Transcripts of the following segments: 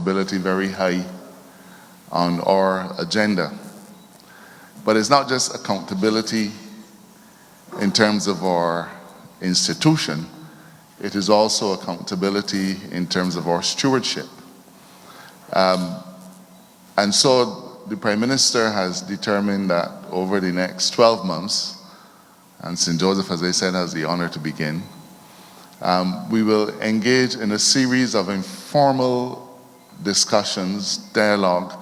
accountability very high on our agenda. But it's not just accountability in terms of our institution, it is also accountability in terms of our stewardship. And so the Prime Minister has determined that over the next 12 months, and St. Joseph, as I said, has the honor to begin, we will engage in a series of informal discussions, dialogue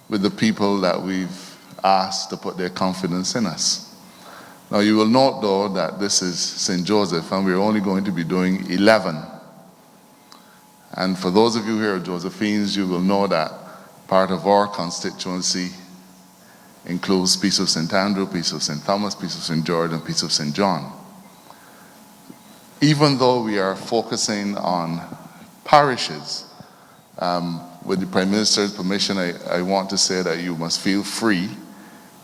with the people that we've asked to put their confidence in us. Now you will note though that this is St. Joseph and we're only going to be doing 11. And for those of you here at Josephines, you will know that part of our constituency includes Peace of St. Andrew, Peace of St. Thomas, Peace of St. George, and Peace of St. John. Even though we are focusing on parishes, with the Prime Minister's permission, I want to say that you must feel free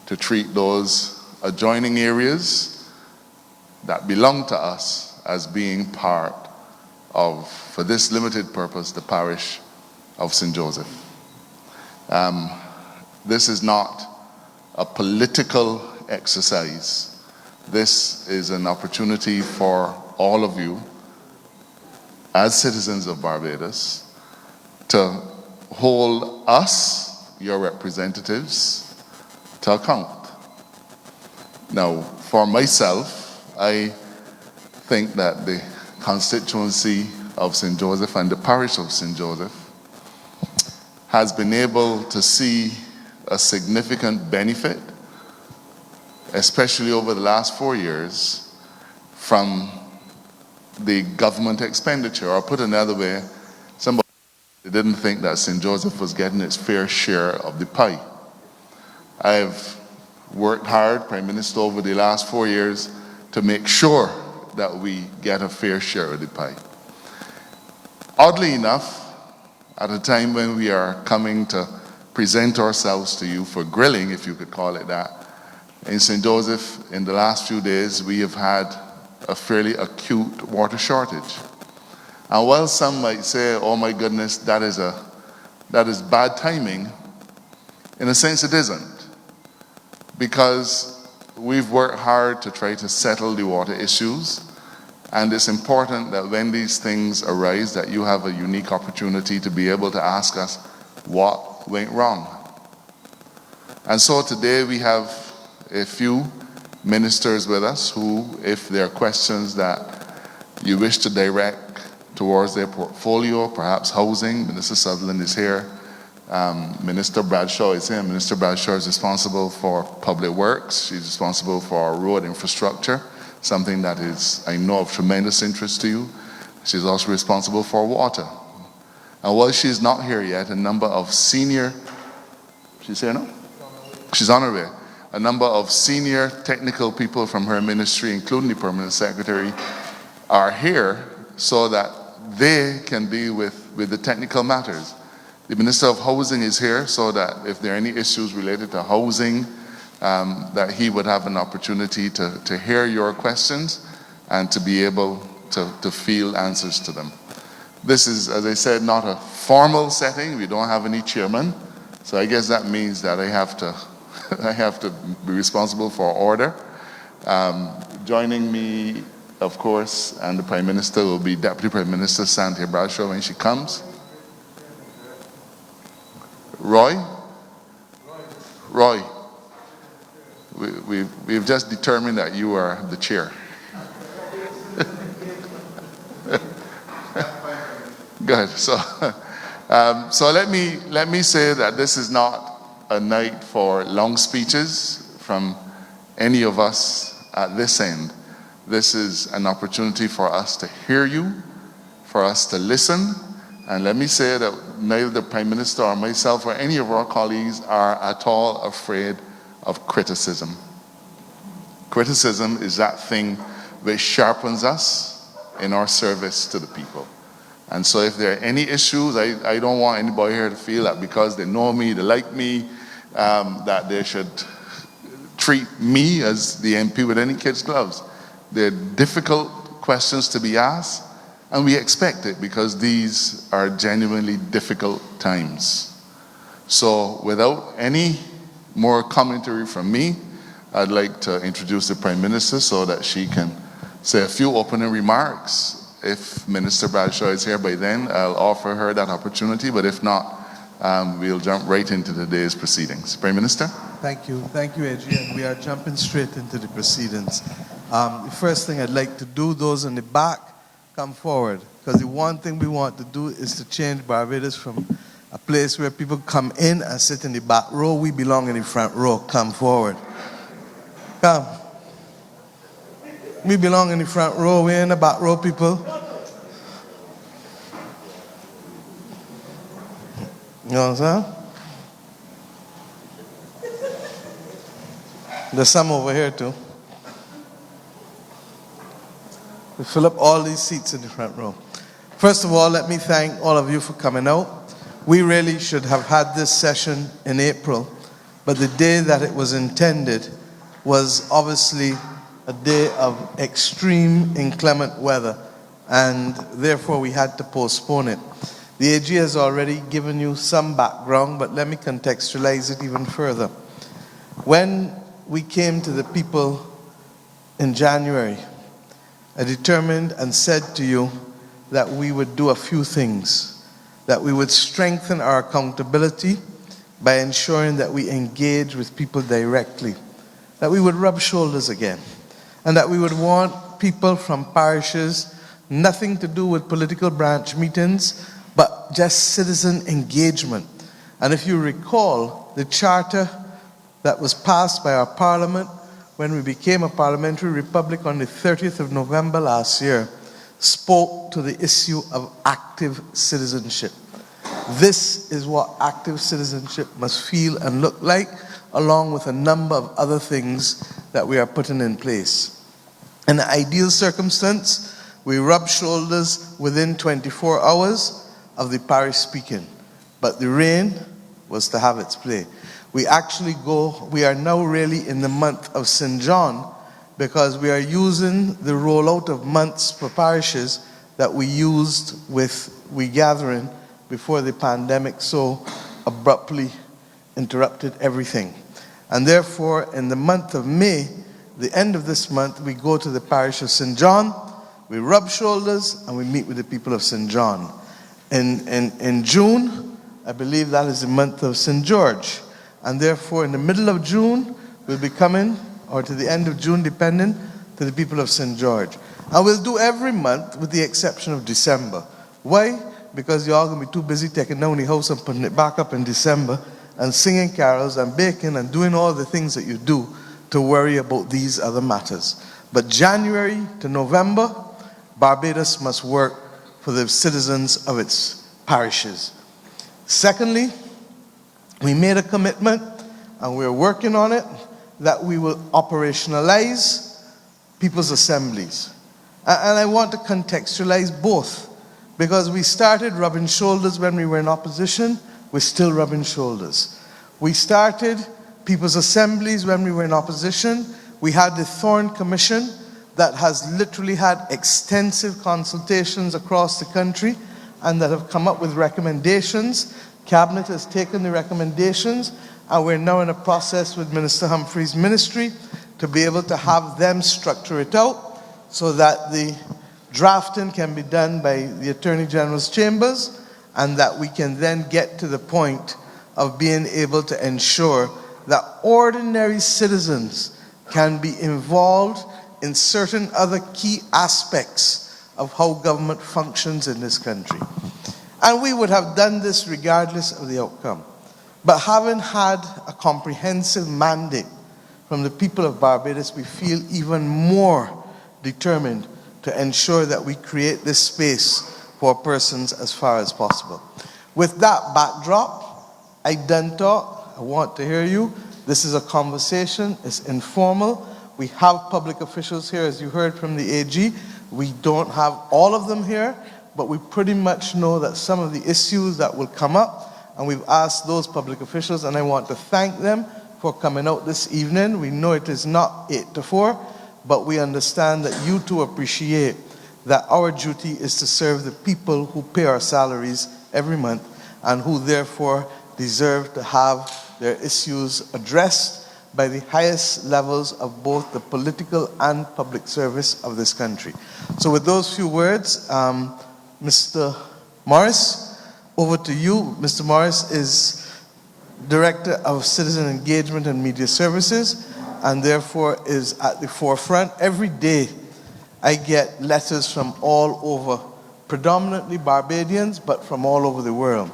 to treat those adjoining areas that belong to us as being part of, for this limited purpose, the parish of St. Joseph. This is not a political exercise. This is an opportunity for all of you as citizens of Barbados to hold us, your representatives, to account. Now, for myself, I think that the constituency of St. Joseph and the parish of St. Joseph has been able to see a significant benefit, especially over the last 4 years, from the government expenditure. Or put another way, somebody didn't think that St. Joseph was getting its fair share of the pie. I've worked hard, Prime Minister, over the last 4 years to make sure that we get a fair share of the pie. Oddly enough, at a time when we are coming to present ourselves to you for grilling, if you could call it that, in St. Joseph, in the last few days, we have had a fairly acute water shortage. And while some might say, oh my goodness, that is bad timing, in a sense it isn't. Because we've worked hard to try to settle the water issues, and it's important that when these things arise that you have a unique opportunity to be able to ask us what went wrong. And so today we have a few ministers with us who, if there are questions that you wish to direct towards their portfolio, perhaps housing, Minister Sutherland is here, Minister Bradshaw is here. Minister Bradshaw is responsible for public works. She's responsible for our road infrastructure, something that is, I know, of tremendous interest to you. She's also responsible for water. And while she's not here yet, a number of senior, she's here now? She's on her way. A number of senior technical people from her ministry, including the Permanent Secretary, are here so that they can deal with the technical matters. The Minister of Housing is here so that if there are any issues related to housing, that he would have an opportunity to hear your questions and to be able to field answers to them. This is, as I said, not a formal setting. We don't have any chairman. So I guess that means that I have to be responsible for order. Joining me, of course, and the Prime Minister will be Deputy Prime Minister Sandra Bradshaw when she comes. Roy? We've just determined that you are the chair. Good. So let me say that this is not a night for long speeches from any of us at this end. This is an opportunity for us to hear you, for us to listen. And let me say that neither the Prime Minister or myself or any of our colleagues are at all afraid of criticism. Criticism is that thing which sharpens us in our service to the people. And so if there are any issues, I don't want anybody here to feel that because they know me, they like me, that they should treat me as the MP with any kid's gloves. They're difficult questions to be asked. And we expect it because these are genuinely difficult times. So without any more commentary from me, I'd like to introduce the Prime Minister so that she can say a few opening remarks. If Minister Bradshaw is here by then, I'll offer her that opportunity, but if not, we'll jump right into today's proceedings. Prime Minister? Thank you, Adrian. We are jumping straight into the proceedings. The first thing I'd like to do, those in the back, come forward, because the one thing we want to do is to change Barbados from a place where people come in and sit in the back row. We belong in the front row. Come forward. Come. We belong in the front row. We're in the back row, people. You know what I'm saying? There's some over here too. We fill up all these seats in the front row. First of all, let me thank all of you for coming out. We really should have had this session in April, but the day that it was intended was obviously a day of extreme inclement weather, and therefore we had to postpone it. The AG has already given you some background, but let me contextualize it even further. When we came to the people in January, I determined and said to you that we would do a few things, that we would strengthen our accountability by ensuring that we engage with people directly, that we would rub shoulders again, and that we would want people from parishes, nothing to do with political branch meetings, but just citizen engagement. And if you recall, the charter that was passed by our parliament when we became a parliamentary republic on the 30th of November last year spoke to the issue of active citizenship. This is what active citizenship must feel and look like, along with a number of other things that we are putting in place. In the ideal circumstance, we rub shoulders within 24 hours of the parish speaking, but the rain was to have its play. We are now really in the month of St. John, because we are using the rollout of months for parishes that we used with We Gathering before the pandemic so abruptly interrupted everything. And therefore, in the month of May, the end of this month, we go to the parish of St. John, we rub shoulders, and we meet with the people of St. John. In June, I believe that is the month of St. George. And therefore, in the middle of June, we'll be coming, or to the end of June, depending, to the people of St. George. And we'll do every month with the exception of December. Why? Because you're all going to be too busy taking down the house and putting it back up in December and singing carols and baking and doing all the things that you do to worry about these other matters. But January to November, Barbados must work for the citizens of its parishes. Secondly, we made a commitment, and we're working on it, that we will operationalize people's assemblies. And I want to contextualize both, because we started rubbing shoulders when we were in opposition. We're still rubbing shoulders. We started people's assemblies when we were in opposition. We had the Thorn Commission that has literally had extensive consultations across the country and that have come up with recommendations. Cabinet has taken the recommendations, and we're now in a process with Minister Humphrey's ministry to be able to have them structure it out so that the drafting can be done by the Attorney General's chambers, and that we can then get to the point of being able to ensure that ordinary citizens can be involved in certain other key aspects of how government functions in this country. And we would have done this regardless of the outcome. But having had a comprehensive mandate from the people of Barbados, we feel even more determined to ensure that we create this space for persons as far as possible. With that backdrop, I done talk. I want to hear you. This is a conversation. It's informal. We have public officials here, as you heard from the AG. We don't have all of them here, but we pretty much know that some of the issues that will come up, and we've asked those public officials, and I want to thank them for coming out this evening. We know it is not 8 to 4, but we understand that you too appreciate that our duty is to serve the people who pay our salaries every month and who therefore deserve to have their issues addressed by the highest levels of both the political and public service of this country. So with those few words, Mr. Morris, over to you. Mr. Morris is Director of Citizen Engagement and Media Services, and therefore is at the forefront. Every day I get letters from all over, predominantly Barbadians, but from all over the world.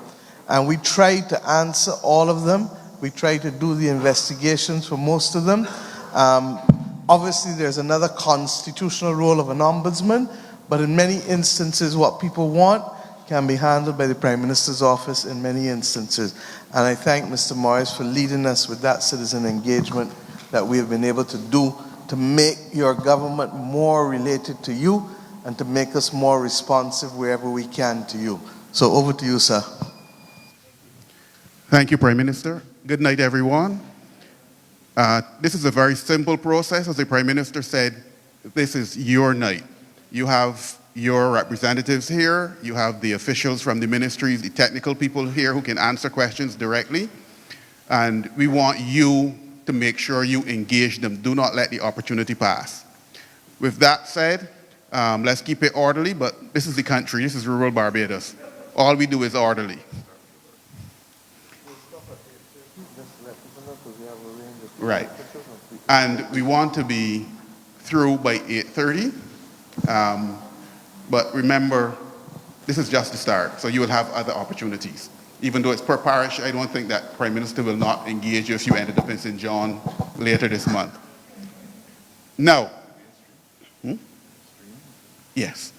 And we try to answer all of them. We try to do the investigations for most of them. Obviously, there's another constitutional role of an ombudsman, but in many instances, what people want can be handled by the Prime Minister's office in many instances. And I thank Mr. Morris for leading us with that citizen engagement that we have been able to do to make your government more related to you and to make us more responsive wherever we can to you. So over to you, sir. Thank you, Prime Minister. Good night, everyone. This is a very simple process. As the Prime Minister said, this is your night. You have your representatives here. You have the officials from the ministries, the technical people here who can answer questions directly. And we want you to make sure you engage them. Do not let the opportunity pass. With that said, let's keep it orderly, but this is the country. This is rural Barbados. All we do is orderly. Right. And we want to be through by 8:30. But remember, this is just the start, so you will have other opportunities. Even though it's per parish, I don't think that Prime Minister will not engage you if you ended up in St. John later this month. Now, yes.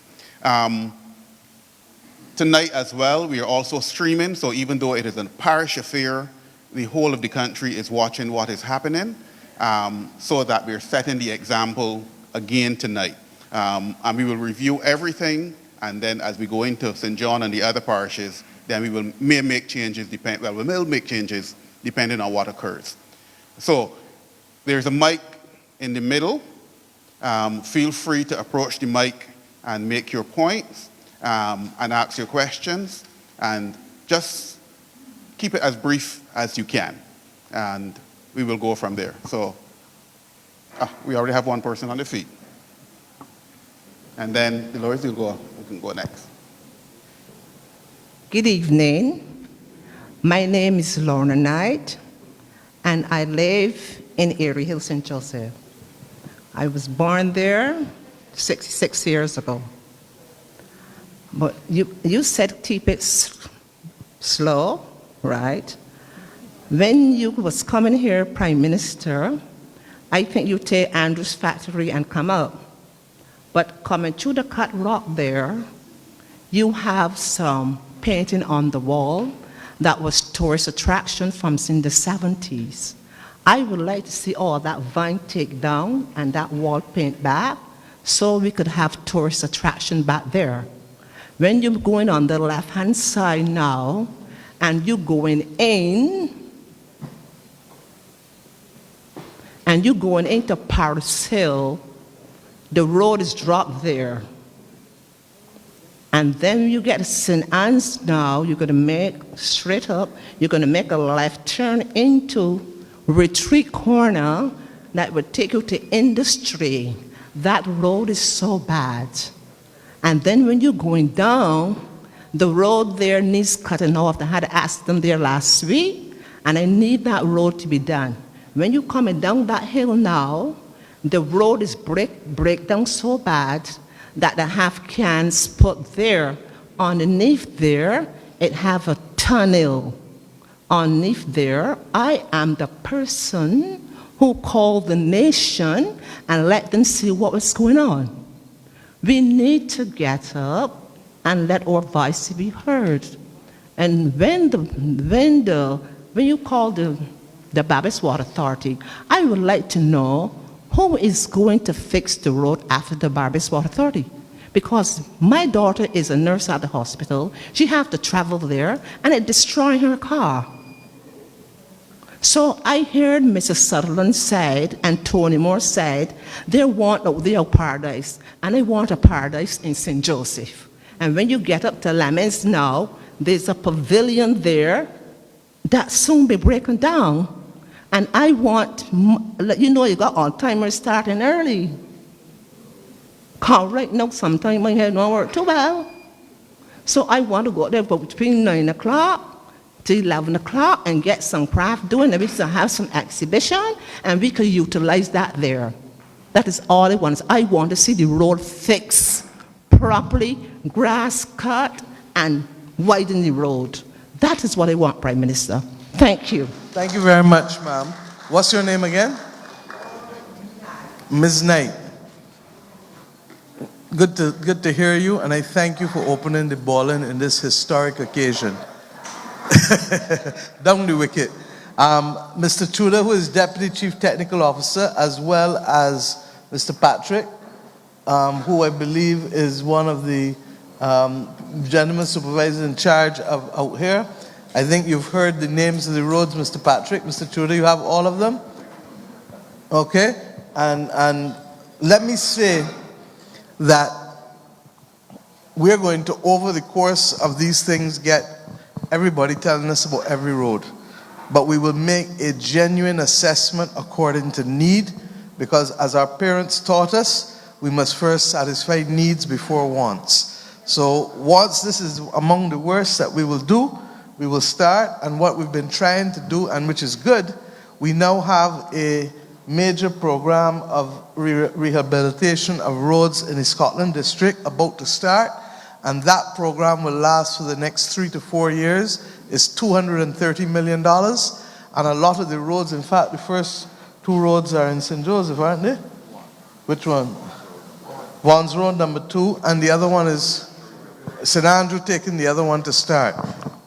Tonight as well, we are also streaming, so even though it is a parish affair, the whole of the country is watching what is happening, so that we're setting the example again tonight. And we will review everything, and then as we go into St. John and the other parishes, then we may make changes, depending on what occurs. So there's a mic in the middle. Feel free to approach the mic and make your points and ask your questions, and just keep it as brief as you can, and we will go from there. So we already have one person on the feet. And then Dolores will can go next. Good evening. My name is Lorna Knight, and I live in Erie Hill, St. Joseph. I was born there 66 years ago. But you said keep it slow, right? When you was coming here, Prime Minister, I think you take Andrew's factory and come up. But coming through the cut rock there, you have some painting on the wall that was tourist attraction from in the 70s. I would like to see all that vine take down and that wall paint back so we could have tourist attraction back there. When you're going on the left-hand side now and you're going in, and you're going into Paris Hill, the road is dropped there. And then you get to St. Anne's now, you're going to make straight up, you're going to make a left turn into Retreat Corner that would take you to Industry. That road is so bad. And then when you're going down, the road there needs cutting off. I had to ask them there last week, and I need that road to be done. When you're coming down that hill now, the road is break down so bad that they have cans put there. Underneath there, it have a tunnel. Underneath there, I am the person who called the nation and let them see what was going on. We need to get up and let our voice be heard. And when you call the Baptist Water Authority, I would like to know who is going to fix the road after the Baptist Water Authority. Because my daughter is a nurse at the hospital. She have to travel there, and it destroying her car. So I heard Mrs. Sutherland said, and Tony Moore said, they want out their paradise, and they want a paradise in St. Joseph. And when you get up to Lambings now, there's a pavilion there that soon be breaking down. And I want, you know, you got all-timers starting early. Cause right now, sometimes my head don't work too well. So I want to go there between 9 o'clock to 11 o'clock and get some craft doing, and we can have some exhibition, and we can utilize that there. That is all I want. I want to see the road fixed properly, grass cut, and widen the road. That is what I want, Prime Minister. Thank you. Thank you very much, ma'am. What's your name again? Ms. Knight. Good to hear you, and I thank you for opening the ballin in this historic occasion. Down the wicket. Mr. Tudor, who is Deputy Chief Technical Officer, as well as Mr. Patrick, who I believe is one of the gentlemen supervisors in charge of out here. I think you've heard the names of the roads, Mr. Patrick. Mr. Tudor, you have all of them? Okay. And let me say that we're going to, over the course of these things, get everybody telling us about every road. But we will make a genuine assessment according to need, because as our parents taught us, we must first satisfy needs before wants. So wants, this is among the worst that we will do. We will start, and what we've been trying to do, and which is good, we now have a major program of rehabilitation of roads in the Scotland district about to start, and that program will last for the next 3 to 4 years. It's $230 million, and a lot of the roads, in fact, the first 2 roads are in St. Joseph, aren't they? Which one? Vaughan's Road, number 2, and the other one is St. Andrew taking the other one to start,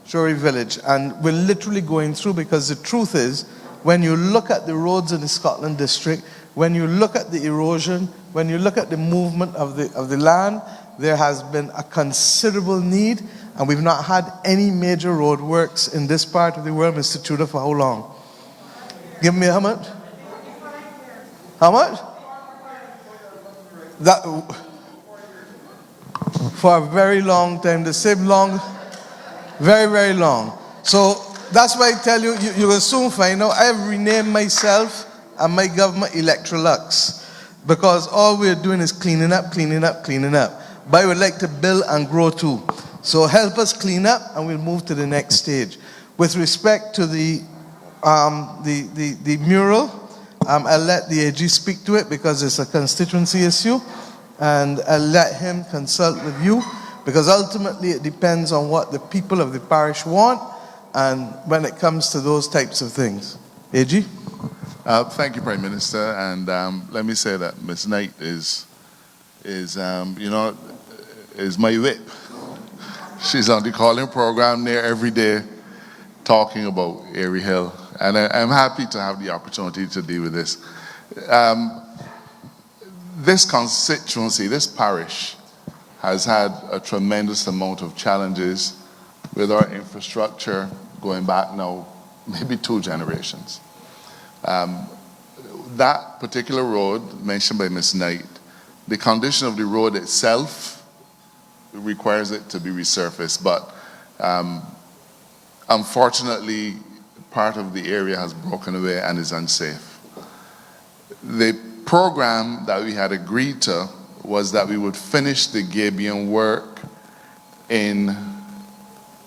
Shorey Village. And we're literally going through, because the truth is, when you look at the roads in the Scotland district, when you look at the erosion, when you look at the movement of the land, there has been a considerable need, and we've not had any major road works in this part of the world, Mr. Tudor, for how long? Give me how much? How much? That, for a very long time, the same long, very, very long. So that's why I tell you, you will soon find out I've renamed myself and my government Electrolux, because all we're doing is cleaning up, cleaning up, cleaning up. But I would like to build and grow too. So help us clean up, and we'll move to the next stage. With respect to the mural, I'll let the AG speak to it, because it's a constituency issue, and I'll let him consult with you, because ultimately it depends on what the people of the parish want, and when it comes to those types of things. AG? Thank you, Prime Minister, and let me say that Ms. Knight is my whip. She's on the calling program there every day, talking about Airy Hill, and I'm happy to have the opportunity to deal with this. This constituency, this parish, has had a tremendous amount of challenges with our infrastructure going back now maybe 2 generations. That particular road mentioned by Ms. Knight, the condition of the road itself requires it to be resurfaced, but unfortunately part of the area has broken away and is unsafe. The program that we had agreed to was that we would finish the gabion work in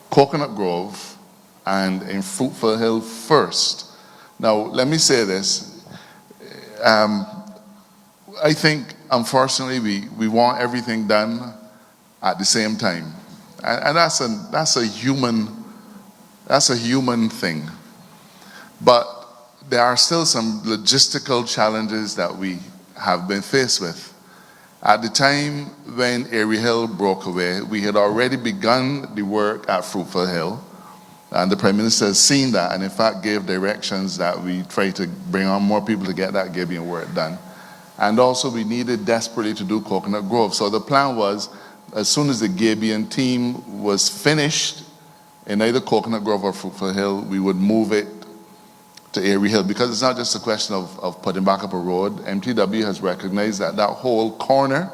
Coconut Grove and in Fruitful Hill first. Now, let me say this. I think, unfortunately, we want everything done at the same time. And that's a human thing. But there are still some logistical challenges that we have been faced with. At the time when Airy Hill broke away, we had already begun the work at Fruitful Hill, and the Prime Minister has seen that, and in fact gave directions that we try to bring on more people to get that gabion work done. And also we needed desperately to do Coconut Grove. So the plan was, as soon as the gabion team was finished in either Coconut Grove or Fruitful Hill, we would move it to Airy Hill, because it's not just a question of putting back up a road. MTW has recognized that that whole corner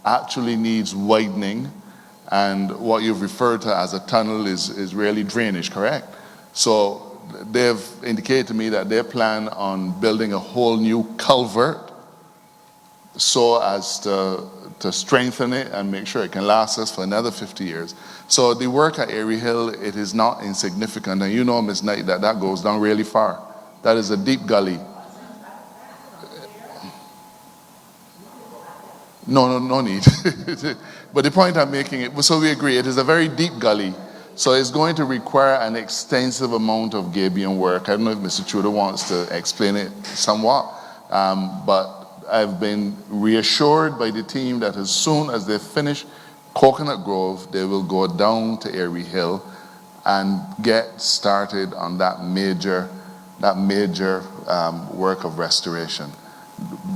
actually needs widening, and what you've referred to as a tunnel is really drainage, correct? So they've indicated to me that they plan on building a whole new culvert so as to strengthen it and make sure it can last us for another 50 years. So the work at Airy Hill, it is not insignificant, and you know, Ms. Knight, that goes down really far. That is a deep gully. No need. But the point I'm making, so we agree, it is a very deep gully. So it's going to require an extensive amount of gabion work. I don't know if Mr. Trudeau wants to explain it somewhat, but I've been reassured by the team that as soon as they finish Coconut Grove, they will go down to Airy Hill and get started on that major work of restoration.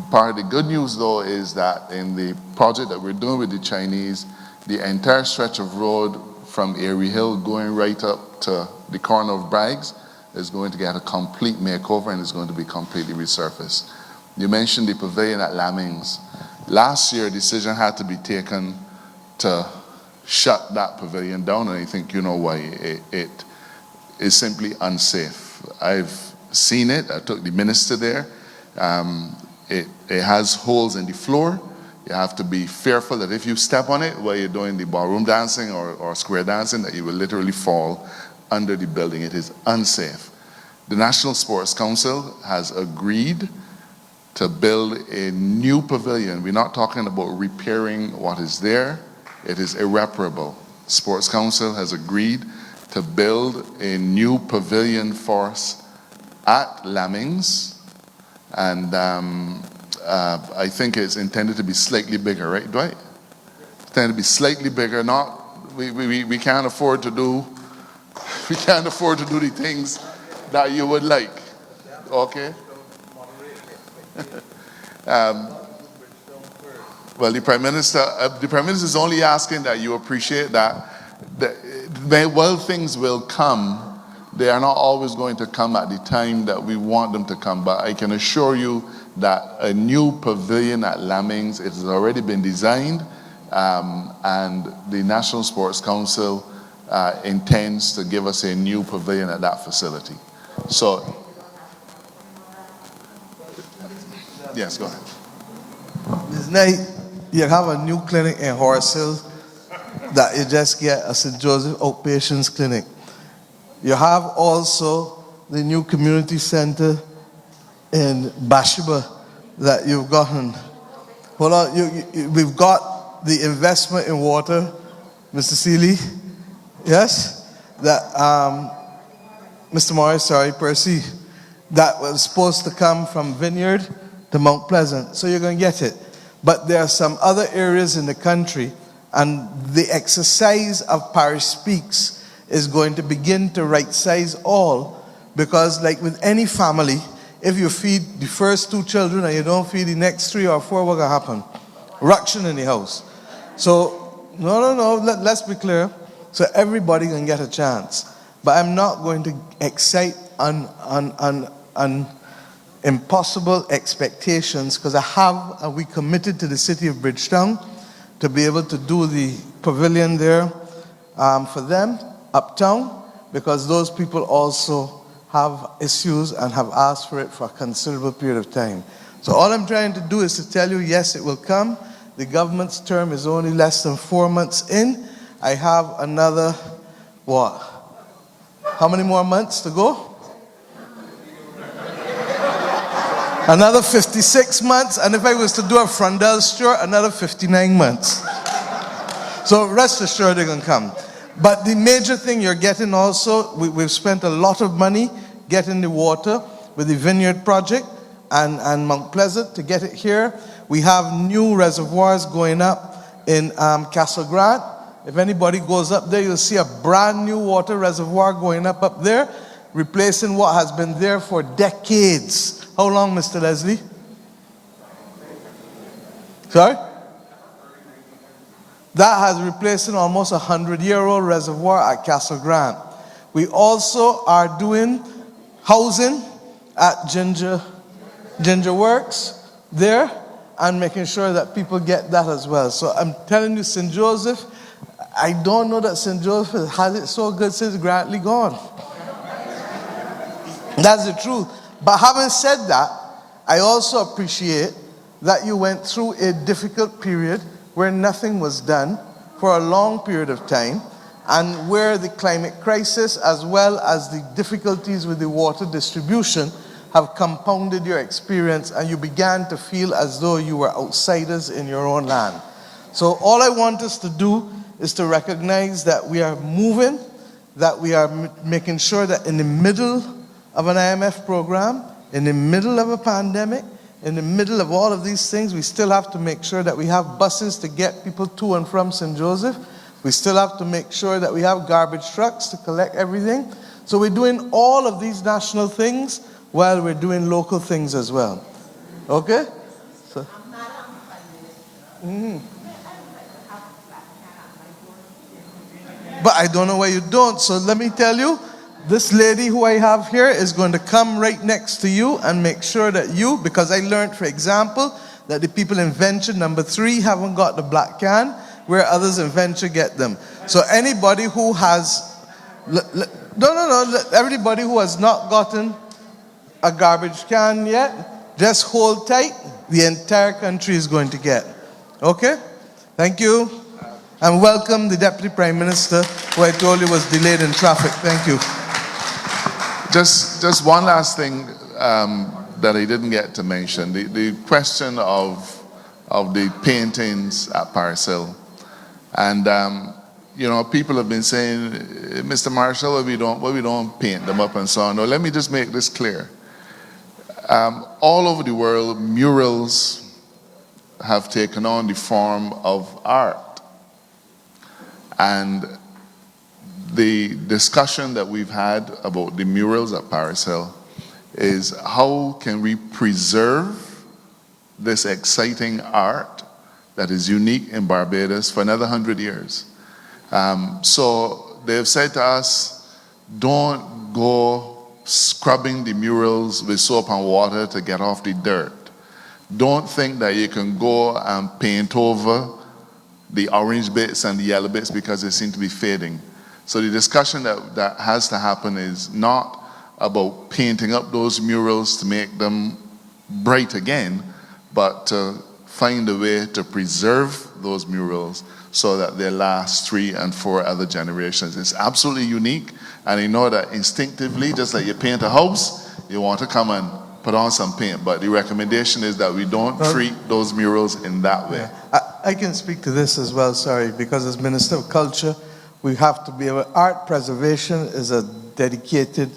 Part of the good news, though, is that in the project that we're doing with the Chinese, the entire stretch of road from Airy Hill going right up to the corner of Braggs is going to get a complete makeover and is going to be completely resurfaced. You mentioned the pavilion at Lambings. Last year, a decision had to be taken to shut that pavilion down, and I think you know why. It is simply unsafe. I've seen it. I took the minister there. It has holes in the floor. You have to be fearful that if you step on it while you're doing the ballroom dancing or square dancing, that you will literally fall under the building. It is unsafe. The National Sports Council has agreed to build a new pavilion. We're not talking about repairing what is there. It is irreparable. Sports Council has agreed to build a new pavilion for us at Lambings, and I think it's intended to be slightly bigger, right, Dwight? Intended to be slightly bigger. Not we can't afford to do the things that you would like. Okay. Well, the Prime Minister is only asking that you appreciate that while things will come, they are not always going to come at the time that we want them to come. But I can assure you that a new pavilion at Lambings, it has already been designed, and the National Sports Council intends to give us a new pavilion at that facility. So, yes, go ahead. Ms. Knight, you have a new clinic in Horace Hill that you just get a St. Joseph Outpatients Clinic. You have also the new community center in Bathsheba that you've gotten. Hold on, we've got the investment in water, Mr. Seeley. Yes? That, Mr. Morris, Percy, that was supposed to come from Vineyard to Mount Pleasant. So you're going to get it. But there are some other areas in the country, and the exercise of Parish Speaks is going to begin to right-size all, because like with any family, if you feed the first 2 children and you don't feed the next 3 or 4, what's going to happen? Ruction in the house. So, no, let's be clear. So everybody can get a chance. But I'm not going to excite impossible expectations, because we committed to the city of Bridgetown to be able to do the pavilion there for them uptown, because those people also have issues and have asked for it for a considerable period of time. So all I'm trying to do is to tell you, yes, it will come. The government's term is only less than 4 months in. I have another, how many more months to go? Another 56 months, and if I was to do a Frondel store, another 59 months. So rest assured they're going to come. But the major thing you're getting also, we've spent a lot of money getting the water with the Vineyard project and Mount Pleasant to get it here. We have new reservoirs going up in Castle Grant. If anybody goes up there, you'll see a brand new water reservoir going up there, replacing what has been there for decades. How long, Mr. Leslie? Sorry? That has replaced an almost 100-year-old reservoir at Castle Grant. We also are doing housing at Ginger Works there, and making sure that people get that as well. So I'm telling you, St. Joseph, I don't know that St. Joseph has had it so good since Grantley gone. That's the truth. But having said that, I also appreciate that you went through a difficult period where nothing was done for a long period of time, and where the climate crisis as well as the difficulties with the water distribution have compounded your experience, and you began to feel as though you were outsiders in your own land. So all I want us to do is to recognize that we are moving, that we are making sure that in the middle of an IMF program, in the middle of a pandemic, in the middle of all of these things, we still have to make sure that we have buses to get people to and from St. Joseph. We still have to make sure that we have garbage trucks to collect everything. So we're doing all of these national things while we're doing local things as well. Okay? So, But I don't know why you don't. So let me tell you, this lady who I have here is going to come right next to you and make sure that you, because I learned, for example, that the people in venture number 3 haven't got the black can, where others in venture get them. So anybody who has, everybody who has not gotten a garbage can yet, just hold tight. The entire country is going to get. Okay? Thank you. And welcome the Deputy Prime Minister, who I told you was delayed in traffic. Thank you. Just one last thing that I didn't get to mention. The question of the paintings at Paris Hill. And, people have been saying, Mr. Marshall, why we don't paint them up and so on. No, let me just make this clear. All over the world, murals have taken on the form of art. And the discussion that we've had about the murals at Paris Hill is how can we preserve this exciting art that is unique in Barbados for another 100 years. So they've said to us, don't go scrubbing the murals with soap and water to get off the dirt. Don't think that you can go and paint over the orange bits and the yellow bits because they seem to be fading. So the discussion that has to happen is not about painting up those murals to make them bright again, but to find a way to preserve those murals so that they last 3 and 4 other generations. It's absolutely unique, and I know that instinctively, just like you paint a house, you want to come and put on some paint, but the recommendation is that we don't treat those murals in that way. I can speak to this as well, sorry, because as Minister of Culture, we have to be able, art preservation is a dedicated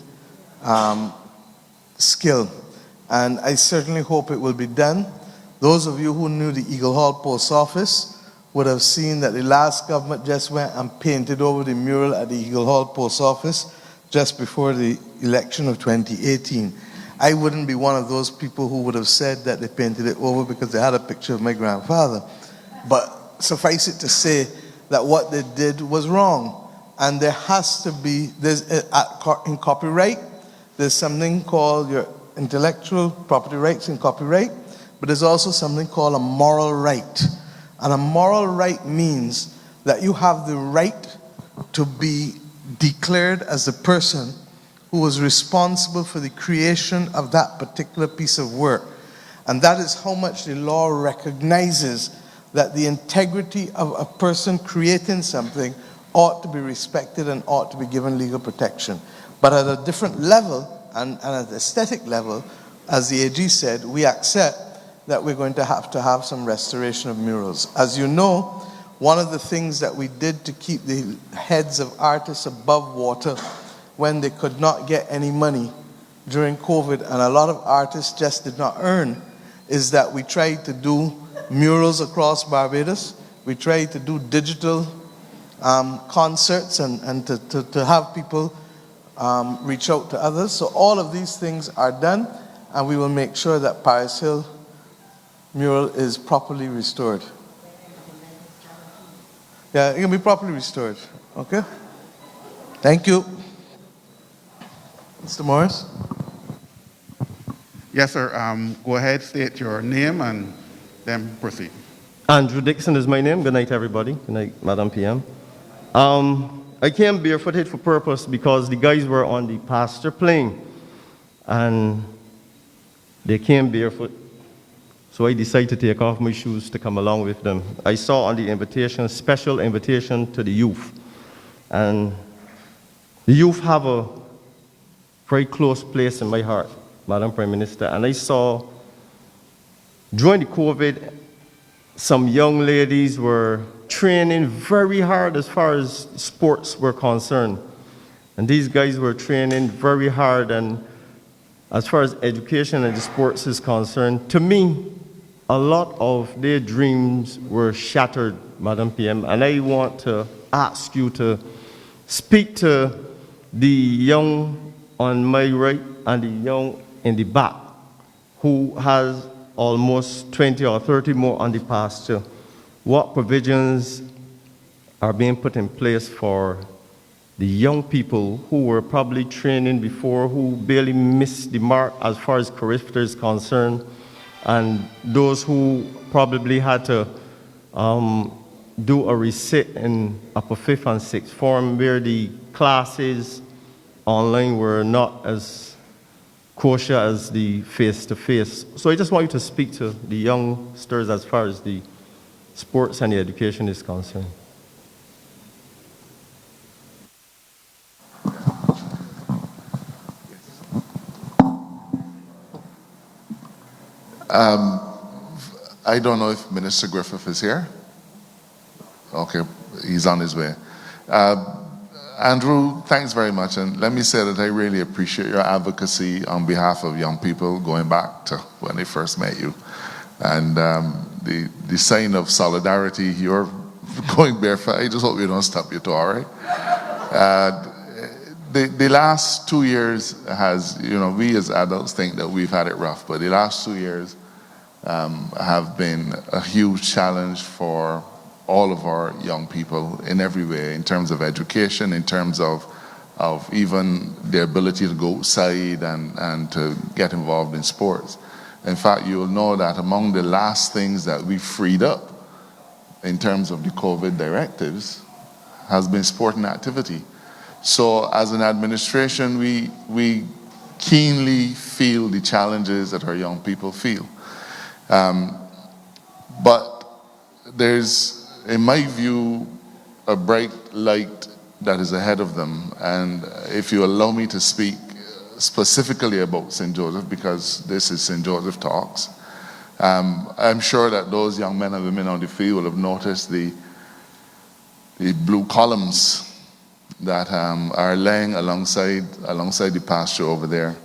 skill, and I certainly hope it will be done. Those of you who knew the Eagle Hall Post Office would have seen that the last government just went and painted over the mural at the Eagle Hall Post Office just before the election of 2018. I wouldn't be one of those people who would have said that they painted it over because they had a picture of my grandfather. But suffice it to say that what they did was wrong. And there has to be, in copyright, there's something called your intellectual property rights in copyright, but there's also something called a moral right. And a moral right means that you have the right to be declared as the person who was responsible for the creation of that particular piece of work. And that is how much the law recognizes that the integrity of a person creating something ought to be respected and ought to be given legal protection. But at a different level, and at the aesthetic level, as the AG said, we accept that we're going to have some restoration of murals. As you know, one of the things that we did to keep the heads of artists above water when they could not get any money during COVID, and a lot of artists just did not earn, is that we tried to do murals across Barbados. We tried to do digital concerts and to have people reach out to others. So all of these things are done, and we will make sure that Paris Hill mural is properly restored. Yeah, it can be properly restored. Okay? Thank you. Mr. Morris? Yes, sir. Go ahead, state your name and then proceed. Andrew Dixon is my name. Good night, everybody. Good night, Madam PM. I came barefooted for purpose because the guys were on the pasture playing, and they came barefoot. So I decided to take off my shoes to come along with them. I saw on the invitation, special invitation to the youth. And the youth have a very close place in my heart, Madam Prime Minister. And I saw, during the COVID, some young ladies were training very hard as far as sports were concerned. And these guys were training very hard, and as far as education and sports is concerned, to me, a lot of their dreams were shattered, Madam PM. And I want to ask you to speak to the young on my right and the young in the back, who has almost 20 or 30 more on the pasture. What provisions are being put in place for the young people who were probably training before, who barely missed the mark as far as career is concerned, and those who probably had to do a resit in upper 5th and 6th form, where the classes online were not as kosher as the face-to-face. So I just want you to speak to the youngsters as far as the sports and the education is concerned. I don't know if Minister Griffith is here. Okay, he's on his way. Andrew, thanks very much. And let me say that I really appreciate your advocacy on behalf of young people going back to when they first met you. And the sign of solidarity, you're going barefoot. I just hope you don't stop your toe, all right? The last 2 years has, we as adults think that we've had it rough, but the last 2 years have been a huge challenge for all of our young people in every way, in terms of education, in terms of even their ability to go outside and to get involved in sports. In fact, you'll know that among the last things that we freed up in terms of the COVID directives has been sport and activity. So as an administration, we keenly feel the challenges that our young people feel. But there's, in my view, a bright light that is ahead of them. And if you allow me to speak specifically about St. Joseph, because this is St. Joseph Talks, I'm sure that those young men and women on the field will have noticed the blue columns that are laying alongside the pasture over there.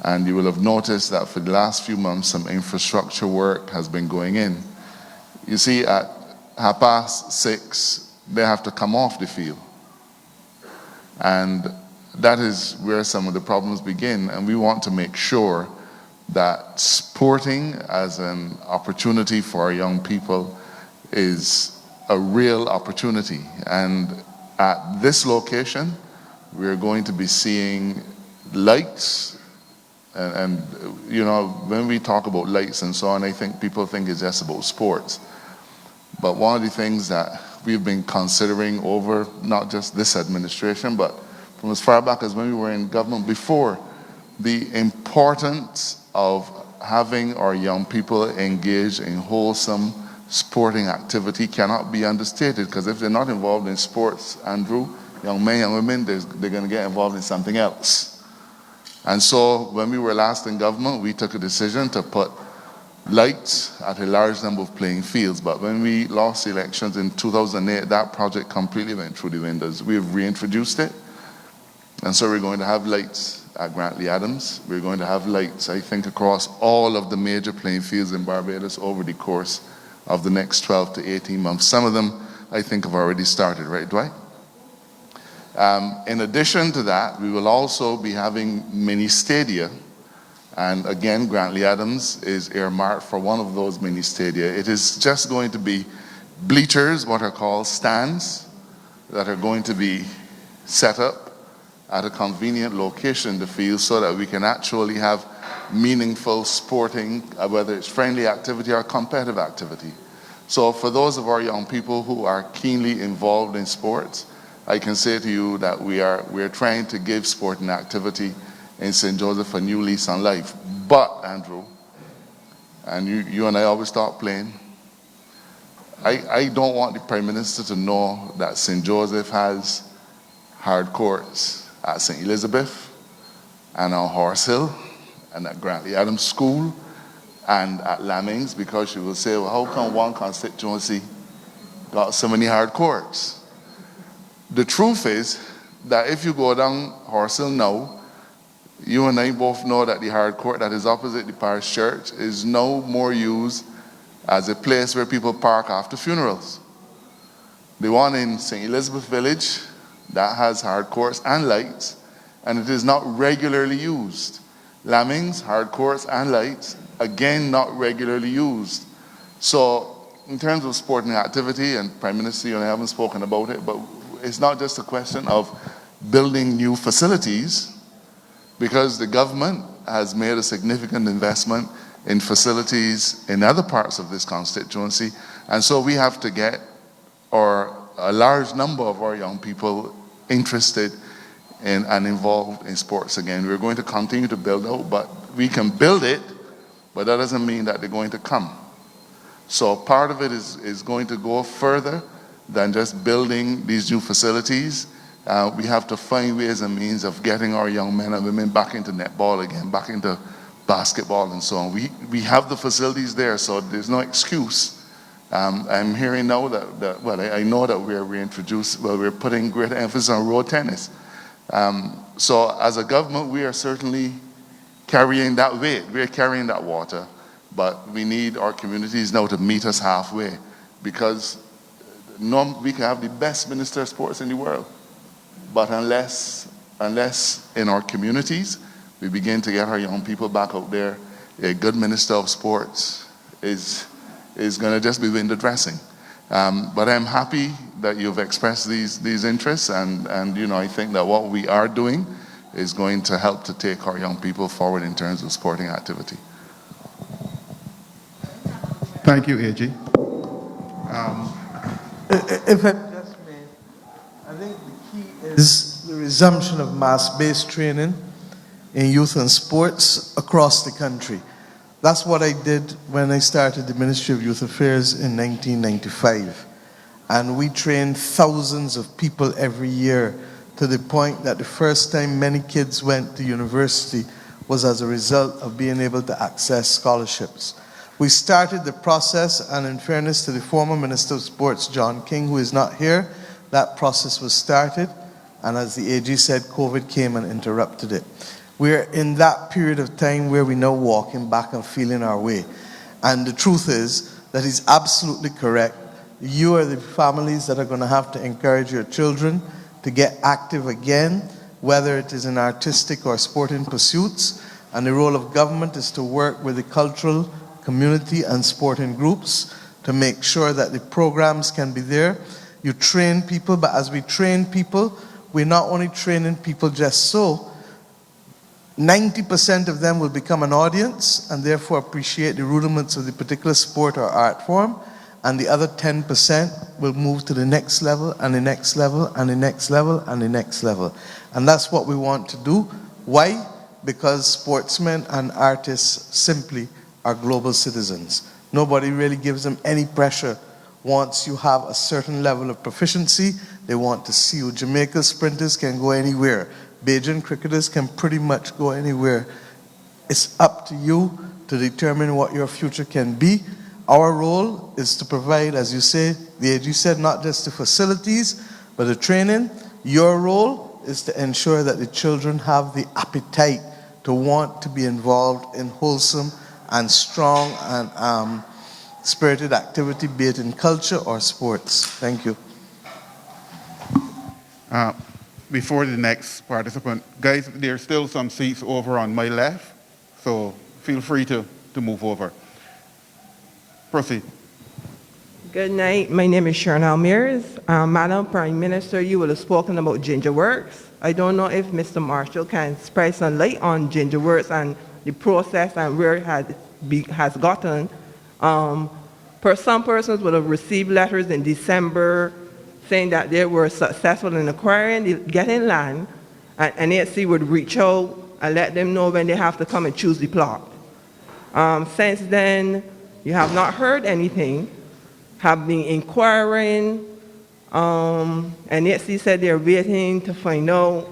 And you will have noticed that for the last few months, some infrastructure work has been going in. You see, at 6:30, they have to come off the field. And that is where some of the problems begin. And we want to make sure that sporting as an opportunity for our young people is a real opportunity. And at this location, we're going to be seeing lights. And when we talk about lights and so on, I think people think it's just about sports. But one of the things that we've been considering over not just this administration, but from as far back as when we were in government before, the importance of having our young people engaged in wholesome sporting activity cannot be understated, because if they're not involved in sports, Andrew, young men and women, they're going to get involved in something else. And so when we were last in government, we took a decision to put lights at a large number of playing fields. But when we lost the elections in 2008, that project completely went through the windows. We've reintroduced it. And so we're going to have lights at Grantley Adams. We're going to have lights, I think, across all of the major playing fields in Barbados over the course of the next 12 to 18 months. Some of them, I think, have already started, right, Dwight? In addition to that, we will also be having mini stadia. And again, Grantley Adams is earmarked for one of those mini stadia. It is just going to be bleachers, what are called stands, that are going to be set up at a convenient location, the field, so that we can actually have meaningful sporting, whether it's friendly activity or competitive activity. So for those of our young people who are keenly involved in sports, I can say to you that we're trying to give sporting activity in St. Joseph a new lease on life. But, Andrew, and you and I always start playing, I don't want the Prime Minister to know that St. Joseph has hard courts at St. Elizabeth and on Horse Hill and at Grantley Adams School and at Lambings, because she will say, well, how come one constituency got so many hard courts? The truth is that if you go down Horse Hill now, you and I both know that the hard court that is opposite the parish church is no more used as a place where people park after funerals. The one in St. Elizabeth Village, that has hard courts and lights, and it is not regularly used. Lambings, hard courts and lights, again, not regularly used. So in terms of sporting activity, and Prime Minister, you and I haven't spoken about it, but it's not just a question of building new facilities, because the government has made a significant investment in facilities in other parts of this constituency, and so we have to get a large number of our young people interested in and involved in sports again. We're going to continue to build out, but we can build it, but that doesn't mean that they're going to come. So part of it is going to go further than just building these new facilities. We have to find ways and means of getting our young men and women back into netball again, back into basketball and so on. We have the facilities there, so there's no excuse. I'm hearing now I know that we're putting greater emphasis on road tennis. So as a government, we are certainly carrying that weight. We're carrying that water, but we need our communities now to meet us halfway, because we can have the best Minister of Sports in the world, but unless in our communities we begin to get our young people back out there, a good Minister of Sports is going to just be window dressing. But I'm happy that you've expressed these interests, and I think that what we are doing is going to help to take our young people forward in terms of sporting activity. Thank you, AG. If I just may, I think the key is the resumption of mass-based training in youth and sports across the country. That's what I did when I started the Ministry of Youth Affairs in 1995. And we trained thousands of people every year, to the point that the first time many kids went to university was as a result of being able to access scholarships. We started the process, and in fairness to the former Minister of Sports, John King, who is not here, that process was started, and as the AG said, COVID came and interrupted it. We're in that period of time where we're now walking back and feeling our way. And the truth is that he's absolutely correct. You are the families that are going to have to encourage your children to get active again, whether it is in artistic or sporting pursuits. And the role of government is to work with the cultural community and sporting groups to make sure that the programs can be there. You train people, but as we train people, we're not only training people just so. 90% of them will become an audience and therefore appreciate the rudiments of the particular sport or art form, and the other 10% will move to the next level and the next level and the next level and the next level. And that's what we want to do. Why? Because sportsmen and artists simply are global citizens. Nobody really gives them any pressure. Once you have a certain level of proficiency, they want to see you. Jamaica sprinters can go anywhere. Bajan cricketers can pretty much go anywhere. It's up to you to determine what your future can be. Our role is to provide, as you say, the AG said, not just the facilities, but the training. Your role is to ensure that the children have the appetite to want to be involved in wholesome and strong and spirited activity, be it in culture or sports. Thank you. Before the next participant, guys, there's still some seats over on my left, so feel free to move over. Proceed. Good night. My name is Sharon Almiers. Madam Prime Minister, you would have spoken about Ginger Works. I don't know if Mr. Marshall can spread some light on Ginger Works and the process and where it has gotten. Some persons would have received letters in December saying that they were successful in getting land, and NHC would reach out and let them know when they have to come and choose the plot. Since then, you have not heard anything, have been inquiring, and NHC said they're waiting to find out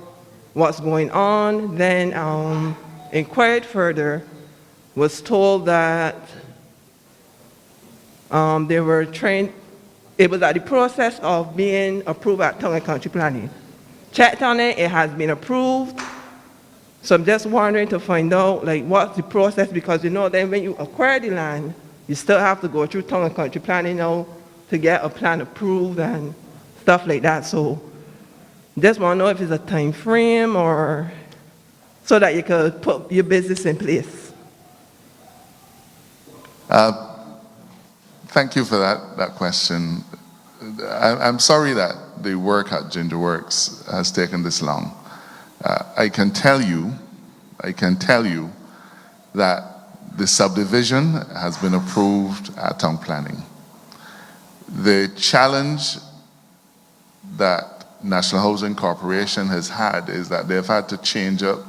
what's going on. Then inquired further, was told that they were trained, it was at the process of being approved at Town and Country Planning. Checked on it, it has been approved. So I'm just wondering to find out like what's the process, because you know then when you acquire the land, you still have to go through Town and Country Planning now to get a plan approved and stuff like that. So just want to know if it's a time frame or so that you could put your business in place. Thank you for that question. I'm sorry that the work at Ginger Works has taken this long. I can tell you that the subdivision has been approved at town planning. The challenge that National Housing Corporation has had is that they've had to change up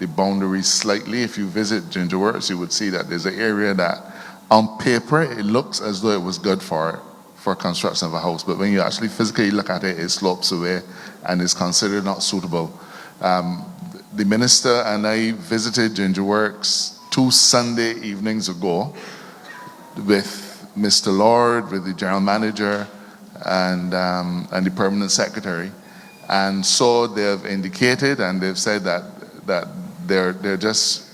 the boundaries slightly. If you visit Ginger Works, you would see that there's an area that on paper it looks as though it was good for construction of a house, but when you actually physically look at it, it slopes away and is considered not suitable. The minister and I visited Ginger Works 2 Sunday evenings ago with Mr. Lord, with the general manager, and the permanent secretary. And so they've indicated and they've said that they're just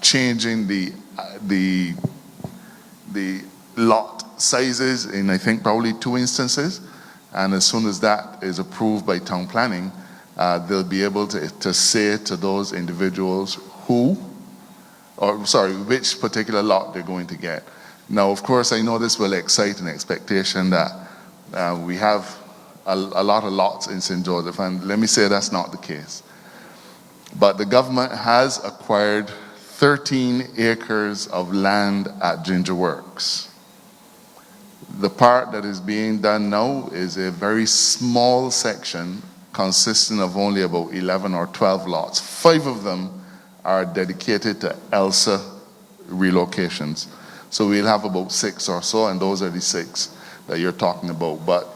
changing the lot sizes in, I think, probably 2 instances. And as soon as that is approved by town planning, they'll be able to say to those individuals which particular lot they're going to get. Now, of course, I know this will excite an expectation that we have a lot of lots in St. Joseph, and let me say that's not the case. But the government has acquired 13 acres of land at Ginger Works. The part that is being done now is a very small section consisting of only about 11 or 12 lots. 5 of them are dedicated to ELSA relocations. So we'll have about 6 or so, and those are the 6 that you're talking about. But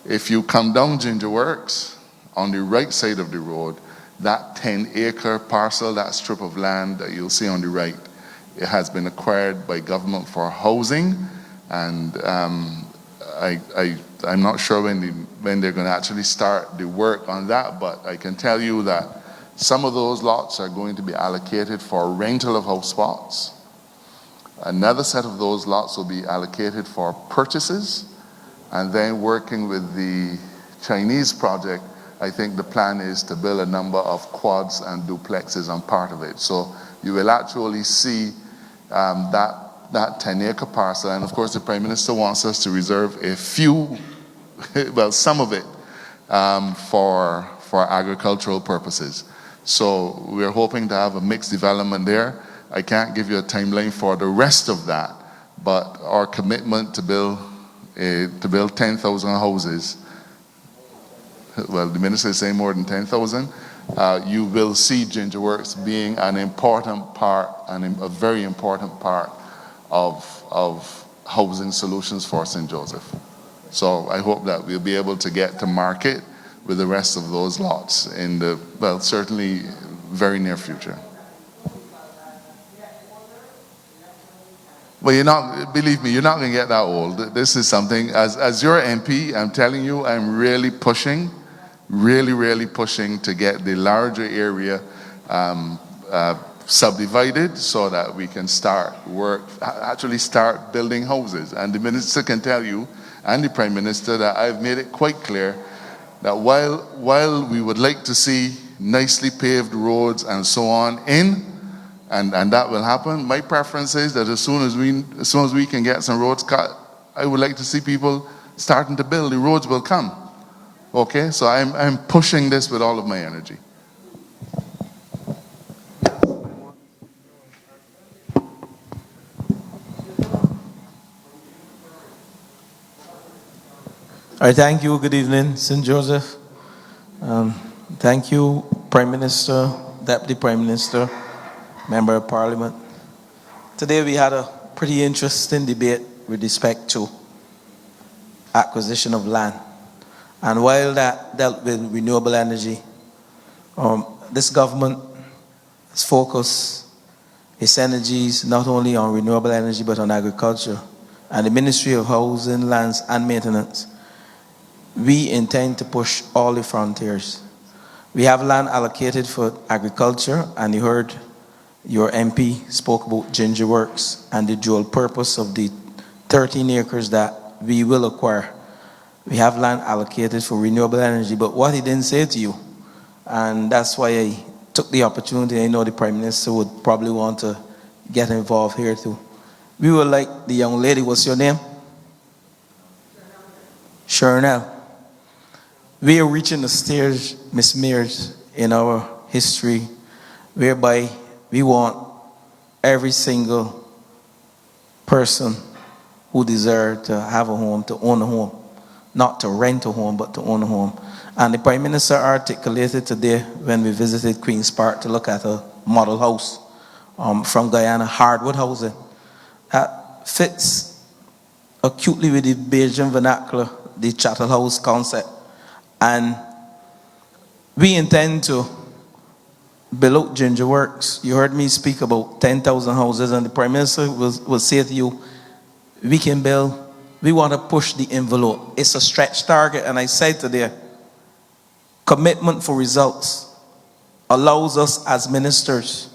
if you come down Ginger Works, on the right side of the road, that 10-acre parcel, that strip of land that you'll see on the right, it has been acquired by government for housing, and I'm not sure when they're going to actually start the work on that, but I can tell you that some of those lots are going to be allocated for rental of house spots. Another set of those lots will be allocated for purchases, and then working with the Chinese project, I think the plan is to build a number of quads and duplexes on part of it. So you will actually see that 10-acre parcel, and of course the Prime Minister wants us to reserve a few, well, some of it for agricultural purposes. So we're hoping to have a mixed development there. I can't give you a timeline for the rest of that, but our commitment to build 10,000 houses, well, the minister is saying more than 10,000, you will see Ginger Works being an important part, and a very important part of housing solutions for St. Joseph. So I hope that we'll be able to get to market with the rest of those lots in the, well, certainly very near future. Well, believe me, you're not going to get that old. This is something, as your MP, I'm telling you, I'm really pushing, really pushing to get the larger area subdivided so that we can actually start building houses. And the minister can tell you, and the Prime Minister, that I've made it quite clear that while we would like to see nicely paved roads and so on and that will happen, my preference is that as soon as we can get some roads cut, I would like to see people starting to build. The roads will come. Okay, so I'm pushing this with all of my energy. All right, thank you. Good evening, St. Joseph. Thank you, Prime Minister, Deputy Prime Minister, Member of Parliament. Today we had a pretty interesting debate with respect to acquisition of land. And while that dealt with renewable energy, this government has focused its energies not only on renewable energy but on agriculture. And the Ministry of Housing, Lands and Maintenance, we intend to push all the frontiers. We have land allocated for agriculture, and you heard your MP spoke about Ginger Works and the dual purpose of the 13 acres that we will acquire. We have land allocated for renewable energy, but what he didn't say to you, and that's why I took the opportunity, I know the Prime Minister would probably want to get involved here too. We would like the young lady, what's your name? Chernell. We are reaching the stage, Ms. Mears, in our history whereby we want every single person who deserves to have a home to own a home. Not to rent a home, but to own a home. And the Prime Minister articulated today when we visited Queen's Park to look at a model house from Guyana, hardwood housing. That fits acutely with the Bajan vernacular, the chattel house concept. And we intend to build out Ginger Works. You heard me speak about 10,000 houses, and the Prime Minister will say to you, we can build. We want to push the envelope. It's a stretch target, and I said today, commitment for results allows us as ministers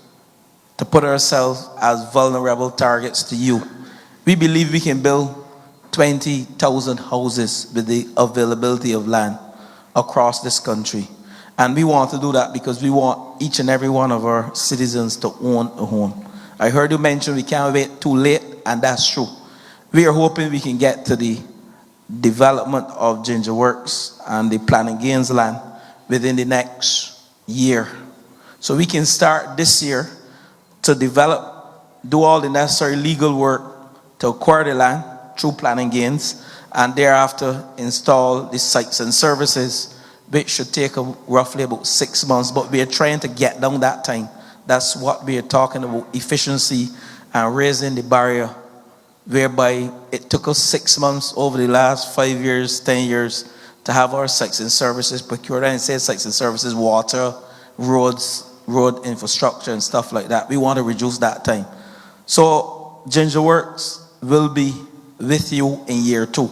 to put ourselves as vulnerable targets to you. We believe we can build 20,000 houses with the availability of land across this country. And we want to do that because we want each and every one of our citizens to own a home. I heard you mention we can't wait too late, and that's true. We are hoping we can get to the development of Ginger Works and the Planning Gains land within the next year. So we can start this year to develop, do all the necessary legal work to acquire the land through Planning Gains, and thereafter install the sites and services, which should take roughly about 6 months, but we are trying to get down that time. That's what we are talking about, efficiency and raising the barrier, whereby it took us 6 months over the last 5 years, 10 years, to have our sites and services procured. And say sites and services, water, roads, road infrastructure and stuff like that. We want to reduce that time. So Ginger Works will be with you in year 2,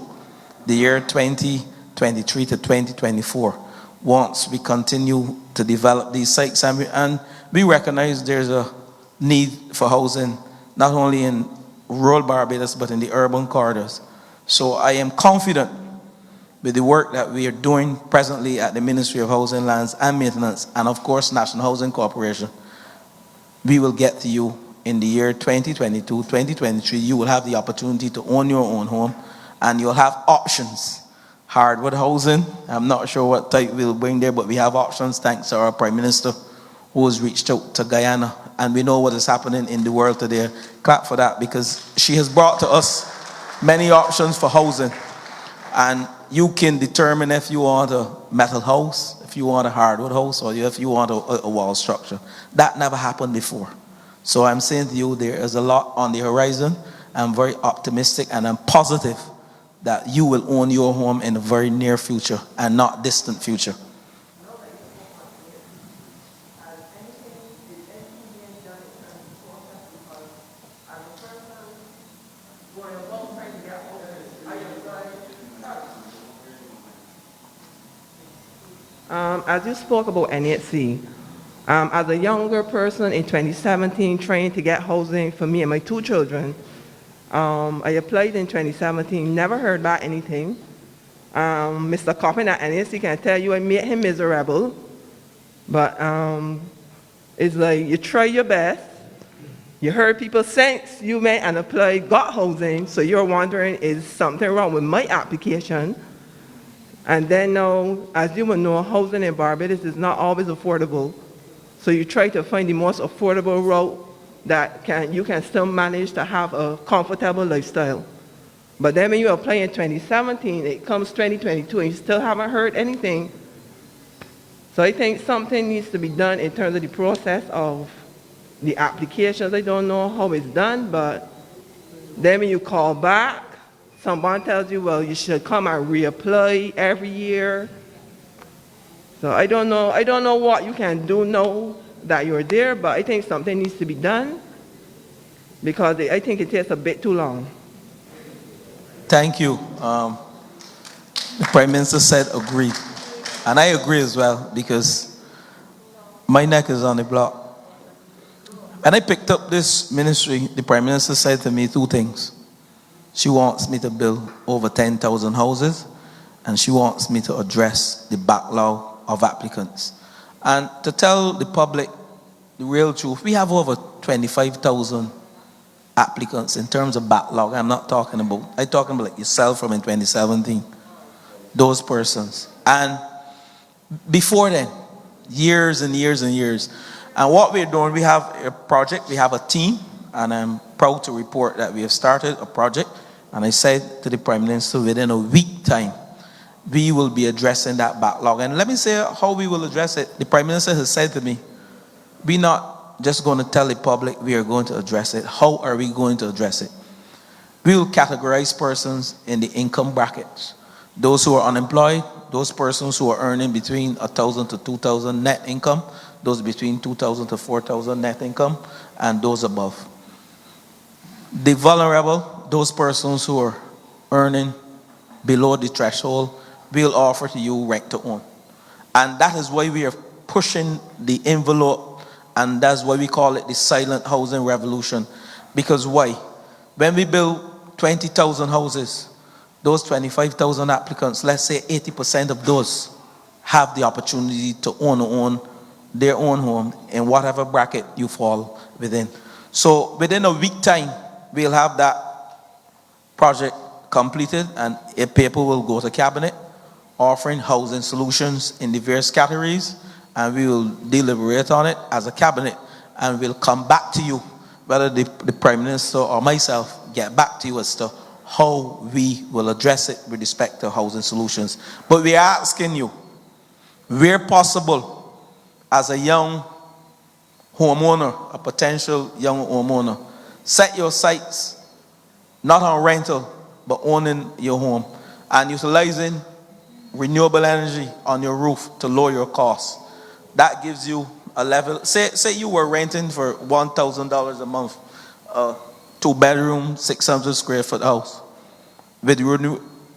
the year 2023 to 2024, once we continue to develop these sites. And we recognize there's a need for housing, not only in rural Barbados, but in the urban corridors. So I am confident with the work that we are doing presently at the Ministry of Housing, Lands and Maintenance, and of course National Housing Corporation. We will get to you in the year 2022, 2023. You will have the opportunity to own your own home, and you'll have options. Hardwood housing, I'm not sure what type we'll bring there, but we have options thanks to our Prime Minister, who has reached out to Guyana, and we know what is happening in the world today. Clap for that, because she has brought to us many options for housing. And you can determine if you want a metal house, if you want a hardwood house, or if you want a wall structure. That never happened before. So I'm saying to you, there is a lot on the horizon. I'm very optimistic and I'm positive that you will own your home in the very near future and not distant future. As you spoke about NHC, as a younger person in 2017 trying to get housing for me and my 2 children, I applied in 2017, never heard back anything. Mr. Coppin at NHC can tell you I made him miserable, but it's like you try your best, You heard people since you went and applied got housing, so you're wondering, is something wrong with my application? And then now, as you will know, housing in Barbados is not always affordable. So you try to find the most affordable route that you can still manage to have a comfortable lifestyle. But then when you apply in 2017, it comes 2022 and you still haven't heard anything. So I think something needs to be done in terms of the process of the applications. I don't know how it's done, but then when you call back, someone tells you, well, you should come and reapply every year. So I don't know what you can do now that you're there, but I think something needs to be done because I think it takes a bit too long. Thank you. The Prime Minister said agree. And I agree as well because my neck is on the block. When I picked up this ministry, the Prime Minister said to me two things. She wants me to build over 10,000 houses, and she wants me to address the backlog of applicants. And to tell the public the real truth, we have over 25,000 applicants in terms of backlog. I'm talking about like yourself from in 2017, those persons. And before then, years and years and years. And what we're doing, we have a project, we have a team, and I'm proud to report that we have started a project. And I said to the Prime Minister, within a week time, we will be addressing that backlog. And let me say how we will address it. The Prime Minister has said to me, we're not just going to tell the public we are going to address it. How are we going to address it? We will categorize persons in the income brackets. Those who are unemployed, those persons who are earning between 1,000 to 2,000 net income, those between 2,000 to 4,000 net income, and those above. The vulnerable, those persons who are earning below the threshold, we'll offer to you rent to own. And that is why we are pushing the envelope, and that's why we call it the silent housing revolution. Because why? When we build 20,000 houses, those 25,000 applicants, let's say 80% of those have the opportunity to own their own home in whatever bracket you fall within. So within a week time, we'll have that project completed, and a paper will go to cabinet offering housing solutions in the various categories, and we will deliberate on it as a cabinet, and we'll come back to you, whether the Prime Minister or myself get back to you as to how we will address it with respect to housing solutions. But we are asking you, where possible, as a young homeowner, a potential young homeowner, set your sights not on rental, but owning your home and utilizing renewable energy on your roof to lower your costs. That gives you a level. Say you were renting for $1,000 a month, 2-bedroom, 600 square foot house. With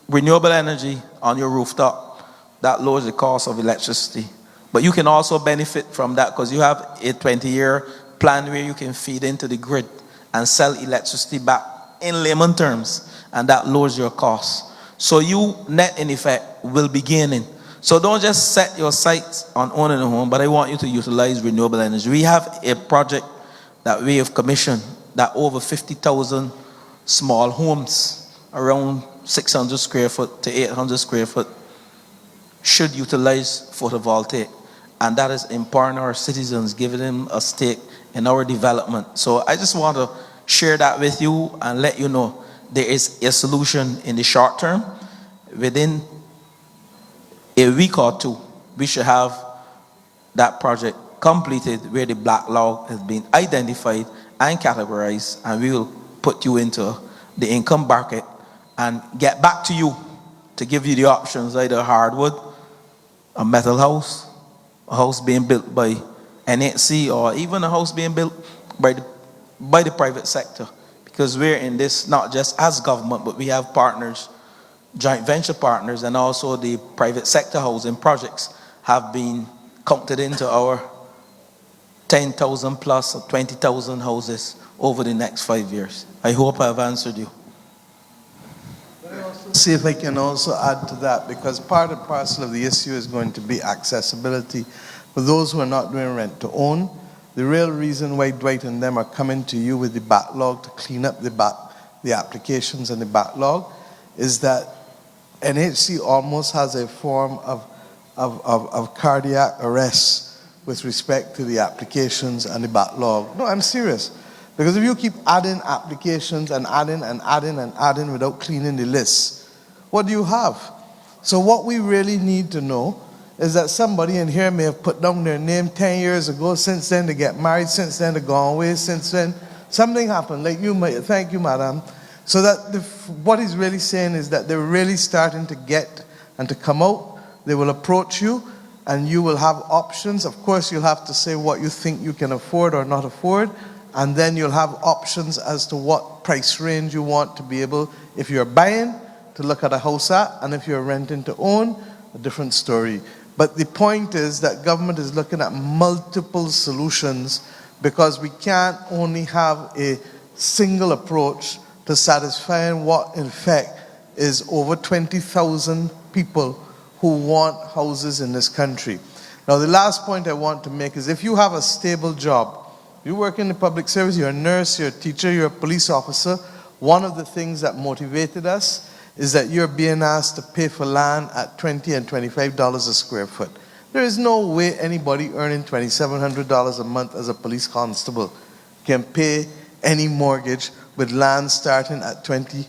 renewable energy on your rooftop, that lowers the cost of electricity. But you can also benefit from that because you have a 20-year plan where you can feed into the grid and sell electricity back in layman terms, and that lowers your costs. So you, net in effect, will be gaining. So don't just set your sights on owning a home, but I want you to utilize renewable energy. We have a project that we have commissioned that over 50,000 small homes, around 600 square foot to 800 square foot, should utilize photovoltaic. And that is empowering our citizens, giving them a stake in our development. So I just want to share that with you and let you know there is a solution in the short term. Within a week or two, we should have that project completed where the backlog has been identified and categorized, and we will put you into the income bracket and get back to you to give you the options, either hardwood, a metal house, a house being built by NHC, or even a house being built by the private sector. Because we're in this not just as government, but we have partners, joint venture partners, and also the private sector housing projects have been counted into our 10,000 plus or 20,000 houses over the next 5 years. I hope I've answered you. See if I can also add to that, because part and parcel of the issue is going to be accessibility for those who are not doing rent to own The real reason why Dwight and them are coming to you with the backlog to clean up the applications and the backlog is that NHC almost has a form of cardiac arrest with respect to the applications and the backlog. No, I'm serious. Because if you keep adding applications and adding and adding and adding without cleaning the list, what do you have? So what we really need to know is that somebody in here may have put down their name 10 years ago. Since then, they get married. Since then, they gone away. Since then, something happened. Like you, thank you, madam. So that what he's really saying is that they're really starting to get and to come out. They will approach you, and you will have options. Of course, you'll have to say what you think you can afford or not afford, and then you'll have options as to what price range you want to be able, if you're buying, to look at a house at, and if you're renting to own, a different story. But the point is that government is looking at multiple solutions because we can't only have a single approach to satisfying what, in fact, is over 20,000 people who want houses in this country. Now, the last point I want to make is if you have a stable job, you work in the public service, you're a nurse, you're a teacher, you're a police officer, one of the things that motivated us is that you're being asked to pay for land at $20 and $25 a square foot. There is no way anybody earning $2,700 a month as a police constable can pay any mortgage with land starting at $20,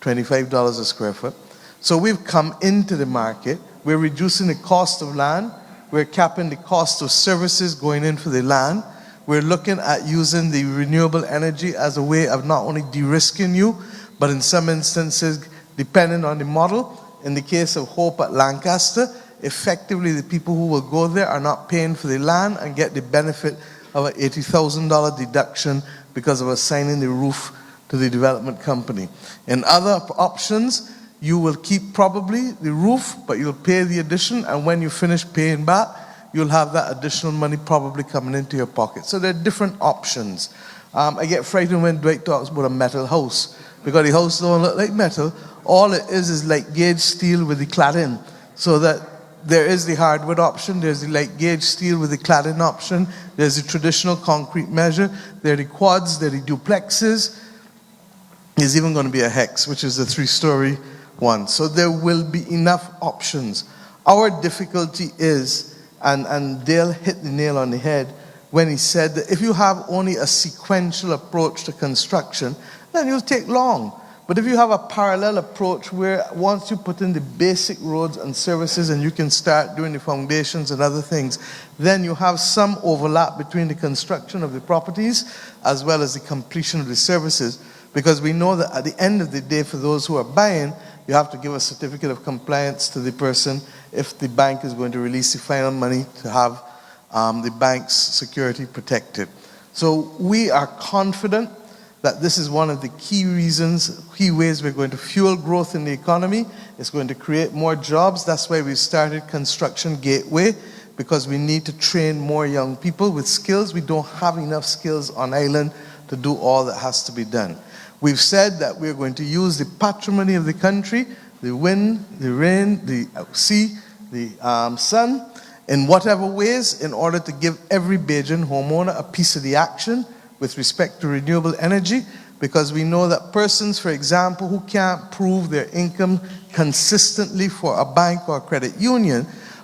$25 a square foot. So we've come into the market, we're reducing the cost of land, we're capping the cost of services going in for the land, we're looking at using the renewable energy as a way of not only de-risking you, but in some instances, depending on the model, in the case of Hope at Lancaster, effectively the people who will go there are not paying for the land and get the benefit of an $80,000 deduction because of assigning the roof to the development company. In other options, you will keep probably the roof, but you'll pay the addition, and when you finish paying back, you'll have that additional money probably coming into your pocket. So there are different options. I get frightened when Dwight talks about a metal house, because the house don't look like metal. All it is like gauge steel with the cladding. So that there is the hardwood option, there's the light gauge steel with the cladding option, there's the traditional concrete measure, there are the quads, there are the duplexes, there's even going to be a hex, which is the 3-story one. So there will be enough options. Our difficulty is, and Dale hit the nail on the head when he said that if you have only a sequential approach to construction, then it'll take long. But if you have a parallel approach where once you put in the basic roads and services and you can start doing the foundations and other things, then you have some overlap between the construction of the properties as well as the completion of the services. Because we know that at the end of the day, for those who are buying, you have to give a certificate of compliance to the person if the bank is going to release the final money to have the bank's security protected. So we are confident that this is one of the key ways we're going to fuel growth in the economy. It's going to create more jobs. That's why we started Construction Gateway, because we need to train more young people with skills. We don't have enough skills on island to do all that has to be done. We've said that we're going to use the patrimony of the country, the wind, the rain, the sea, the sun, in whatever ways, in order to give every Bajan homeowner a piece of the action with respect to renewable energy, because we know that persons, for example, who can't prove their income consistently for a bank or a credit union,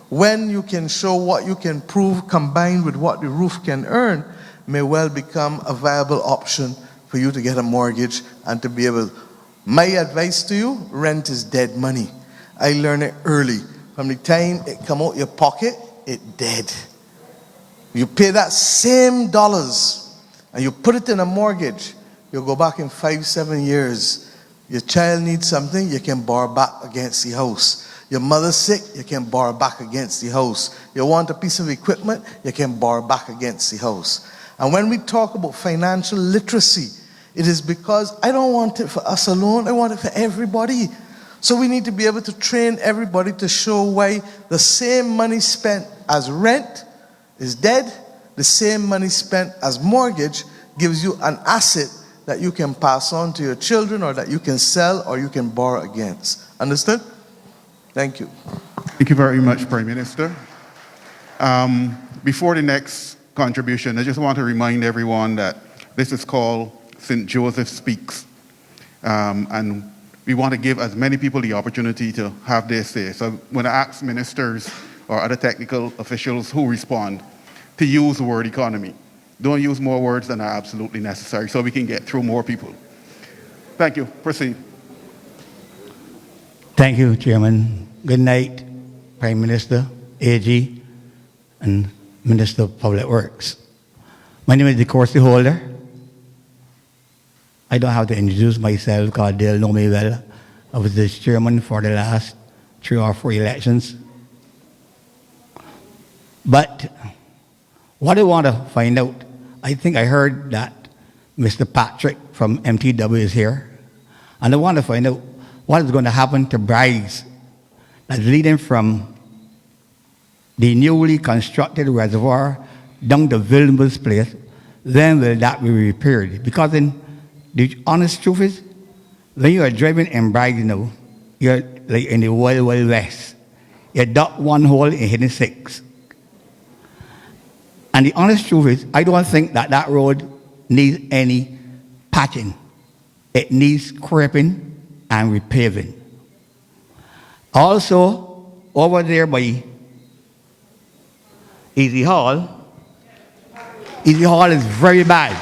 when you can show what you can prove combined with what the roof can earn, may well become a viable option for you to get a mortgage and to be able. My advice to you, rent is dead money. I learned it early. From the time it come out your pocket, it dead. You pay that same dollars and you put it in a mortgage, you'll go back in 5-7 years. Your child needs something, you can borrow back against the house. Your mother's sick, you can borrow back against the house. You want a piece of equipment, you can borrow back against the house. And when we talk about financial literacy, it is because I don't want it for us alone, I want it for everybody. So we need to be able to train everybody to show why the same money spent as rent is dead, the same money spent as mortgage gives you an asset that you can pass on to your children or that you can sell or you can borrow against. Understood? Thank you. Thank you very much, Prime Minister. Before the next contribution. I just want to remind everyone that this is called St. Joseph Speaks. And we want to give as many people the opportunity to have their say. So when I ask ministers or other technical officials who respond to use the word economy, don't use more words than are absolutely necessary so we can get through more people. Thank you. Proceed. Thank you, Chairman. Good night, Prime Minister, AG, and Minister of Public Works. My name is the Corsi Holder. I don't have to introduce myself because they'll know me well. I was the chairman for the last 3 or 4 elections. But what I want to find out, I think I heard that Mr. Patrick from MTW is here. And I want to find out what is going to happen to Bryce that's leading from the newly constructed reservoir down to Vilnius Place. When will that be repaired? Because the honest truth is, when you are driving in Bryce now, you're like in the Wild Wild West. You dug one hole and hidden 6. And the honest truth is, I don't think that road needs any patching. It needs scraping and repaving. Also, over there by Easy Hall is very bad.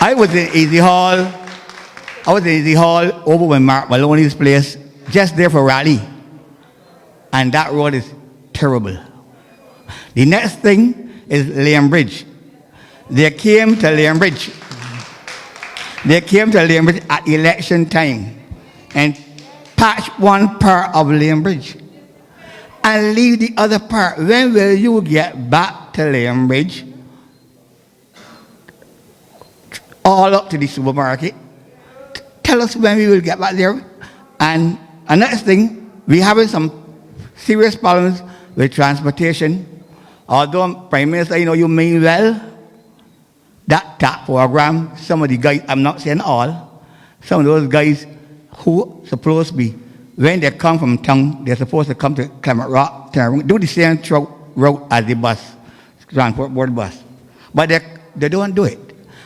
I was in Easy Hall over when Mark Maloney's place, just there for rally. And that road is terrible. The next thing is Lambridge. They came to Lambridge at election time and patch one part of Lambridge and leave the other part. When will you get back to Lambridge? All up to the supermarket. Tell us when we will get back there. And another thing, we're having some serious problems with transportation. Although, Prime Minister, you know you mean well, that TAP program, some of the guys, I'm not saying all, some of those guys who supposed to be, when they come from town, they're supposed to come to Clement Rock, do the same route as the bus, transport board bus. But they don't do it.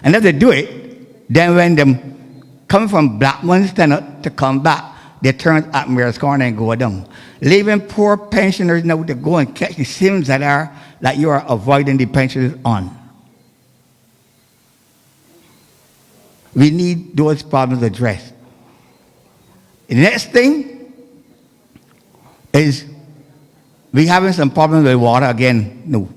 And if they do it, then when them coming from Blackman Stand to come back, they turn at Mayor's Corner and go down. Leaving poor pensioners now to go and catch the sins that you are avoiding the pensioners on. We need those problems addressed. The next thing is we having some problems with water again. No.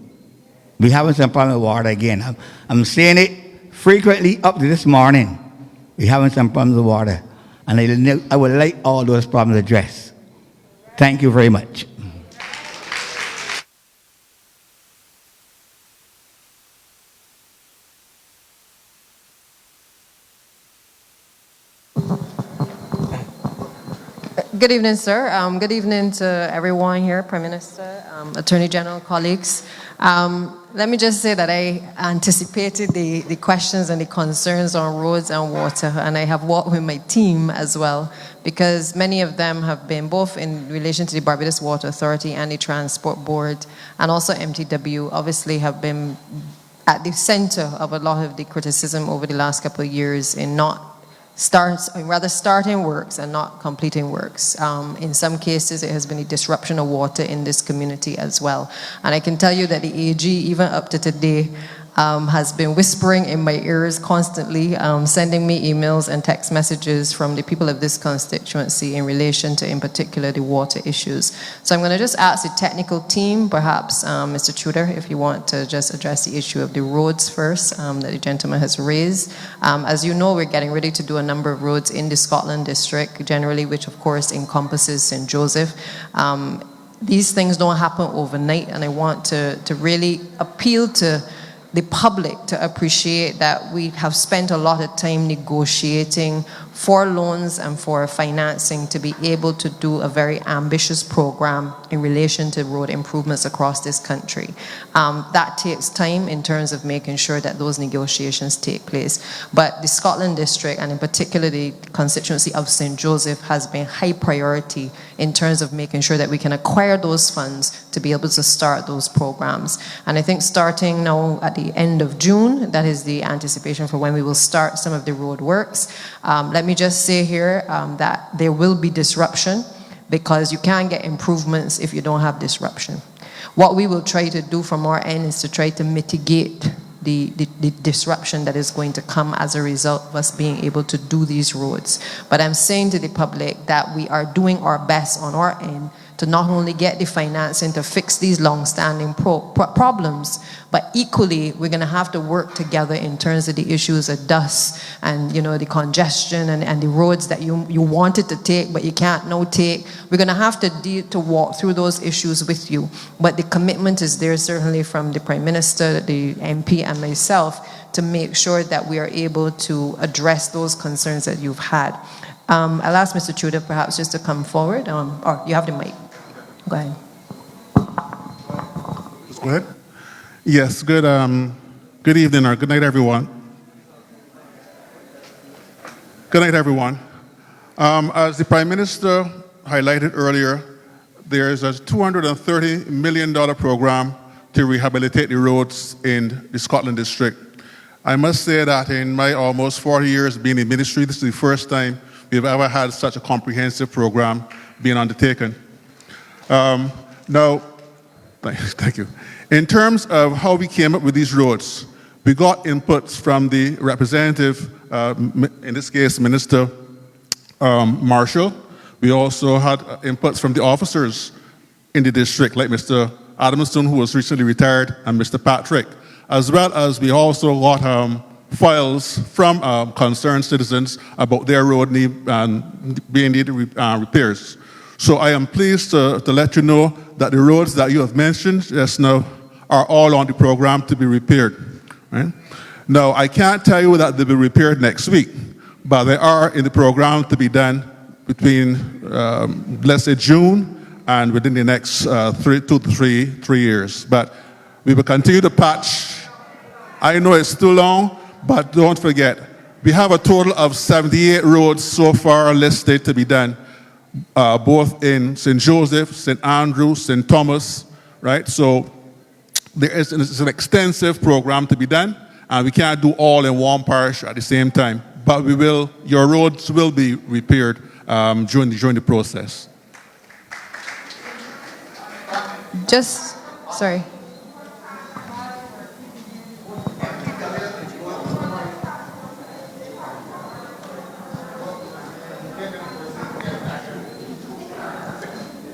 We having some problems with water again. I'm saying it frequently up to this morning. We having some problems with water. And I would like all those problems addressed. Thank you very much. Good evening, sir. Good evening to everyone here, Prime Minister, Attorney General, colleagues. Let me just say that I anticipated the questions and the concerns on roads and water, and I have worked with my team as well, because many of them have been both in relation to the Barbados Water Authority and the Transport Board, and also MTW, obviously have been at the center of a lot of the criticism over the last couple of years in starting works and not completing works. In some cases, it has been a disruption of water in this community as well. And I can tell you that the AG, even up to today, has been whispering in my ears constantly, sending me emails and text messages from the people of this constituency in relation to, in particular, the water issues. So I'm going to just ask the technical team, perhaps Mr. Tudor, if you want to just address the issue of the roads first that the gentleman has raised. As you know, we're getting ready to do a number of roads in the Scotland district, generally, which of course encompasses St. Joseph. These things don't happen overnight, and I want to really appeal to the public to appreciate that we have spent a lot of time negotiating for loans and for financing to be able to do a very ambitious program in relation to road improvements across this country. That takes time in terms of making sure that those negotiations take place. But the Scotland District, and in particular the constituency of St. Joseph, has been high priority in terms of making sure that we can acquire those funds to be able to start those programs. And I think starting now at the end of June, that is the anticipation for when we will start some of the road works. Let me just say here that there will be disruption, because you can't get improvements if you don't have disruption. What we will try to do from our end is to try to mitigate the disruption that is going to come as a result of us being able to do these roads. But I'm saying to the public that we are doing our best on our end to not only get the financing to fix these long-standing problems, but equally we're going to have to work together in terms of the issues of dust and, you know, the congestion and the roads that you wanted to take but you can't now take. We're going to have to walk through those issues with you. But the commitment is there certainly from the Prime Minister, the MP and myself to make sure that we are able to address those concerns that you've had. I'll ask Mr. Tudor perhaps just to come forward. Or you have the mic. Go ahead. Go ahead. Yes, good evening or good night, everyone. Good night, everyone. As the Prime Minister highlighted earlier, there is a $230 million program to rehabilitate the roads in the Scotland District. I must say that in my almost 40 years being in ministry, this is the first time we've ever had such a comprehensive program being undertaken. Now, thank you. In terms of how we came up with these roads, we got inputs from the representative, in this case, Minister Marshall. We also had inputs from the officers in the district, like Mr. Adamson, who was recently retired, and Mr. Patrick, as well as we also got files from concerned citizens about their road being needed repairs. So I am pleased to let you know that the roads that you have mentioned just now are all on the program to be repaired. Right? Now, I can't tell you that they'll be repaired next week, but they are in the program to be done between, let's say, June and within the next 2 to 3 years. But we will continue to patch. I know it's too long, but don't forget, we have a total of 78 roads so far listed to be done, both in St. Joseph, St. Andrew, St. Thomas, right? So it's an extensive program to be done, and we can't do all in one parish at the same time. But your roads will be repaired during the process. Sorry.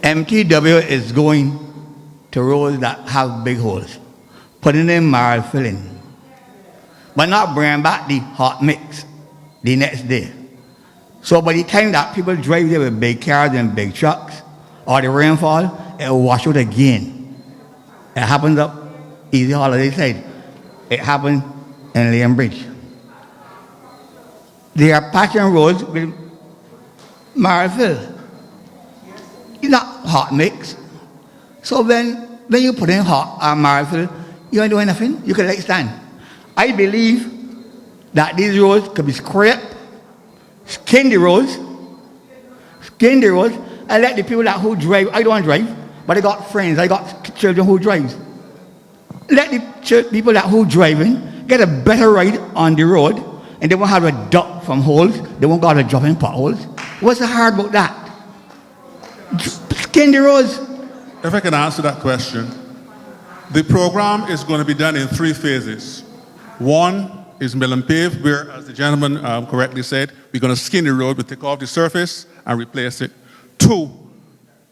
MTW is going to roads that have big holes, putting in marl filling, but not bringing back the hot mix the next day. So by the time that people drive there with big cars and big trucks, or the rainfall, it will wash out again. It happens up Easy Holiday side. It happened in Lambings. They are patching roads with marl fill. It's not hot mix. So when you put in hot marl fill, you ain't doing nothing. You can let it stand. I believe that these roads could be scraped, skin the roads, and let the people that who drive. I don't drive, but I got friends, I got children who drive. Let the people that who driving get a better ride on the road, and they won't have a duck from holes. They won't got to drop in potholes. What's so hard about that? Skin the roads. If I can answer that question, the program is going to be done in 3 phases. 1 is mill and pave, where, as the gentleman correctly said, we're going to skin the road, we take off the surface and replace it. 2,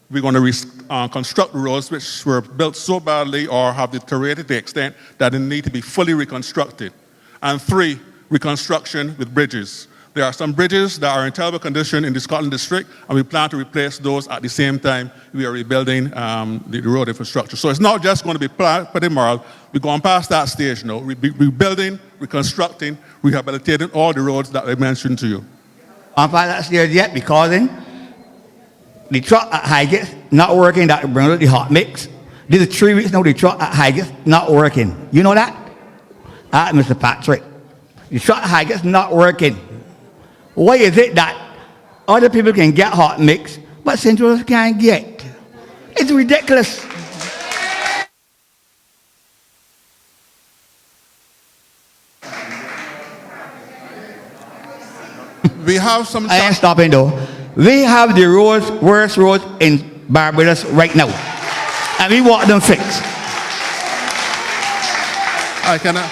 we're going to construct the roads which were built so badly or have deteriorated to the extent that they need to be fully reconstructed. And 3, reconstruction with bridges. There are some bridges that are in terrible condition in the Scotland district, and we plan to replace those at the same time we are rebuilding the road infrastructure. So it's not just going to be pretty moral. We're going past that stage now. We're rebuilding, reconstructing, rehabilitating all the roads that I mentioned to you. I'm past that stage yet because the truck at Highgate not working that brings out the hot mix. This is 3 weeks now the truck at Highgate not working. You know that? Mr. Patrick. The truck at Highgate's not working. Why is it that other people can get hot mix, but St. Joseph can't get? It's ridiculous. We have some... I ain't stopping though. We have the worst roads in Barbados right now. And we want them fixed. I cannot...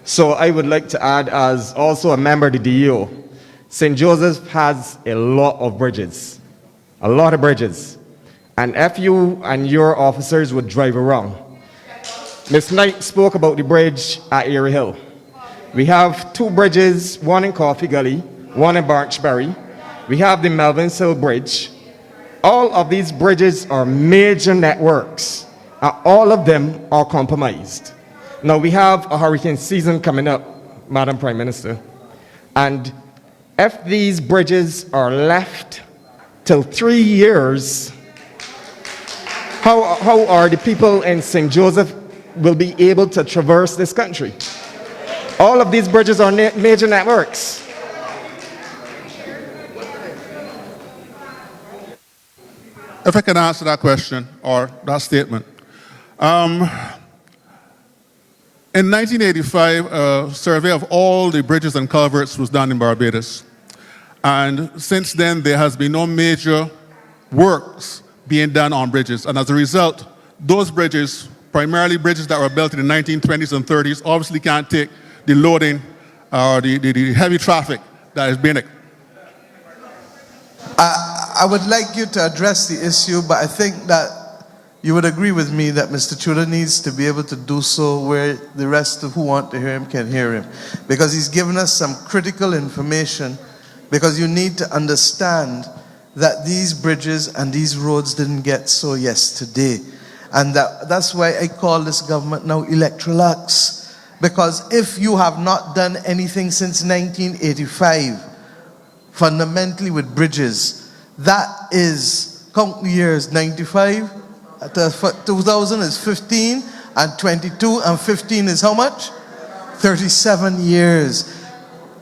So I would like to add, as also a member of the DEO, St. Joseph has a lot of bridges, And if you and your officers would drive around, Ms. Knight spoke about the bridge at Erie Hill. We have 2 bridges, one in Coffee Gully, one in Barchbury. We have the Melvins Hill Bridge. All of these bridges are major networks, and all of them are compromised. Now, we have a hurricane season coming up, Madam Prime Minister, and if these bridges are left till 3 years, how are the people in St. Joseph will be able to traverse this country? All of these bridges are major networks. If I can answer that question or that statement. In 1985, a survey of all the bridges and culverts was done in Barbados. And since then, there has been no major works being done on bridges. And as a result, those bridges, primarily bridges that were built in the 1920s and 30s, obviously can't take the loading or the heavy traffic that is being... I would like you to address the issue, but I think that you would agree with me that Mr. Tudor needs to be able to do so where the rest of who want to hear him can hear him. Because he's given us some critical information, because you need to understand that these bridges and these roads didn't get so yesterday. And that's why I call this government now electrolax. Because if you have not done anything since 1985, fundamentally with bridges, that is, count the years, 95, 2000 is 15, and 22 and 15 is how much? 37 years.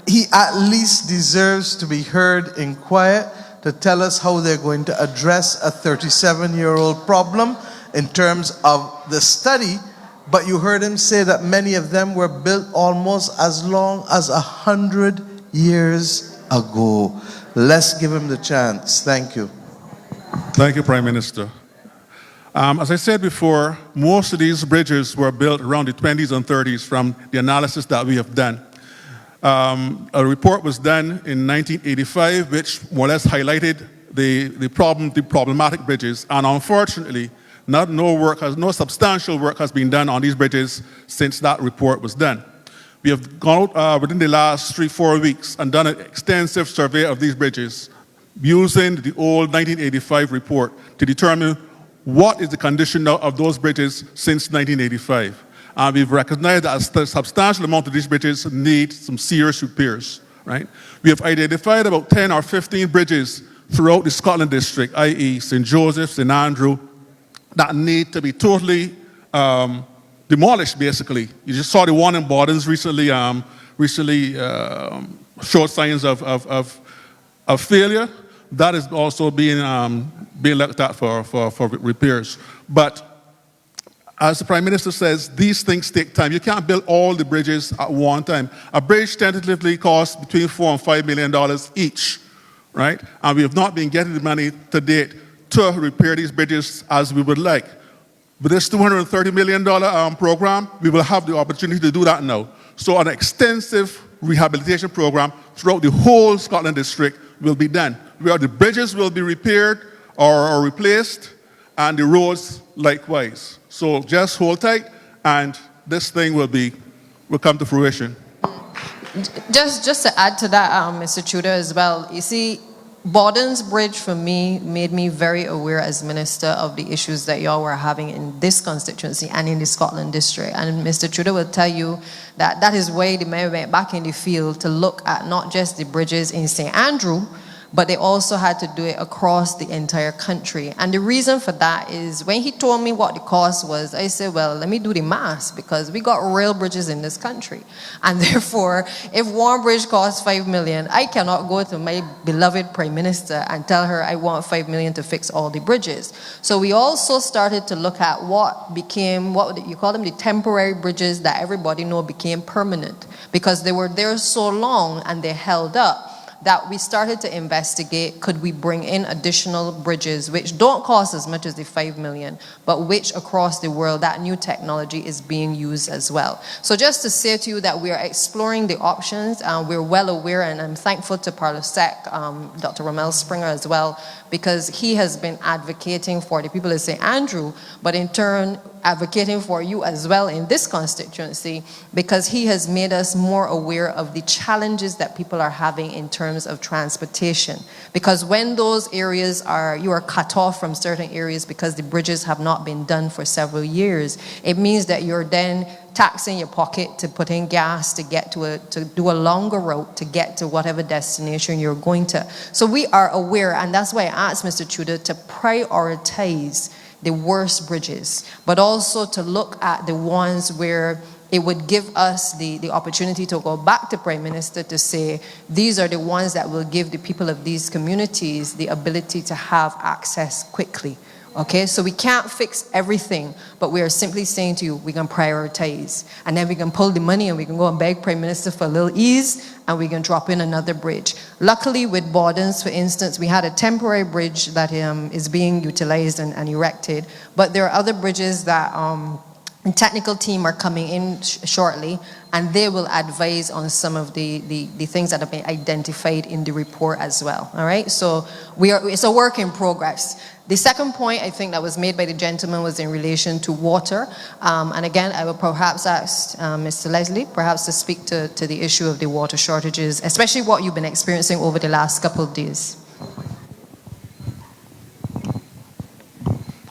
He at least deserves to be heard in quiet to tell us how they're going to address a 37-year-old problem in terms of the study, but you heard him say that many of them were built almost as long as 100 years ago. Let's give him the chance. Thank you. Thank you, Prime Minister. As I said before, most of these bridges were built around the 20s and 30s from the analysis that we have done. A report was done in 1985, which more or less highlighted the problematic bridges, and unfortunately, no substantial work has been done on these bridges since that report was done. We have gone out within the last 3-4 weeks and done an extensive survey of these bridges using the old 1985 report to determine what is the condition now of those bridges since 1985. And we've recognized that a substantial amount of these bridges need some serious repairs, right? We have identified about 10 or 15 bridges throughout the Scotland district, i.e. St. Joseph, St. Andrew, that need to be totally demolished, basically. You just saw the one in Bordens recently, showed signs of failure. That is also being looked at for repairs. But as the Prime Minister says, these things take time. You can't build all the bridges at one time. A bridge tentatively costs between $4 and $5 million each, right? And we have not been getting the money to date to repair these bridges as we would like. With this $230 million program, we will have the opportunity to do that now. So an extensive rehabilitation program throughout the whole Scotland district will be done, where the bridges will be repaired or replaced, and the roads likewise. So just hold tight, and this thing will come to fruition. Just to add to that, Mr. Tudor, as well, you see, Borden's Bridge for me made me very aware as minister of the issues that y'all were having in this constituency and in the Scotland district. And Mr. Tudor will tell you that that is why the mayor went back in the field to look at not just the bridges in St. Andrew, but they also had to do it across the entire country. And the reason for that is when he told me what the cost was, I said, well, let me do the math, because we got real bridges in this country. And therefore, if one bridge costs 5 million, I cannot go to my beloved Prime Minister and tell her I want 5 million to fix all the bridges. So we also started to look at what became, what you call them, the temporary bridges that everybody know became permanent, because they were there so long and they held up, that we started to investigate, could we bring in additional bridges which don't cost as much as the 5 million, but which across the world that new technology is being used as well. So just to say to you that we are exploring the options, we're well aware, and I'm thankful to Parlosec, Dr. Rommel Springer as well, because he has been advocating for the people of St. Andrew, but in turn advocating for you as well in this constituency, because he has made us more aware of the challenges that people are having in terms of transportation. Because when those areas are, you are cut off from certain areas because the bridges have not been done for several years, it means that you're then taxing your pocket to put in gas to get to do a longer route to get to whatever destination you're going to. So we are aware, and that's why I asked Mr. Tudor to prioritize the worst bridges, but also to look at the ones where it would give us the opportunity to go back to Prime Minister to say, these are the ones that will give the people of these communities the ability to have access quickly. Okay, so we can't fix everything, but we are simply saying to you, we can prioritize. And then we can pull the money and we can go and beg Prime Minister for a little ease, and we can drop in another bridge. Luckily with Bordens, for instance, we had a temporary bridge that is being utilized and erected, but there are other bridges that the technical team are coming in shortly, and they will advise on some of the things that have been identified in the report as well. All right, so it's a work in progress. The second point I think that was made by the gentleman was in relation to water. And again, I will perhaps ask Mr. Leslie perhaps to speak to the issue of the water shortages, especially what you've been experiencing over the last couple of days.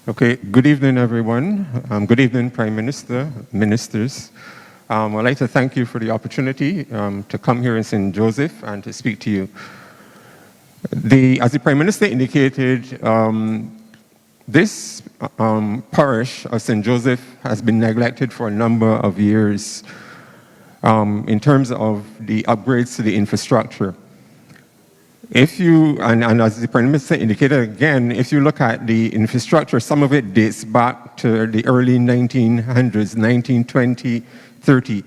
Okay, good evening, everyone. Good evening, Prime Minister, ministers. I'd like to thank you for the opportunity to come here in St. Joseph and to speak to you. As the Prime Minister indicated, this parish of St. Joseph has been neglected for a number of years in terms of the upgrades to the infrastructure. If you, and as the Prime Minister indicated again, if you look at the infrastructure, some of it dates back to the early 1900s, 1920, 30.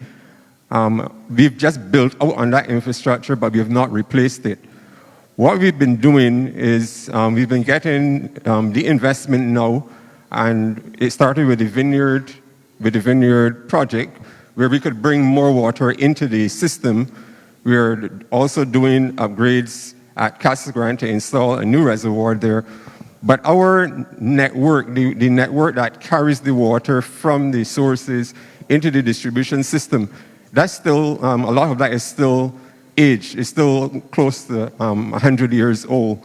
We've just built out on that infrastructure, but we have not replaced it. What we've been doing is we've been getting the investment now, and it started with the vineyard project, where we could bring more water into the system. We're also doing upgrades at Casa Grande to install a new reservoir there. But our network, the network that carries the water from the sources into the distribution system, that's still, a lot of that is still aged. It's still close to 100 years old.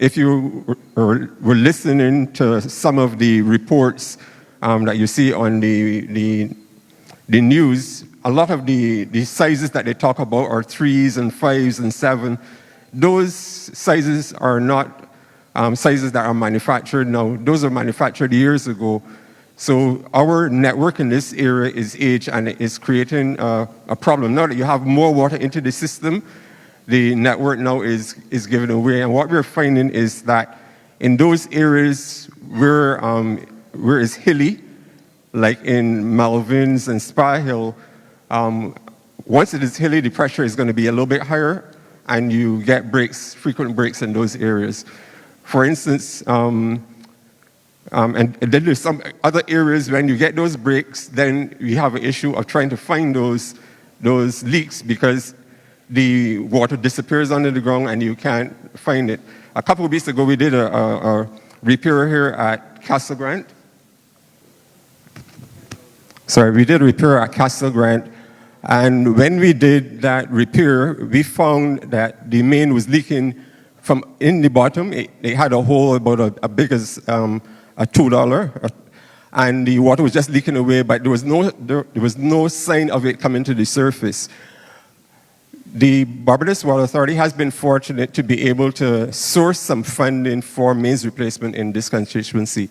If you were listening to some of the reports that you see on the news, a lot of the sizes that they talk about are 3s and 5s and 7. Those sizes are not sizes that are manufactured now. Those are manufactured years ago. So our network in this area is aged, and it is creating a problem. Now that you have more water into the system, the network now is given away. And what we're finding is that in those areas where it's hilly, like in Malvins and Spy Hill, once it is hilly, the pressure is going to be a little bit higher, and you get breaks, frequent breaks in those areas. For instance, and then there's some other areas when you get those breaks, then we have an issue of trying to find those leaks because the water disappears under the ground and you can't find it. A couple of weeks ago, we did a repair here at Casa Grande. we did a repair at Castle Grant, and when we did that repair, we found that the main was leaking from in the bottom. It had a hole about as big as a $2, and the water was just leaking away, but there was no sign of it coming to the surface. The Barbados Water Authority has been fortunate to be able to source some funding for mains replacement in this constituency.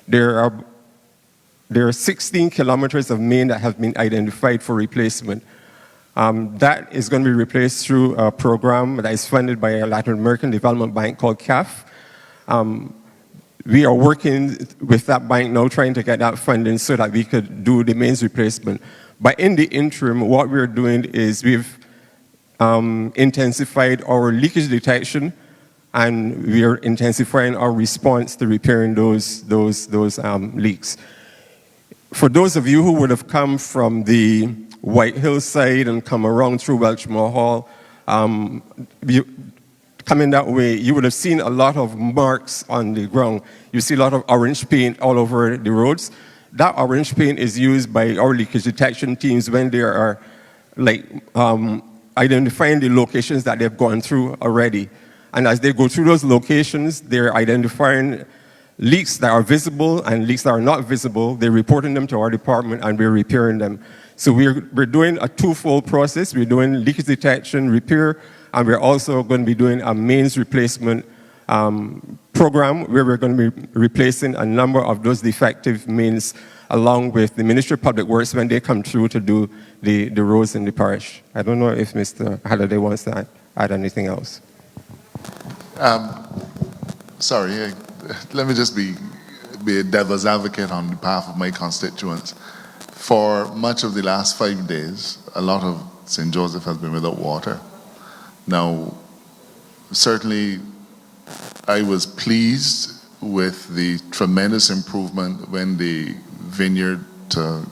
There are 16 kilometers of main that have been identified for replacement. That is going to be replaced through a program that is funded by a Latin American Development Bank called CAF. We are working with that bank now, trying to get that funding so that we could do the mains replacement. But in the interim, what we're doing is we've intensified our leakage detection, and we are intensifying our response to repairing those leaks. For those of you who would have come from the White Hill side and come around through Welchmore Hall, coming that way, you would have seen a lot of marks on the ground. You see a lot of orange paint all over the roads. That orange paint is used by our leakage detection teams when they are identifying the locations that they've gone through already. And as they go through those locations, they're identifying leaks that are visible and leaks that are not visible. They're reporting them to our department, and we're repairing them. So we're doing a twofold process. We're doing leakage detection, repair, and we're also going to be doing a mains replacement program where we're going to be replacing a number of those defective mains along with the Ministry of Public Works when they come through to do the roads in the parish. I don't know if Mr. Halliday wants to add anything else. Sorry, let me just be a devil's advocate on behalf of my constituents. For much of the last 5 days, a lot of St. Joseph has been without water. Now, certainly, I was pleased with the tremendous improvement when the Vineyard to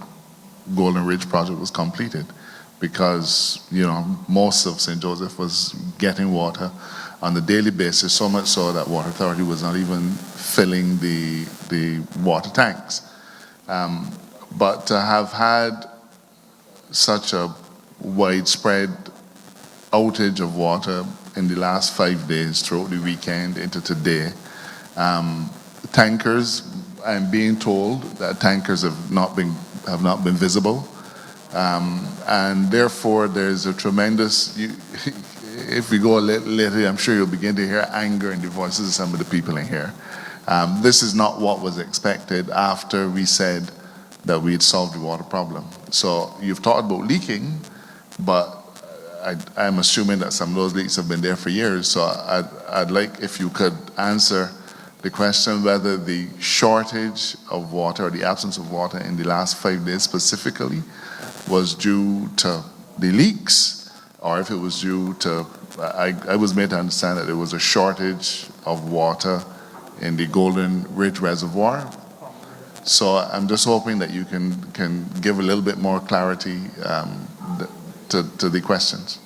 Golden Ridge project was completed, because most of St. Joseph was getting water on a daily basis, so much so that Water Authority was not even filling the water tanks. But to have had such a widespread outage of water in the last 5 days throughout the weekend into today, tankers, I'm being told that tankers have not been visible, and therefore there's a tremendous. If we go a little later, I'm sure you'll begin to hear anger in the voices of some of the people in here. This is not what was expected after we said that we'd solved the water problem. So you've talked about leaking, but I'm assuming that some of those leaks have been there for years. So I'd like if you could answer the question whether the shortage of water or the absence of water in the last 5 days specifically was due to the leaks, or if it was due to, I was made to understand that there was a shortage of water in the Golden Ridge Reservoir. So I'm just hoping that you can give a little bit more clarity to the questions.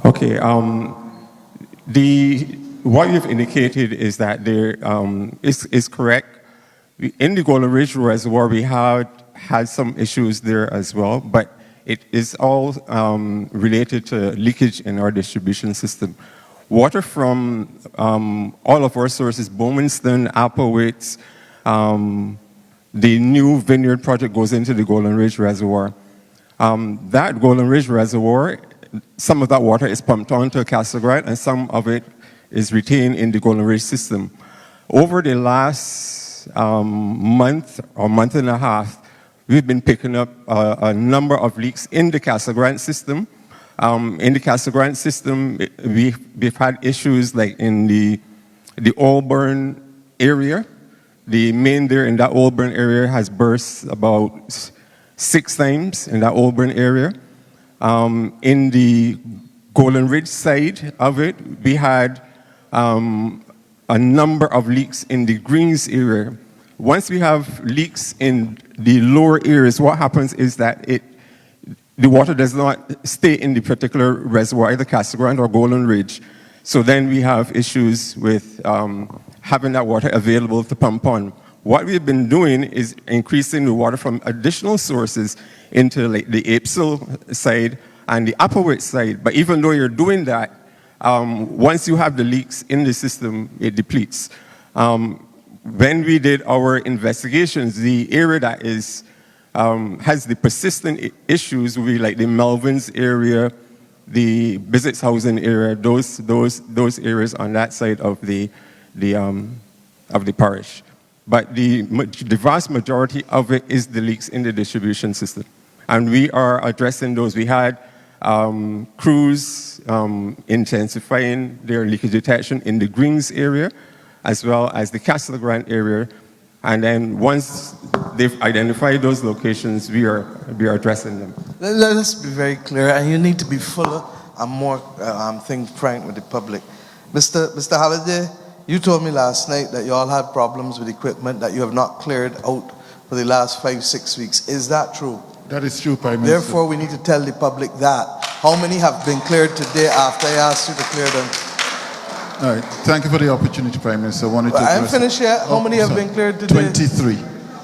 Okay. What you've indicated is that there is correct. In the Golden Ridge Reservoir, we had some issues there as well, but it is all related to leakage in our distribution system. Water from all of our sources, Bowmanston, Applewitz, the new Vineyard project goes into the Golden Ridge Reservoir. That Golden Ridge Reservoir, some of that water is pumped onto Castle Grant, and some of it is retained in the Golden Ridge system. Over the last month or month and a half, we've been picking up a number of leaks in the Castle Grant system. In the Castle Grant system, we've had issues like in the Auburn area. The main there in that Auburn area has burst about 6 times in that Auburn area. In the Golden Ridge side of it, we had a number of leaks in the Greens area. Once we have leaks in the lower areas, what happens is that the water does not stay in the particular reservoir, either Castle Grant or Golden Ridge. So then we have issues with having that water available to pump on. what we've been doing is increasing the water from additional sources into like the Apesel side and the Upperwich side. But even though you're doing that, once you have the leaks in the system, it depletes. When we did our investigations, the area that is has the persistent issues will be like the Melvins area, the Bissett's housing area, those areas on that side of the parish. But the vast majority of it is the leaks in the distribution system. And we are addressing those. We had crews intensifying their leakage detection in the Greens area, as well as the Castle Grant area. And then once they've identified those locations, we are addressing them. Let us be very clear, and you need to be fuller and more frank with the public. Mr. Halliday, you told me last night that you all had problems with equipment that you have not cleared out for the last 5-6 weeks. Is that true? That is true, Prime Minister. Therefore, we need to tell the public that. How many have been cleared today after I asked you to clear them? All right. Thank you for the opportunity, Prime Minister. I wanted to I'm finished yet. How many have been cleared today? 23.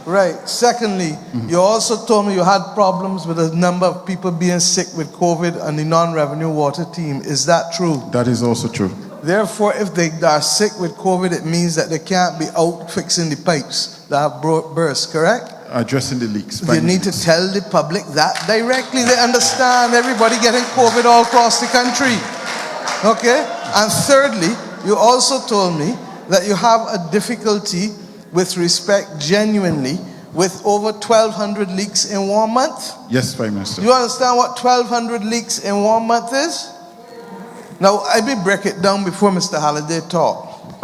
Right. Secondly, you also told me you had problems with a number of people being sick with COVID and the non-revenue water team. Is that true? That is also true. Therefore, if they are sick with COVID, it means that they can't be out fixing the pipes that have burst, correct? Addressing the leaks. You need to tell the public that directly. They understand everybody getting COVID all across the country. Okay? And thirdly, you also told me that you have a difficulty with respect genuinely with over 1,200 leaks in 1 month. Yes, Prime Minister. You understand what 1,200 leaks in 1 month is? Now, I will break it down before Mr. Halliday talk.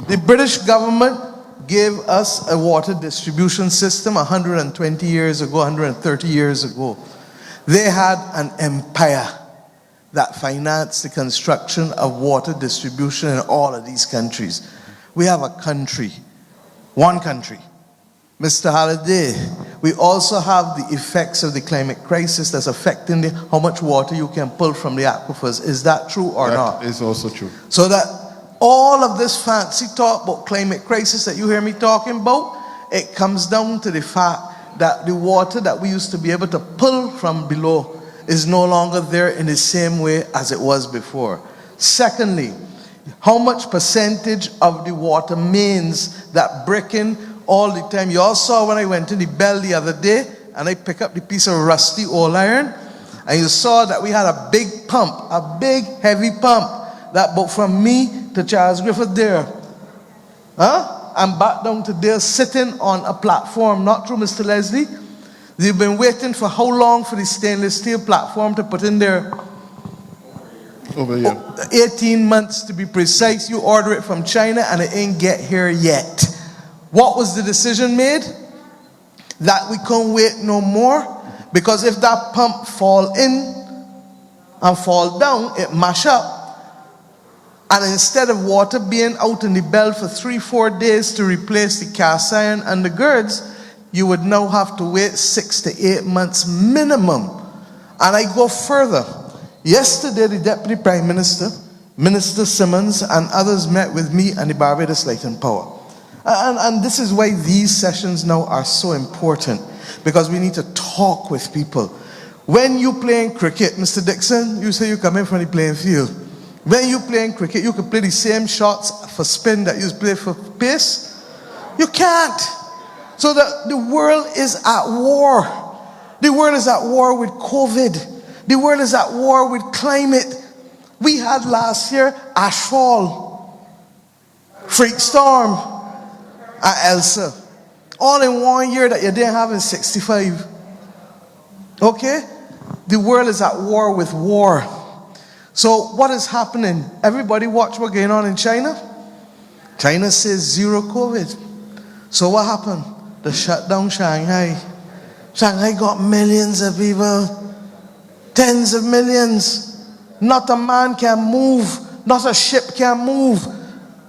The British government gave us a water distribution system 120 years ago, 130 years ago. They had an empire that financed the construction of water distribution in all of these countries. We have a country, one country. Mr. Halliday, we also have the effects of the climate crisis that's affecting how much water you can pull from the aquifers. Is that true or not? That is also true. So that all of this fancy talk about climate crisis that you hear me talking about, it comes down to the fact that the water that we used to be able to pull from below is no longer there in the same way as it was before. Secondly, how much percentage of the water mains that breaking all the time? You all saw when I went in the bell the other day and I picked up the piece of rusty old iron, and you saw that we had a big pump, a big heavy pump that both from me to Charles Griffith there, and back down to there, sitting on a platform. Not true, Mr. Leslie? They've been waiting for how long for the stainless steel platform to put in there? Over here. 18 months to be precise. You order it from China and it ain't get here yet. What was the decision made? That we can't wait no more, because if that pump fall in and fall down, it mash up. And instead of water being out in the bell for 3-4 days to replace the cast iron and the girds, you would now have to wait 6 to 8 months minimum. And I go further. Yesterday, the Deputy Prime Minister, Minister Simmons, and others met with me and the Barbados Light and Power. And this is why these sessions now are so important, because we need to talk with people. When you playing cricket, Mr. Dixon, you say you come in from the playing field. When you playing cricket, you can play the same shots for spin that you play for pace. You can't. So the world is at war. The world is at war with COVID. The world is at war with climate. We had last year ashfall, freak storm, and Elsa. All in 1 year that you didn't have in 65. Okay? The world is at war with war. So what is happening? Everybody watch what's going on in China? China says zero COVID. So what happened? They shut down Shanghai. Shanghai got millions of people. Tens of millions. Not a man can move. Not a ship can move.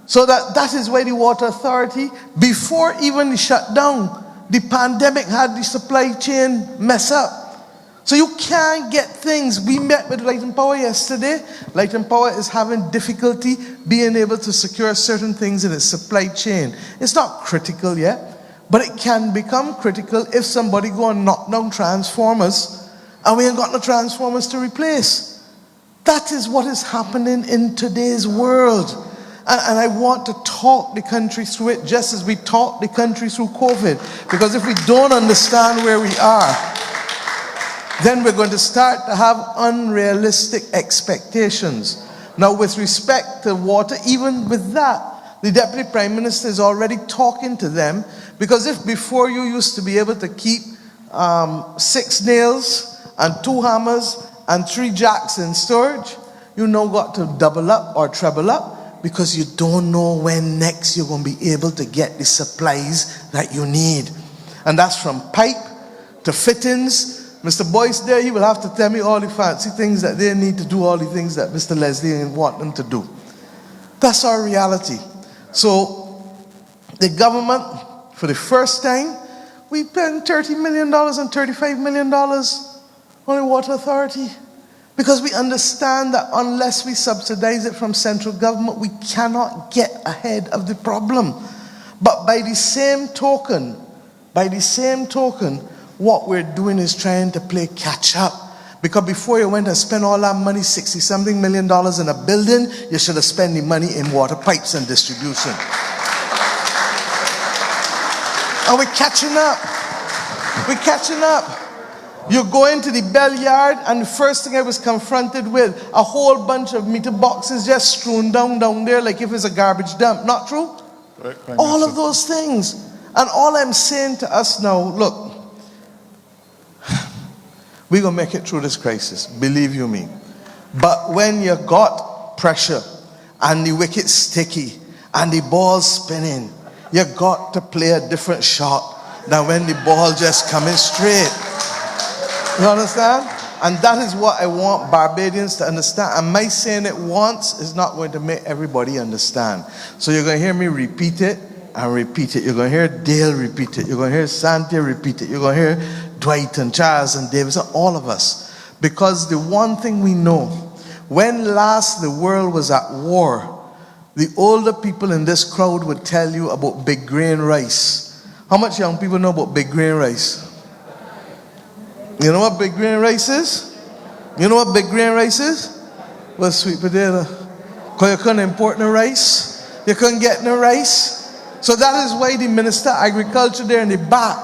So that is why the Water Authority, before even the shutdown, the pandemic had the supply chain mess up. So you can't get things. We met with Light and Power yesterday. Light and Power is having difficulty being able to secure certain things in its supply chain. It's not critical yet, But it can become critical if somebody go and knock down transformers and we ain't got no transformers to replace. That is what is happening in today's world. And I want to talk the country through it just as we talk the country through COVID. Because if we don't understand where we are, then we're going to start to have unrealistic expectations. Now, with respect to water, even with that, the Deputy Prime Minister is already talking to them, because if before you used to be able to keep 6 nails and 2 hammers and 3 jacks in storage, you now got to double up or treble up, because you don't know when next you're going to be able to get the supplies that you need. And that's from pipe to fittings. Mr. Boyce there, he will have to tell me all the fancy things that they need to do, all the things that Mr. Leslie want them to do. That's our reality. So the government, for the first time, we spent $30 million and $35 million on the Water Authority, because we understand that unless we subsidize it from central government, we cannot get ahead of the problem. But by the same token, what we're doing is trying to play catch up. Because before you went and spent all that money, $60-something million in a building, you should have spent the money in water pipes and distribution. And we're catching up. We're catching up. You go into the bell yard, and the first thing I was confronted with, a whole bunch of meter boxes just strewn down there like if it's a garbage dump. Not true? Right, all of those things. And all I'm saying to us now, look, we're going to make it through this crisis, believe you me. But when you got pressure and the wicket sticky and the ball spinning, you got to play a different shot than when the ball just coming straight. You understand? And that is what I want Barbadians to understand. And my saying it once is not going to make everybody understand. So you're going to hear me repeat it and repeat it. You're going to hear Dale repeat it. You're going to hear Santia repeat it. You're going to hear Dwight and Charles and Davis, all of us. Because the one thing we know, when last the world was at war, the older people in this crowd would tell you about big grain rice. How much young people know about big grain rice? You know what big grain rice is? You know what big grain rice is? Well, sweet potato. Because you couldn't import no rice. You couldn't get no rice. So that is why the Minister of Agriculture there in the back,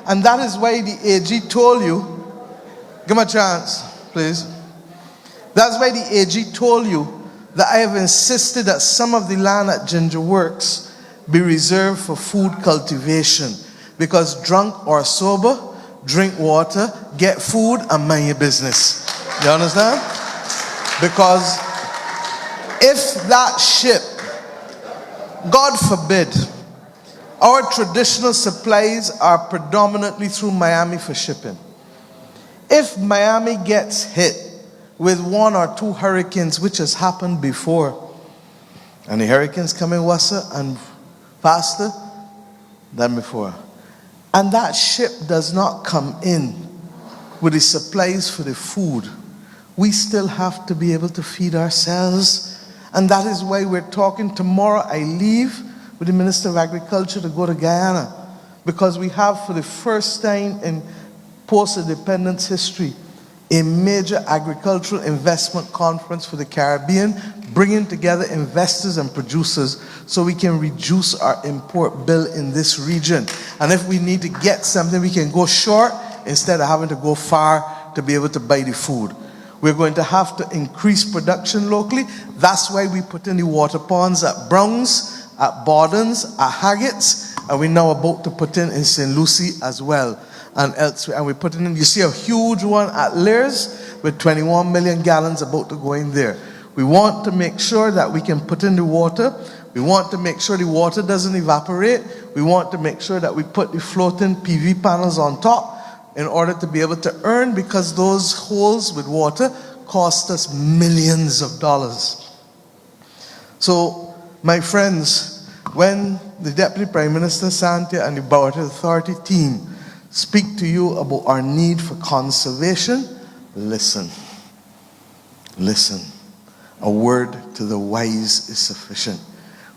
and that is why the AG told you, give me a chance, please. That's why the AG told you that I have insisted that some of the land at Ginger Works be reserved for food cultivation. Because drunk or sober, drink water, get food, and mind your business. You understand? Because if that ship, God forbid, our traditional supplies are predominantly through Miami for shipping. If Miami gets hit with 1 or 2 hurricanes, which has happened before, and the hurricanes come in worser and faster than before, and that ship does not come in with the supplies for the food, we still have to be able to feed ourselves. And that is why we're talking. Tomorrow I leave with the Minister of Agriculture to go to Guyana, because we have, for the first time in post-independence history, a major agricultural investment conference for the Caribbean, bringing together investors and producers so we can reduce our import bill in this region. And if we need to get something, we can go short instead of having to go far to be able to buy the food. We're going to have to increase production locally. That's why we put in the water ponds at Browns, at Bordens, at Haggett's, and we're now about to put in St. Lucie as well, and elsewhere. And we're putting in, you see a huge one at Lears with 21 million gallons about to go in there. We want to make sure that we can put in the water. We want to make sure the water doesn't evaporate. We want to make sure that we put the floating PV panels on top in order to be able to earn, because those holes with water cost us millions of dollars. So, my friends, when the Deputy Prime Minister, Santia, and the Water Authority team speak to you about our need for conservation, listen. Listen. A word to the wise is sufficient.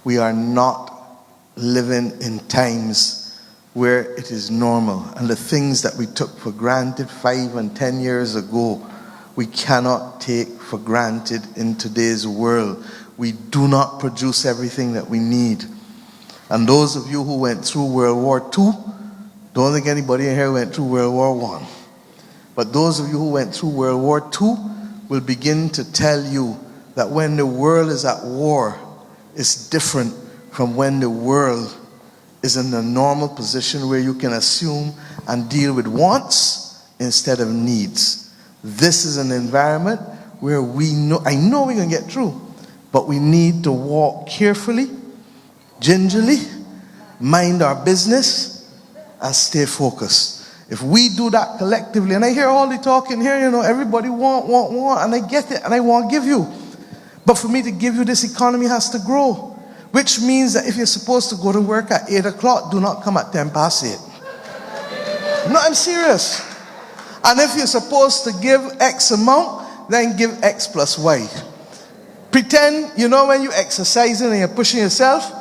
We are not living in times where it is normal. And the things that we took for granted 5 and 10 years ago, we cannot take for granted in today's world. We do not produce everything that we need. And those of you who went through World War II, don't think anybody in here went through World War I. But those of you who went through World War II will begin to tell you that when the world is at war, it's different from when the world is in a normal position where you can assume and deal with wants instead of needs. This is an environment where I know we can get through, but we need to walk carefully, gingerly, mind our business, and stay focused. If we do that collectively, and I hear all the talking here, everybody want, and I get it, and I want to give you. But for me to give you, this economy has to grow, which means that if you're supposed to go to work at 8 o'clock, do not come at 10 past 8. No, I'm serious. And if you're supposed to give X amount, then give X plus Y. Pretend, when you're exercising and you're pushing yourself,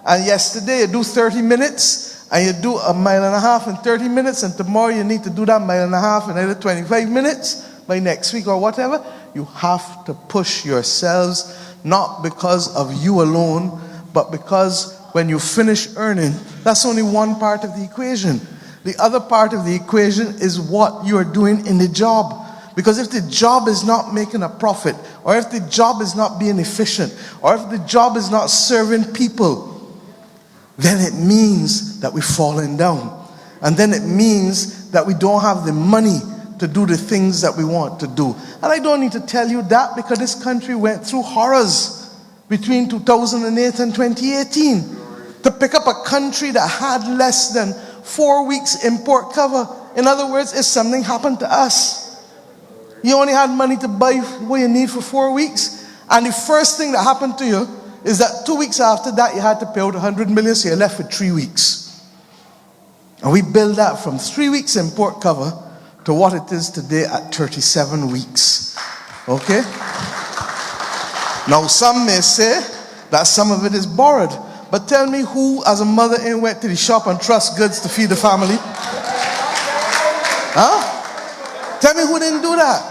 and yesterday you do 30 minutes, and you do a mile and a half in 30 minutes, and tomorrow you need to do that mile and a half in another 25 minutes by next week or whatever. You have to push yourselves, not because of you alone, but because when you finish earning, that's only one part of the equation. The other part of the equation is what you are doing in the job. Because if the job is not making a profit, or if the job is not being efficient, or if the job is not serving people, then it means that we're falling down. And then it means that we don't have the money to do the things that we want to do. And I don't need to tell you that, because this country went through horrors between 2008 and 2018. To pick up a country that had less than 4 weeks import cover. In other words, if something happened to us, you only had money to buy what you need for 4 weeks. And the first thing that happened to you is that 2 weeks after that, you had to pay out 100 million, so you're left with 3 weeks. And we built that from 3 weeks import cover to what it is today at 37 weeks. Okay? Now, some may say that some of it is borrowed. But tell me who, as a mother, ain't went to the shop and trust goods to feed the family? Huh? Tell me who didn't do that.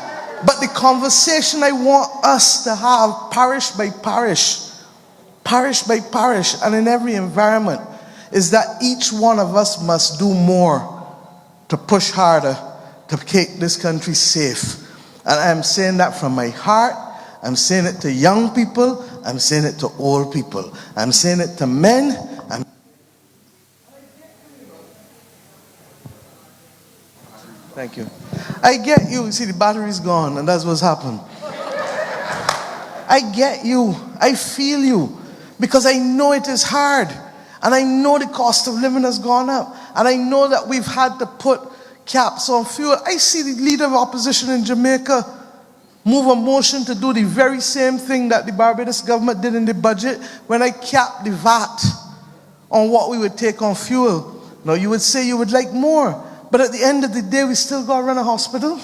But the conversation I want us to have, parish by parish, and in every environment, is that each one of us must do more to push harder to keep this country safe. And I'm saying that from my heart. I'm saying it to young people. I'm saying it to old people. I'm saying it to men. Thank you. I get you. You see, the battery's gone, and that's what's happened. I get you. I feel you. Because I know it is hard. And I know the cost of living has gone up. And I know that we've had to put caps on fuel. I see the leader of opposition in Jamaica move a motion to do the very same thing that the Barbados government did in the budget when I capped the VAT on what we would take on fuel. Now, you would say you would like more. But at the end of the day, we still got to run a hospital.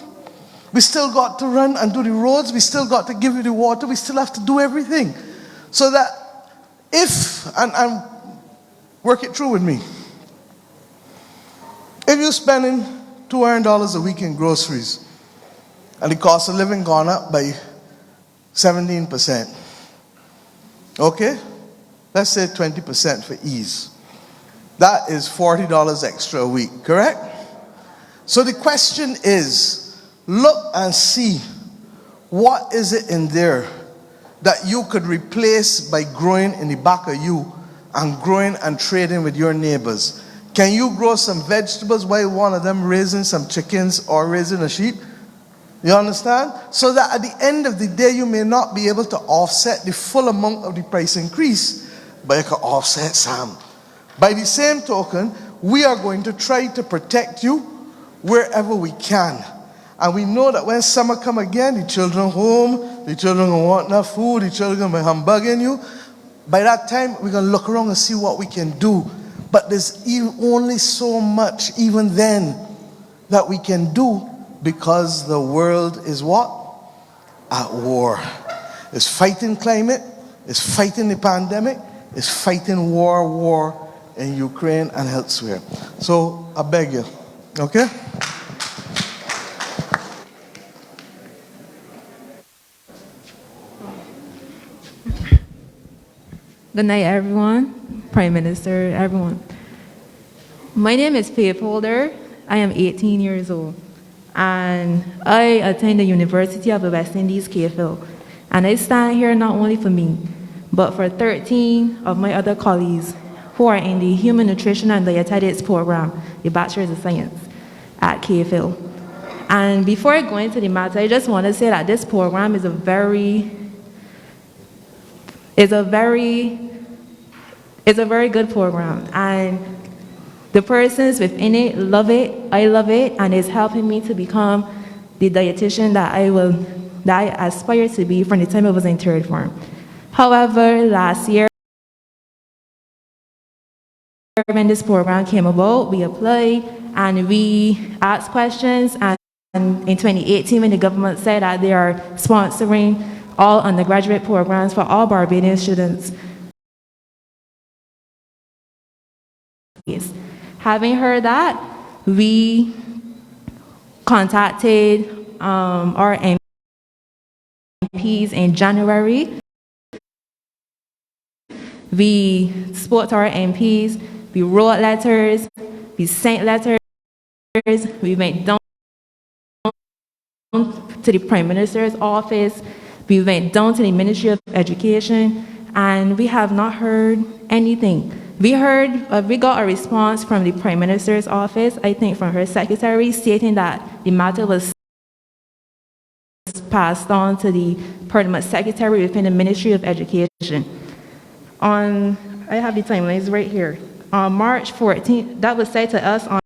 We still got to run and do the roads. We still got to give you the water. We still have to do everything. So that if, and work it through with me, if you're spending $200 a week in groceries and the cost of living gone up by 17%, okay, let's say 20% for ease, that is $40 extra a week, correct? So the question is, look and see what is it in there that you could replace by growing in the back of you and growing and trading with your neighbors. Can you grow some vegetables while one of them raising some chickens or raising a sheep? You understand? So that at the end of the day, you may not be able to offset the full amount of the price increase, but you can offset some. By the same token, we are going to try to protect you wherever we can. And we know that when summer come again, the children home, the children going to want enough food, the children going to be humbugging you. By that time, we're going to look around and see what we can do. But there's only so much, even then, that we can do, because the world is what? At war. It's fighting climate, it's fighting the pandemic, it's fighting war in Ukraine and elsewhere. So I beg you, okay? Good night, everyone. Prime Minister, everyone. My name is Faith Holder. I am 18 years old. And I attend the University of the West Indies, KFL. And I stand here not only for me, but for 13 of my other colleagues who are in the Human Nutrition and Dietetics program, the Bachelor's of Science at KFL. And before I go into the matter, I just want to say that this program is a very good program, and the persons within it love it, I love it, and it's helping me to become the dietitian that I aspire to be from the time I was in third form. However, last year, when this program came about, we applied and we asked questions, and in 2018, when the government said that they are sponsoring all undergraduate programs for all Barbadian students. Yes. Having heard that, we contacted our MPs in January. We spoke to our MPs, we wrote letters, we sent letters, we went down to the Prime Minister's office, we went down to the Ministry of Education, and we have not heard anything. We got a response from the Prime Minister's office, I think from her secretary, stating that the matter was passed on to the permanent secretary within the Ministry of Education. I have the timelines right here. On March 14th, that was said to us on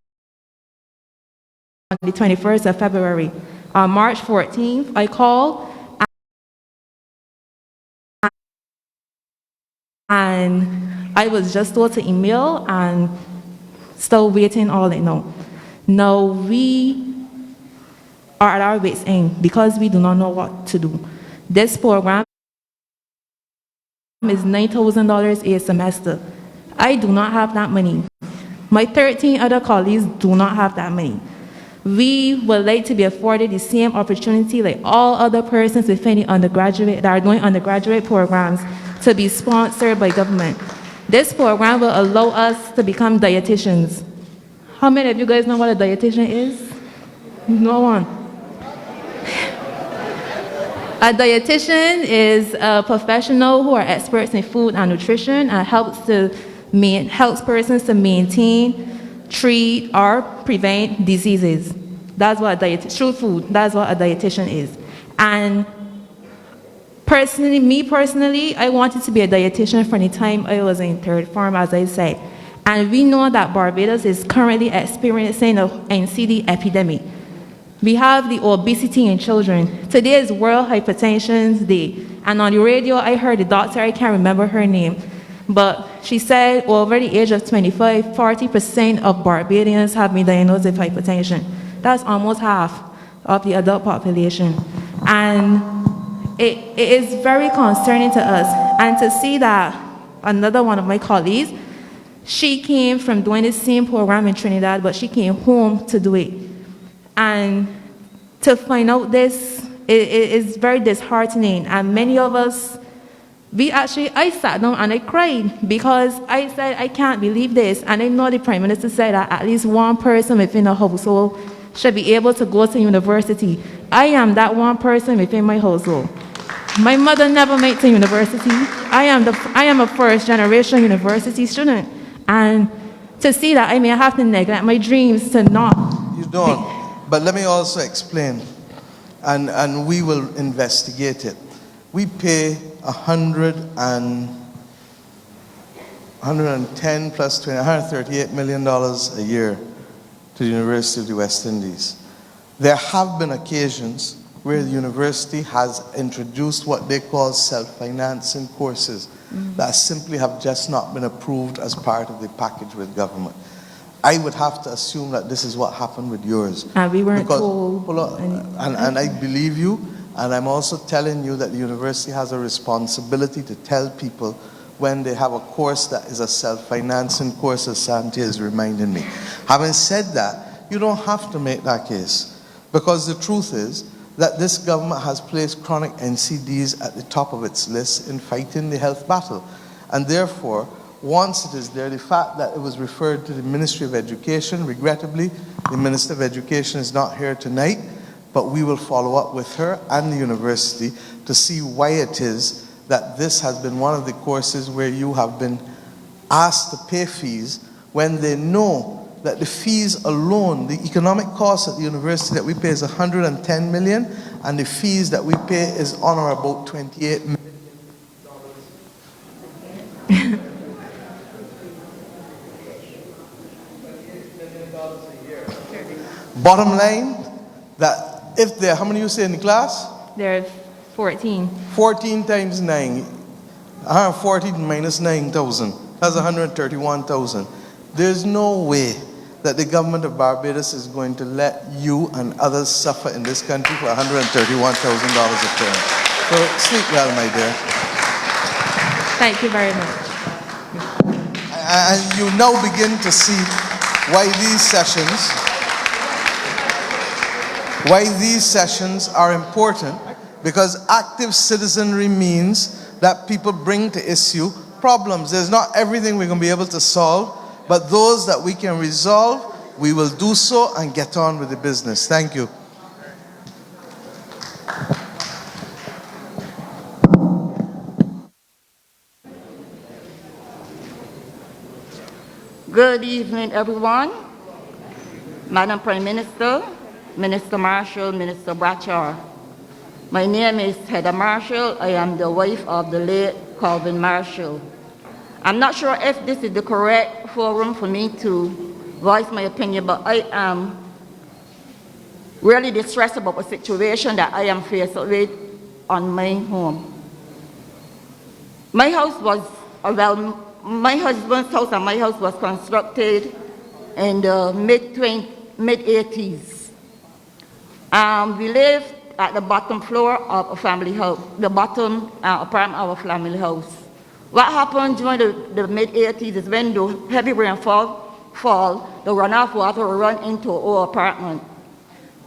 the 21st of February. On March 14th, I called, and I was just told to email and still waiting all I know. Now we are at our wits' end because we do not know what to do. This program is $9,000 a semester. I do not have that money. My 13 other colleagues do not have that money. We would like to be afforded the same opportunity like all other persons within the undergraduate that are doing undergraduate programs to be sponsored by government. This program will allow us to become dietitians. How many of you guys know what a dietitian is? No one. A dietitian is a professional who are experts in food and nutrition and helps persons to maintain, treat, or prevent diseases. That's what through food, that's what a dietitian is. And me personally, I wanted to be a dietitian from the time I was in third form, as I said. And we know that Barbados is currently experiencing an NCD epidemic. We have the obesity in children. Today is World Hypertension Day. And on the radio, I heard the doctor, I can't remember her name, but she said over the age of 25, 40% of Barbadians have been diagnosed with hypertension. That's almost half of the adult population. And it is very concerning to us. And to see that another one of my colleagues, she came from doing the same program in Trinidad, but she came home to do it. And to find out this, it is very disheartening. And many of us, I sat down and I cried because I said, I can't believe this. And I know the Prime Minister said that at least one person within a household should be able to go to university. I am that one person within my household. My mother never went to university. I am a first-generation university student. And to see that I may have to neglect my dreams to not. You don't. But let me also explain, and we will investigate it. We pay $110 plus $20, $138 million a year to the University of the West Indies. There have been occasions where the university has introduced what they call self-financing courses that simply have just not been approved as part of the package with government. I would have to assume that this is what happened with yours. And we weren't told. And I believe you, and I'm also telling you that the university has a responsibility to tell people when they have a course that is a self-financing course, as Santi is reminding me. Having said that, you don't have to make that case, because the truth is that this government has placed chronic NCDs at the top of its list in fighting the health battle. And therefore, once it is there, the fact that it was referred to the Ministry of Education, regrettably, the Minister of Education is not here tonight, but we will follow up with her and the university to see why it is that this has been one of the courses where you have been asked to pay fees when they know that the fees alone, the economic cost at the university that we pay is 110 million, and the fees that we pay is on or about 28 million. Bottom line, that if there, how many you say in the class? There's 14. 14 times 9, 114 minus 9,000, that's 131,000. There's no way that the government of Barbados is going to let you and others suffer in this country for $131,000 a term. So sleep well, my dear. Thank you very much. And you now begin to see why these sessions are important, because active citizenry means that people bring to issue problems. There's not everything we're going to be able to solve, but those that we can resolve, we will do so and get on with the business. Thank you. Good evening, everyone. Madam Prime Minister, Minister Marshall, Minister Bradshaw. My name is Heather Marshall. I am the wife of the late Calvin Marshall. I'm not sure if this is the correct forum for me to voice my opinion, but I am really distressed about the situation that I am faced with on my home. My house was, my husband's house and my house was constructed in the mid-80s. We lived at the bottom floor of a family house, the bottom apartment of a family house. What happened during the mid-80s is when the heavy rainfall the runoff water would run into our apartment.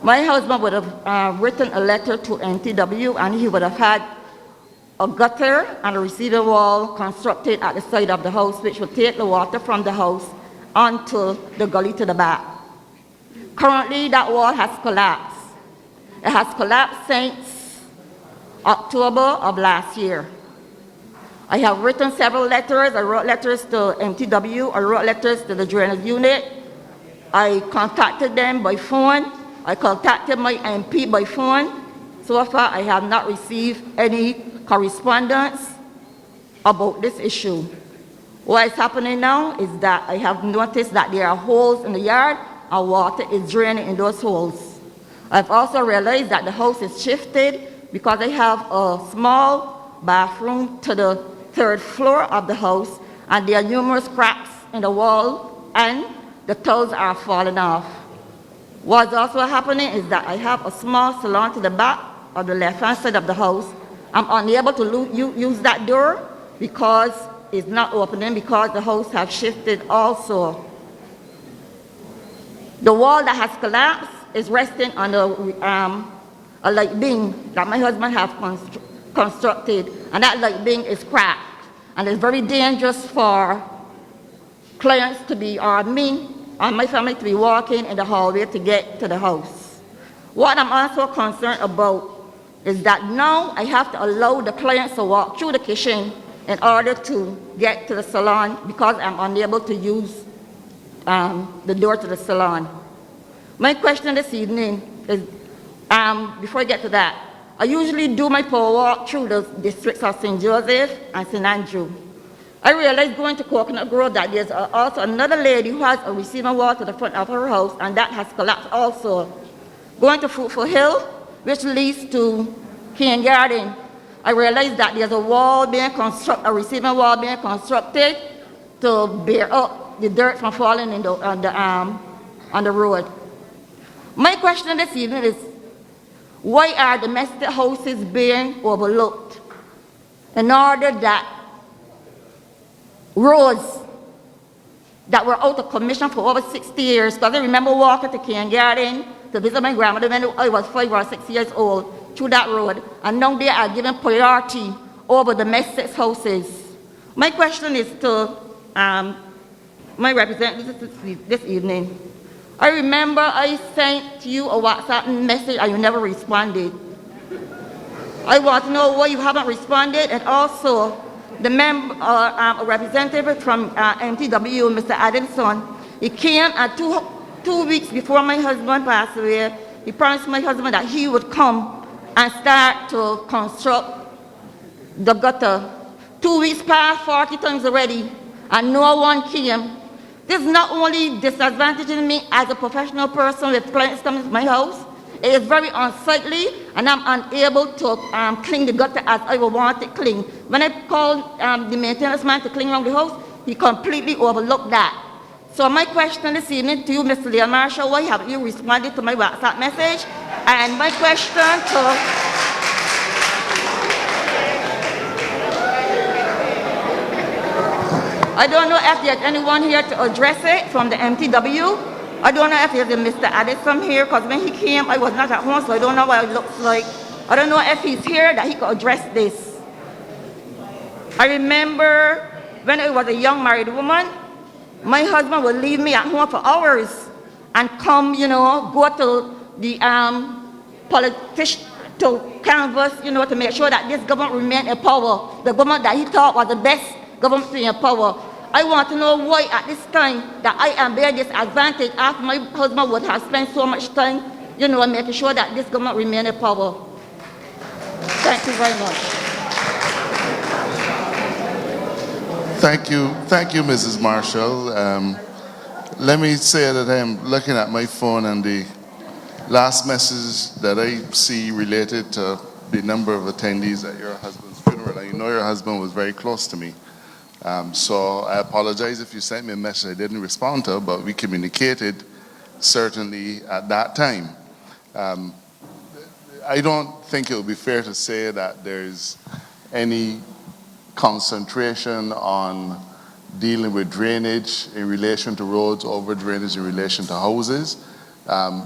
My husband would have written a letter to NTW, and he would have had a gutter and a receiving wall constructed at the side of the house, which would take the water from the house onto the gully to the back. Currently, that wall has collapsed. It has collapsed since October of last year. I have written several letters. I wrote letters to MTW. I wrote letters to the drainage unit. I contacted them by phone. I contacted my MP by phone. So far, I have not received any correspondence about this issue. What is happening now is that I have noticed that there are holes in the yard and water is draining in those holes. I've also realized that the house is shifted because I have a small bathroom to the third floor of the house, and there are numerous cracks in the wall and the tiles are falling off. What's also happening is that I have a small salon to the back of the left-hand side of the house. I'm unable to use that door because it's not opening, because the house has shifted also. The wall that has collapsed is resting on a light beam that my husband has constructed, and that light beam is cracked, and it's very dangerous for clients to be, or me and my family to be walking in the hallway to get to the house. What I'm also concerned about is that now I have to allow the clients to walk through the kitchen in order to get to the salon because I'm unable to use the door to the salon. My question this evening is, before I get to that, I usually do my power walk through the districts of St. Joseph and St. Andrew. I realized going to Coconut Grove that there's also another lady who has a receiving wall to the front of her house, and that has collapsed also. Going to Fruitful Hill, which leads to Cane Garden, I realized that there's a wall being constructed, a receiving wall being constructed to bear up the dirt from falling on the road. My question this evening is, why are domestic houses being overlooked in order that roads that were out of commission for over 60 years. Because I remember walking to kindergarten to visit my grandmother when I was 5 or 6 years old through that road. And now they are given priority over domestic houses. My question is to my representative this evening. I remember I sent you a WhatsApp message and you never responded. I want to know why you haven't responded, and also the representative from MTW, Mr. Addison, he came at two weeks before my husband passed away. He promised my husband that he would come and start to construct the gutter. 2 weeks passed, 40 times already, and no one came. This is not only disadvantaging me as a professional person with clients coming to my house, it is very unsightly, and I'm unable to clean the gutter as I would want it clean. When I called the maintenance man to clean around the house, he completely overlooked that. So my question this evening to you, Mr. Leon Marshall, why haven't you responded to my WhatsApp message? And my question to I don't know if there's anyone here to address it from the MTW. I don't know if there's a Mr. Addison here, because when he came, I was not at home, so I don't know what it looks like. I don't know if he's here that he could address this. I remember when I was a young married woman, my husband would leave me at home for hours and come, go to the politician to canvass, to make sure that this government remained in power, the government that he thought was the best government in power. I want to know why at this time that I am being disadvantaged after my husband would have spent so much time, making sure that this government remained in power. Thank you very much. Thank you, Mrs. Marshall. Let me say that I'm looking at my phone, and the last message that I see related to the number of attendees at your husband's funeral. And your husband was very close to me. So I apologize if you sent me a message I didn't respond to, but we communicated certainly at that time. I don't think it would be fair to say that there's any concentration on dealing with drainage in relation to roads, over drainage in relation to houses.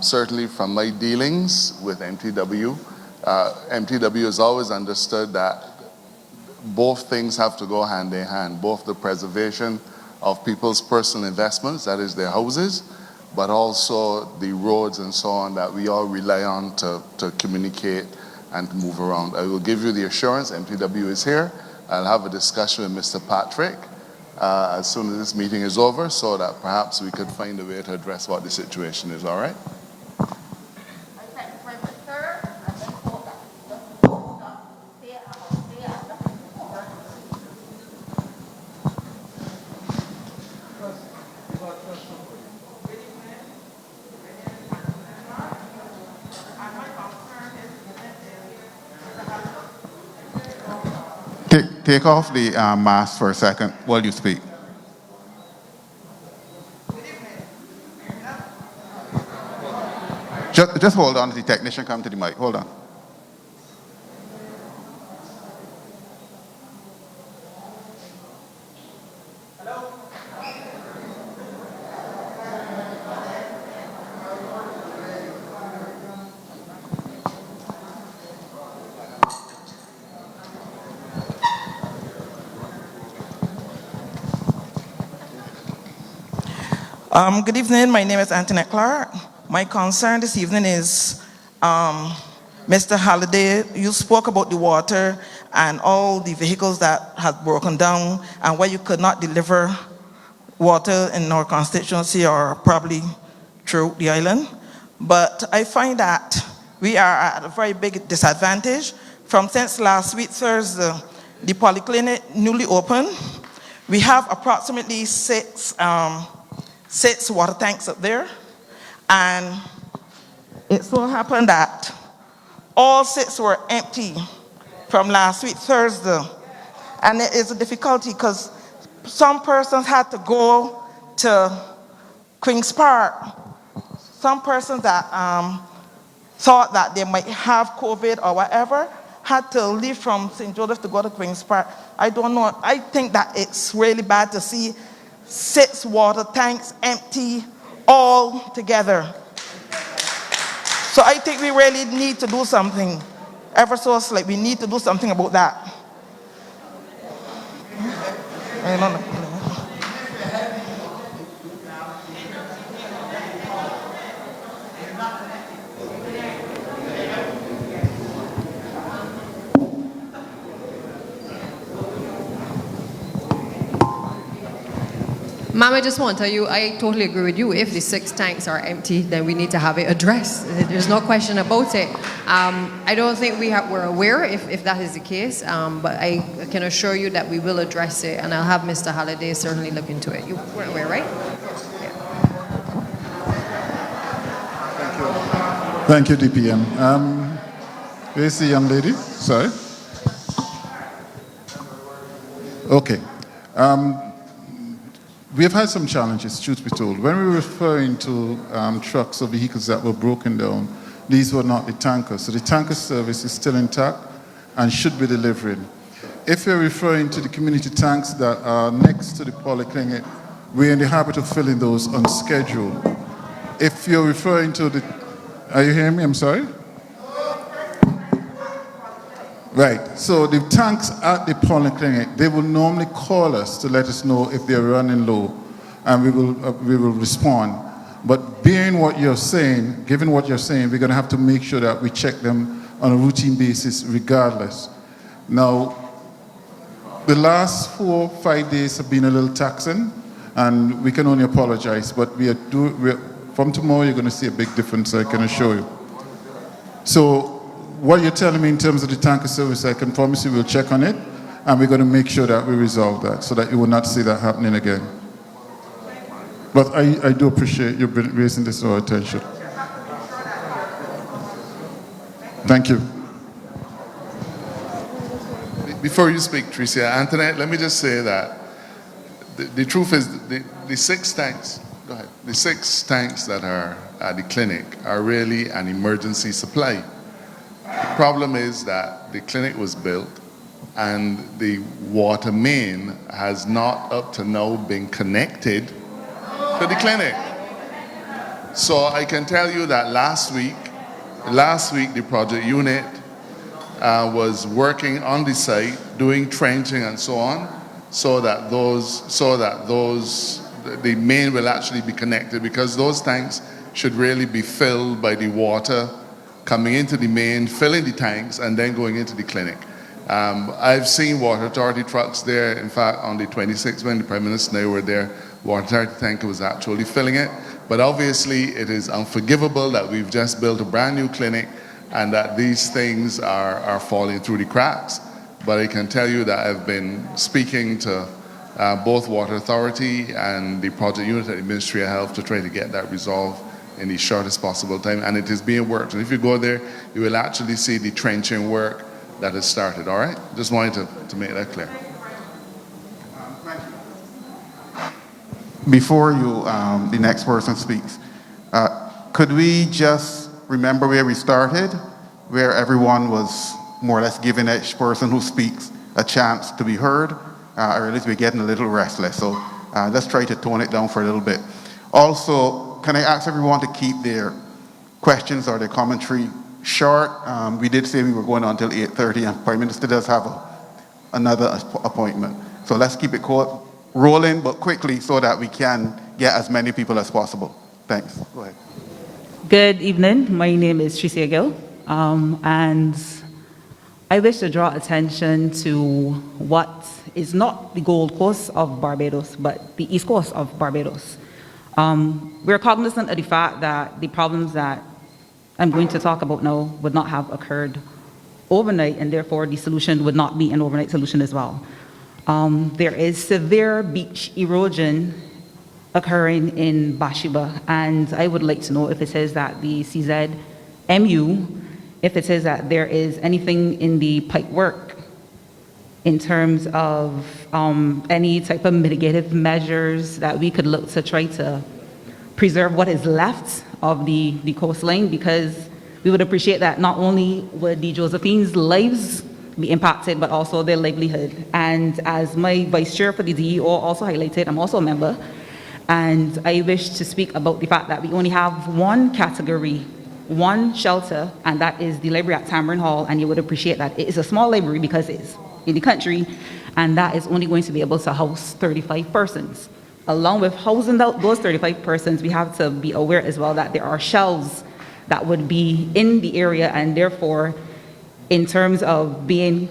Certainly from my dealings with MTW, MTW has always understood that both things have to go hand in hand, both the preservation of people's personal investments, that is their houses, but also the roads and so on that we all rely on to communicate and to move around. I will give you the assurance, MTW is here. I'll have a discussion with Mr. Patrick as soon as this meeting is over, so that perhaps we could find a way to address what the situation is, all right? Take off the mask for a second while you speak. Just hold on, the technician come to the mic. Hold on. Good evening, my name is Antoinette Clark. My concern this evening is, Mr. Halliday, you spoke about the water and all the vehicles that have broken down and why you could not deliver water in our constituency or probably through the island. But I find that we are at a very big disadvantage. Since last week, Thursday, the polyclinic newly opened. We have approximately six water tanks up there, and it so happened that all 6 were empty from last week, Thursday. And it is a difficulty because some persons had to go to Queen's Park. Some persons that thought that they might have COVID or whatever, had to leave from St. Joseph to go to Queen's Park. I don't know. I think that it's really bad to see 6 water tanks empty all together. So I think we really need to do something. Eversource, like we need to do something about that. I don't know. Ma'am, I just want to tell you, I totally agree with you. If the 6 tanks are empty, then we need to have it addressed. There's no question about it. I don't think we're aware if that is the case, but I can assure you that we will address it, and I'll have Mr. Halliday certainly look into it. You weren't aware, right? Thank you, DPM. Where's the young lady? Sorry. Okay. We have had some challenges, truth be told. When we were referring to trucks or vehicles that were broken down, these were not the tankers. So the tanker service is still intact and should be delivering. If you're referring to the community tanks that are next to the polyclinic, we're in the habit of filling those on schedule. If you're referring to the... Are you hearing me? I'm sorry? Right, so the tanks at the polyclinic, they will normally call us to let us know if they're running low, and we will respond. But being what you're saying, given what you're saying, we're going to have to make sure that we check them on a routine basis regardless. Now, the last 4 or 5 days have been a little taxing, and we can only apologize, but from tomorrow you're going to see a big difference, I can assure you. So, what you're telling me in terms of the tanker service, I can promise you we'll check on it, and we're going to make sure that we resolve that so that you will not see that happening again. But I do appreciate you raising this to our attention. Thank you. Before you speak, Tricia, Antoinette, let me just say that the truth is the 6 tanks, go ahead, the 6 tanks that are at the clinic are really an emergency supply. The problem is that the clinic was built and the water main has not up to now been connected to the clinic. So I can tell you that last week the project unit was working on the site, doing trenching and so on, so that the main will actually be connected, because those tanks should really be filled by the water coming into the main, filling the tanks, and then going into the clinic. I've seen Water Authority trucks there. In fact, on the 26th, when the Prime Minister and I were there, Water Authority tanker was actually filling it. But obviously, it is unforgivable that we've just built a brand new clinic and that these things are falling through the cracks. But I can tell you that I've been speaking to both Water Authority and the project unit at the Ministry of Health to try to get that resolved in the shortest possible time, and it is being worked. And if you go there, you will actually see the trenching work that has started, all right? Just wanted to make that clear. Before you, the next person speaks, could we just remember where we started, where everyone was more or less giving each person who speaks a chance to be heard, or at least we're getting a little restless. So let's try to tone it down for a little bit. Also, can I ask everyone to keep their questions or their commentary short? We did say we were going on until 8:30, and Prime Minister does have another appointment. So let's keep it rolling, but quickly, so that we can get as many people as possible. Thanks. Go ahead. Good evening. My name is Tricia Gill, and I wish to draw attention to what is not the Gold Coast of Barbados, but the East Coast of Barbados. We're cognizant of the fact that the problems that I'm going to talk about now would not have occurred overnight, and therefore the solution would not be an overnight solution as well. There is severe beach erosion occurring in Bathsheba, and I would like to know if it says that the CZMU, if it says that there is anything in the pipe work in terms of any type of mitigative measures that we could look to try to preserve what is left of the coastline, because We would appreciate that not only would the Josephines' lives be impacted, but also their livelihood. And as my vice chair for the DEO also highlighted, I'm also a member, and I wish to speak about the fact that we only have one category, one shelter, and that is the library at Tamron Hall, and you would appreciate that. It is a small library because it's in the country, and that is only going to be able to house 35 persons. Along with housing those 35 persons, we have to be aware as well that there are shelves that would be in the area, and therefore, in terms of being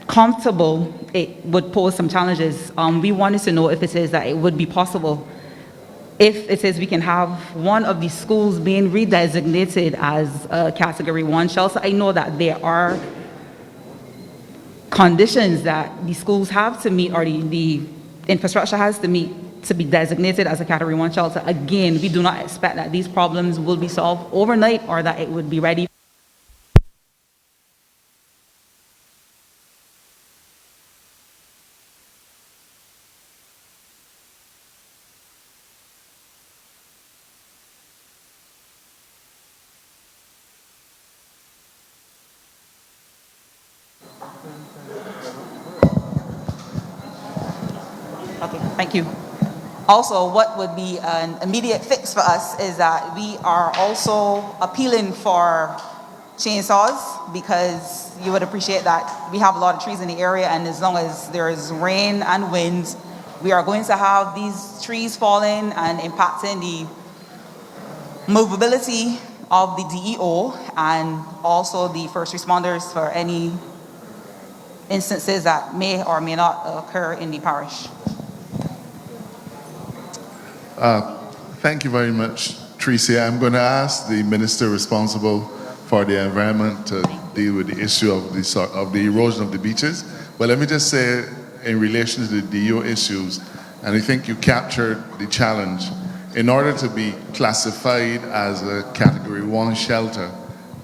comfortable, it would pose some challenges. We wanted to know if it is that it would be possible, if it is we can have one of these schools being redesignated as a Category 1 shelter. I know that there are conditions that the schools have to meet, or the infrastructure has to meet, to be designated as a Category 1 shelter. Again, we do not expect that these problems will be solved overnight or that it would be ready. Okay, thank you. Also, what would be an immediate fix for us is that we are also appealing for chainsaws, because you would appreciate that we have a lot of trees in the area, and as long as there is rain and wind, we are going to have these trees falling and impacting the movability of the DEO and also the first responders for any instances that may or may not occur in the parish. Thank you very much, Tracy. I'm going to ask the minister responsible for the environment to deal with the issue of the erosion of the beaches. But let me just say, in relation to the DEO issues, and I think you captured the challenge. In order to be classified as a Category 1 shelter,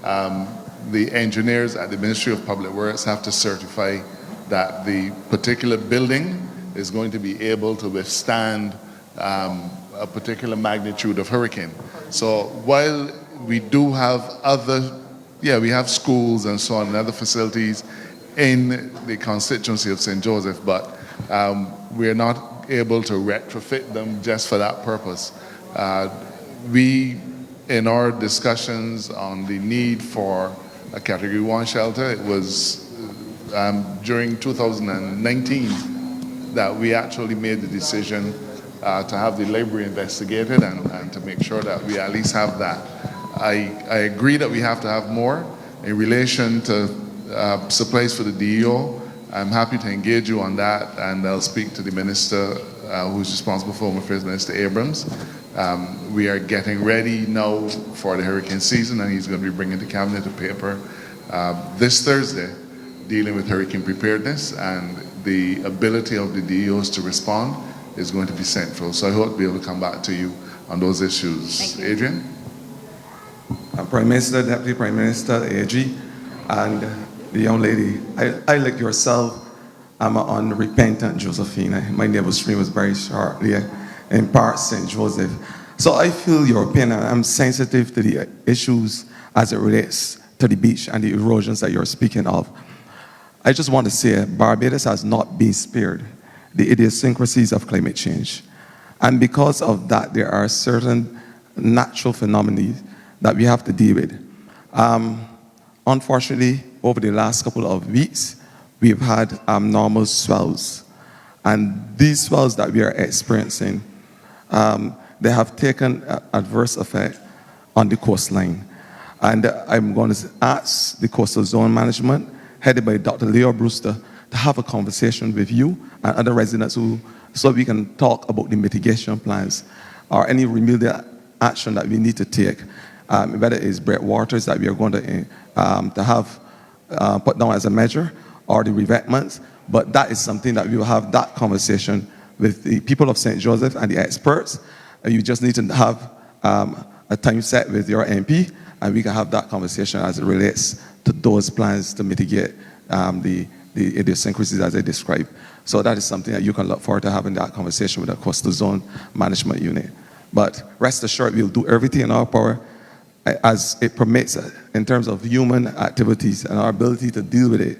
the engineers at the Ministry of Public Works have to certify that the particular building is going to be able to withstand a particular magnitude of hurricane. So while we do have we have schools and so on and other facilities in the constituency of St. Joseph, but we're not able to retrofit them just for that purpose. We, in our discussions on the need for a Category 1 shelter, it was during 2019 that we actually made the decision to have the library investigated and to make sure that we at least have that. I agree that we have to have more. In relation to supplies for the DEO, I'm happy to engage you on that, and I'll speak to the minister who's responsible for Home Affairs, Minister Abrams. We are getting ready now for the hurricane season, and he's going to be bringing the cabinet a paper this Thursday dealing with hurricane preparedness, and the ability of the DEOs to respond is going to be central. So I hope to be able to come back to you on those issues. Adrian? Prime Minister, Deputy Prime Minister, AG, and the young lady, I like yourself, I'm an unrepentant Josephine. My neighbor's stream was very shortly in part St. Joseph. So I feel your pain, and I'm sensitive to the issues as it relates to the beach and the erosions that you're speaking of. I just want to say Barbados has not been spared the idiosyncrasies of climate change. And because of that, there are certain natural phenomena that we have to deal with. Unfortunately, over the last couple of weeks, we've had abnormal swells. And these swells that we are experiencing, they have taken adverse effect on the coastline. And I'm going to ask the Coastal Zone Management, headed by Dr. Leo Brewster, to have a conversation with you and other residents so we can talk about the mitigation plans or any remedial action that we need to take. Whether it's breakwaters that we are going to have put down as a measure, or the revetments, but that is something that we will have that conversation with the people of St. Joseph and the experts. You just need to have a time set with your MP, and we can have that conversation as it relates to those plans to mitigate the idiosyncrasies as I described. So that is something that you can look forward to having that conversation with the Coastal Zone Management Unit. But rest assured, we'll do everything in our power as it permits in terms of human activities and our ability to deal with it,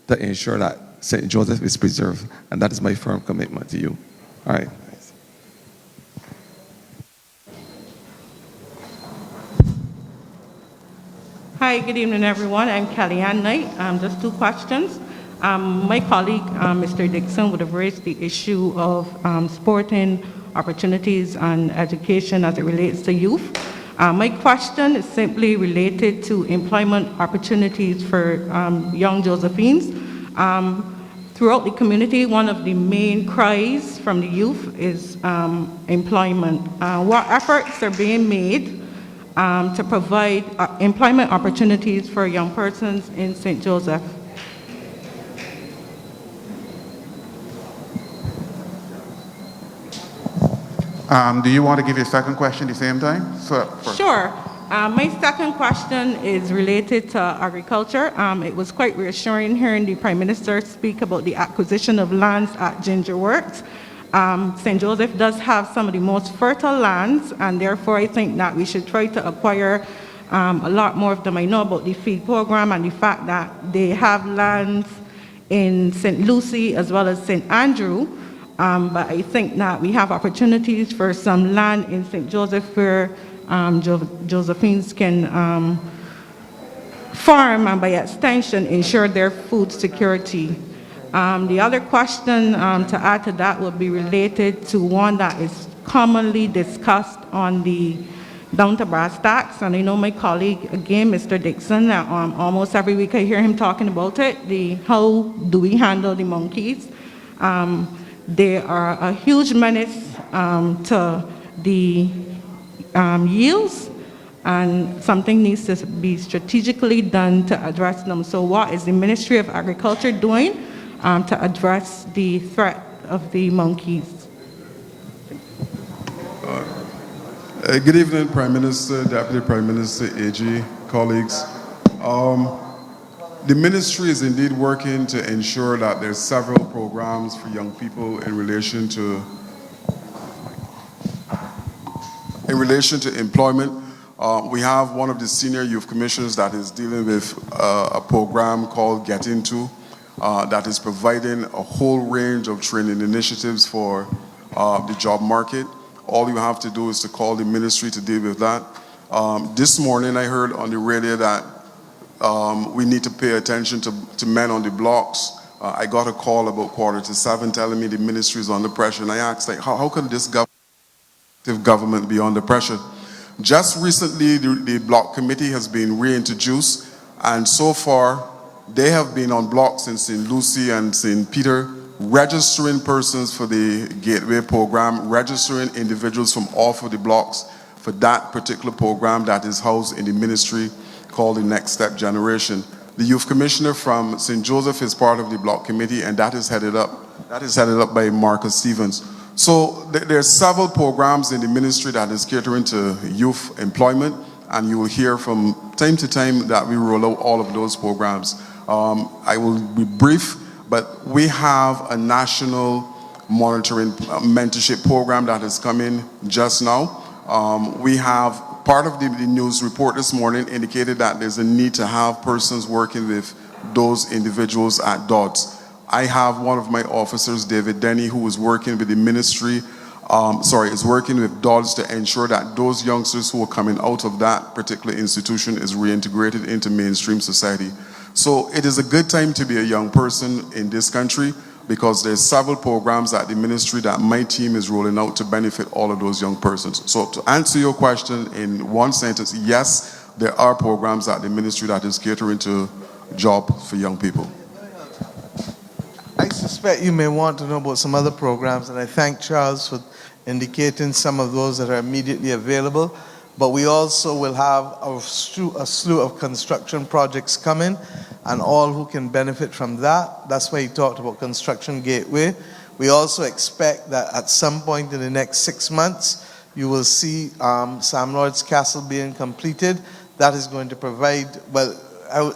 to ensure that St. Joseph is preserved. And that is my firm commitment to you. All right. Hi, good evening, everyone. I'm Kellyanne Knight. Just two questions. My colleague, Mr. Dixon, would have raised the issue of sporting opportunities and education as it relates to youth. My question is simply related to employment opportunities for young Josephines. Throughout the community, one of the main cries from the youth is employment. What efforts are being made to provide employment opportunities for young persons in St. Joseph? Do you want to give your second question at the same time? Sure. My second question is related to agriculture. It was quite reassuring hearing the Prime Minister speak about the acquisition of lands at Ginger Works. St. Joseph does have some of the most fertile lands, and therefore I think that we should try to acquire a lot more of them. I know about the feed program and the fact that they have lands in St. Lucie as well as St. Andrew, but I think that we have opportunities for some land in St. Joseph where Josephines can farm and by extension ensure their food security. The other question to add to that would be related to one that is commonly discussed on the down to brass tacks, and I know my colleague, again, Mr. Dixon, almost every week I hear him talking about it, how do we handle the monkeys? They are a huge menace to the yields, and something needs to be strategically done to address them. So what is the Ministry of Agriculture doing to address the threat of the monkeys? Good evening, Prime Minister, Deputy Prime Minister, AG, colleagues. The ministry is indeed working to ensure that there's several programs for young people in relation to employment. We have one of the senior youth commissioners that is dealing with a program called Get Into that is providing a whole range of training initiatives for the job market. All you have to do is to call the ministry to deal with that. This morning I heard on the radio that we need to pay attention to men on the blocks. I got a call about 6:45 telling me the ministry is under pressure, and I asked, like, how can this government be under pressure? Just recently, the block committee has been reintroduced, and so far, they have been on blocks in St. Lucie and St. Peter, registering persons for the Gateway program, registering individuals from off of the blocks for that particular program that is housed in the ministry called the Next Step Generation. The youth commissioner from St. Joseph is part of the block committee, and that is headed up by Marcus Stevens. So there are several programs in the ministry that is catering to youth employment, and you will hear from time to time that we roll out all of those programs. I will be brief, but we have a national monitoring mentorship program that is coming just now. We have part of the news report this morning indicated that there's a need to have persons working with those individuals at DODS. I have one of my officers, David Denny, who is working with the ministry, is working with DODS to ensure that those youngsters who are coming out of that particular institution is reintegrated into mainstream society. So it is a good time to be a young person in this country because there's several programs at the ministry that my team is rolling out to benefit all of those young persons. So to answer your question in one sentence, yes, there are programs at the ministry that is catering to jobs for young people. I suspect you may want to know about some other programs, and I thank Charles for indicating some of those that are immediately available. But we also will have a slew of construction projects coming, and all who can benefit from that. That's why he talked about Construction Gateway. We also expect that at some point in the next 6 months, you will see Sam Lord's Castle being completed. That is going to provide, well,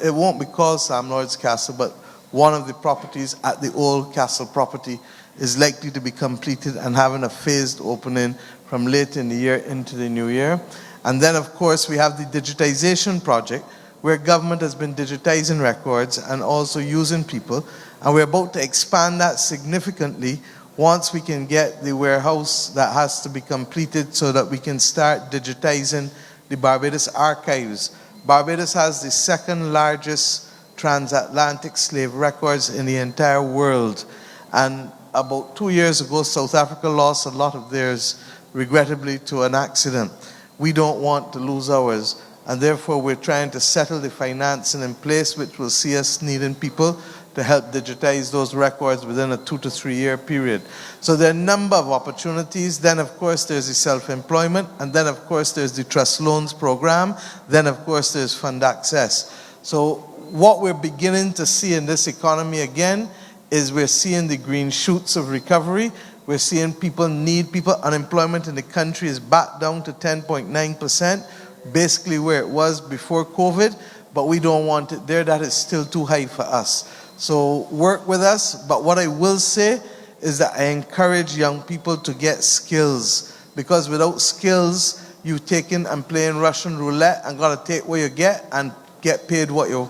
it won't be called Sam Lord's Castle, but one of the properties at the old castle property is likely to be completed and having a phased opening from late in the year into the new year. And then, of course, we have the digitization project, where government has been digitizing records and also using people. And we're about to expand that significantly once we can get the warehouse that has to be completed so that we can start digitizing the Barbados archives. Barbados has the second largest transatlantic slave records in the entire world. And about 2 years ago, South Africa lost a lot of theirs, regrettably, to an accident. We don't want to lose ours. And therefore, we're trying to settle the financing in place, which will see us needing people to help digitize those records within a 2 to 3 year period. So there are a number of opportunities. Then, of course, there's the self-employment. And then, of course, there's the trust loans program. Then, of course, there's fund access. So what we're beginning to see in this economy again is we're seeing the green shoots of recovery. We're seeing people need people. Unemployment in the country is back down to 10.9%, basically where it was before COVID, but we don't want it there. That is still too high for us. So work with us, but what I will say is that I encourage young people to get skills, because without skills, you taking and playing Russian roulette and got to take what you get and get paid what you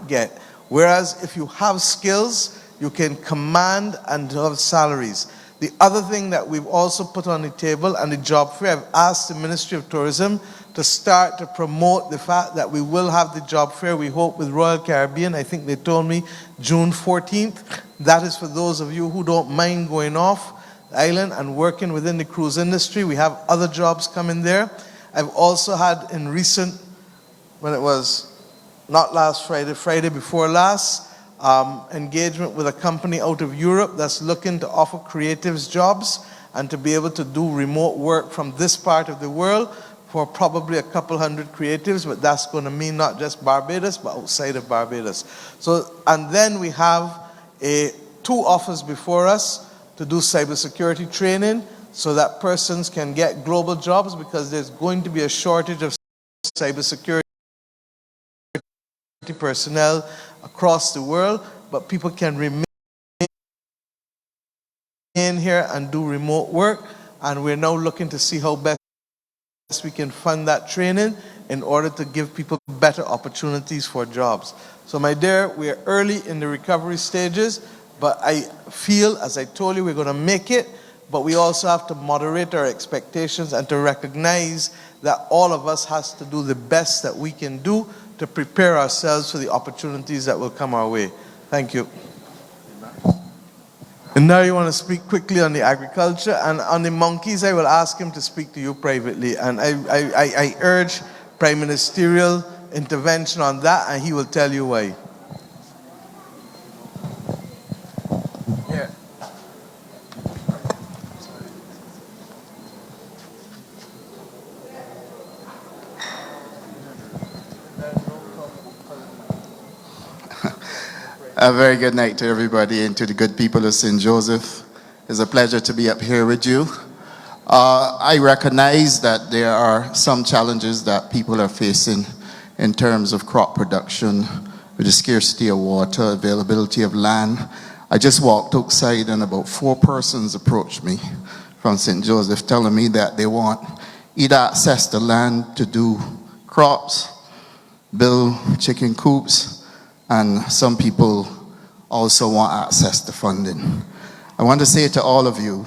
get. Whereas if you have skills, you can command and have salaries. The other thing that we've also put on the table, and the job fair, I've asked the Ministry of Tourism to start to promote the fact that we will have the job fair, we hope, with Royal Caribbean. I think they told me June 14th. That is for those of you who don't mind going off the island and working within the cruise industry. We have other jobs coming there. I've also had in recent, when it was not last Friday, Friday before last, engagement with a company out of Europe that's looking to offer creatives jobs and to be able to do remote work from this part of the world for probably a couple hundred creatives, but that's going to mean not just Barbados, but outside of Barbados. So, and then we have 2 offers before us to do cybersecurity training so that persons can get global jobs, because there's going to be a shortage of cybersecurity personnel across the world, but people can remain here and do remote work, and we're now looking to see how best we can fund that training in order to give people better opportunities for jobs. So my dear, we're early in the recovery stages, but I feel, as I told you, we're going to make it, but we also have to moderate our expectations and to recognize that all of us has to do the best that we can do to prepare ourselves for the opportunities that will come our way. Thank you. And now you want to speak quickly on the agriculture, and on the monkeys, I will ask him to speak to you privately. And I urge prime ministerial intervention on that, and he will tell you why. A very good night to everybody and to the good people of St. Joseph. It's a pleasure to be up here with you. I recognize that there are some challenges that people are facing in terms of crop production, with the scarcity of water, availability of land. I just walked outside and about 4 persons approached me from St. Joseph telling me that they want either access to land to do crops, build chicken coops, and some people also want access to funding. I want to say to all of you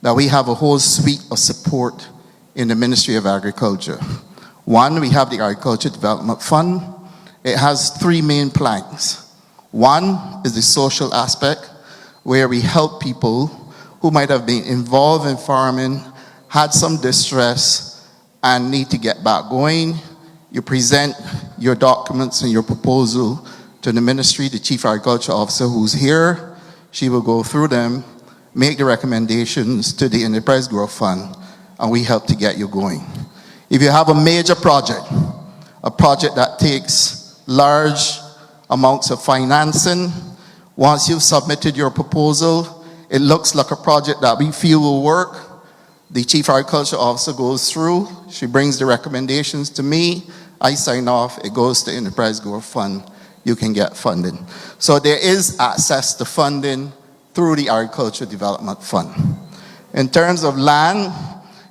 that we have a whole suite of support in the Ministry of Agriculture. One, we have the Agriculture Development Fund. It has 3 main planks. One is the social aspect, where we help people who might have been involved in farming, had some distress, and need to get back going. You present your documents and your proposal to the ministry, the Chief Agriculture Officer who's here. She will go through them, make the recommendations to the Enterprise Growth Fund, and we help to get you going. If you have a major project, a project that takes large amounts of financing, once you've submitted your proposal, it looks like a project that we feel will work. The Chief Agriculture Officer goes through, she brings the recommendations to me, I sign off, it goes to Enterprise Growth Fund. You can get funding. So there is access to funding through the Agriculture Development Fund. In terms of land,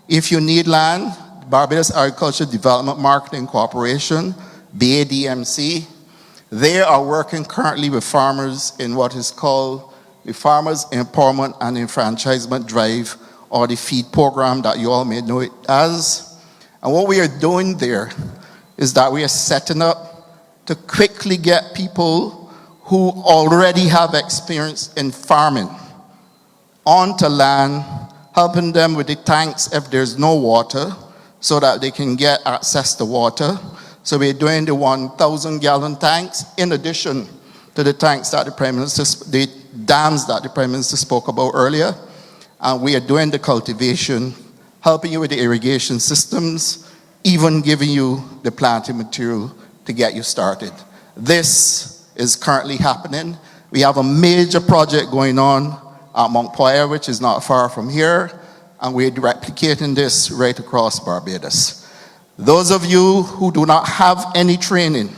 if you need land, Barbados Agriculture Development Marketing Corporation, BADMC. They are working currently with farmers in what is called the Farmers Empowerment and Enfranchisement Drive, or the FEED program that you all may know it as. And what we are doing there is that we are setting up to quickly get people who already have experience in farming onto land, helping them with the tanks if there's no water, so that they can get access to water. So we're doing the 1,000-gallon tanks in addition to the tanks that the dams that the Prime Minister spoke about earlier. And we are doing the cultivation, helping you with the irrigation systems, even giving you the planting material to get you started. This is currently happening. We have a major project going on at Mount Pupia, which is not far from here, and we're replicating this right across Barbados. Those of you who do not have any training,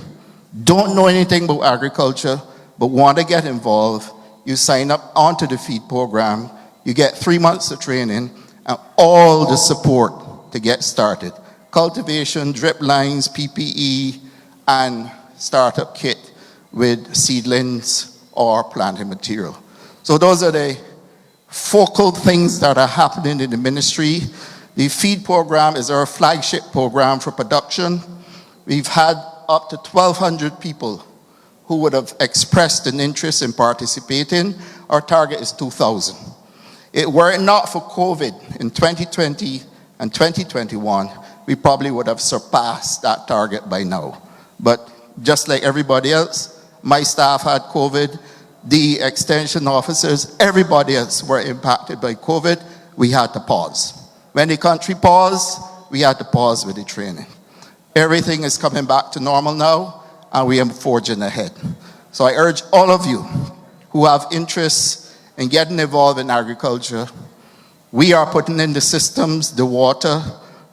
don't know anything about agriculture, but want to get involved, you sign up onto the FEED program, you get 3 months of training, and all the support to get started. Cultivation, drip lines, PPE, and startup kit with seedlings or planting material. So those are the focal things that are happening in the ministry. The FEED program is our flagship program for production. We've had up to 1,200 people who would have expressed an interest in participating. Our target is 2,000. Were it not for COVID in 2020 and 2021, we probably would have surpassed that target by now. But just like everybody else, my staff had COVID, the extension officers, everybody else were impacted by COVID. We had to pause. When the country paused, we had to pause with the training. Everything is coming back to normal now, and we are forging ahead. So I urge all of you who have interest in getting involved in agriculture, we are putting in the systems, the water,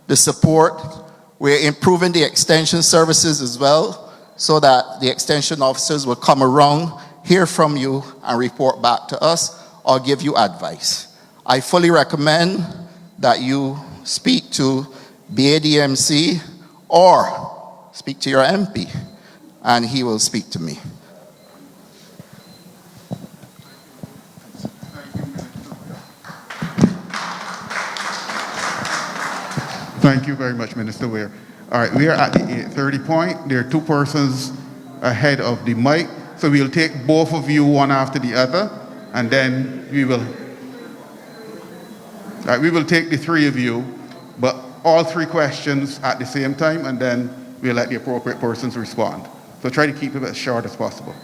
the support. We're improving the extension services as well, so that the extension officers will come around, hear from you, and report back to us or give you advice. I fully recommend that you speak to BADMC or speak to your MP, and he will speak to me. Thank you very much, Minister Ware. All right, we are at the 8:30 point. There are two persons ahead of the mic, so we'll take both of you one after the other, and then we will take the three of you, but all three questions at the same time, and then we'll let the appropriate persons respond. So try to keep it as short as possible.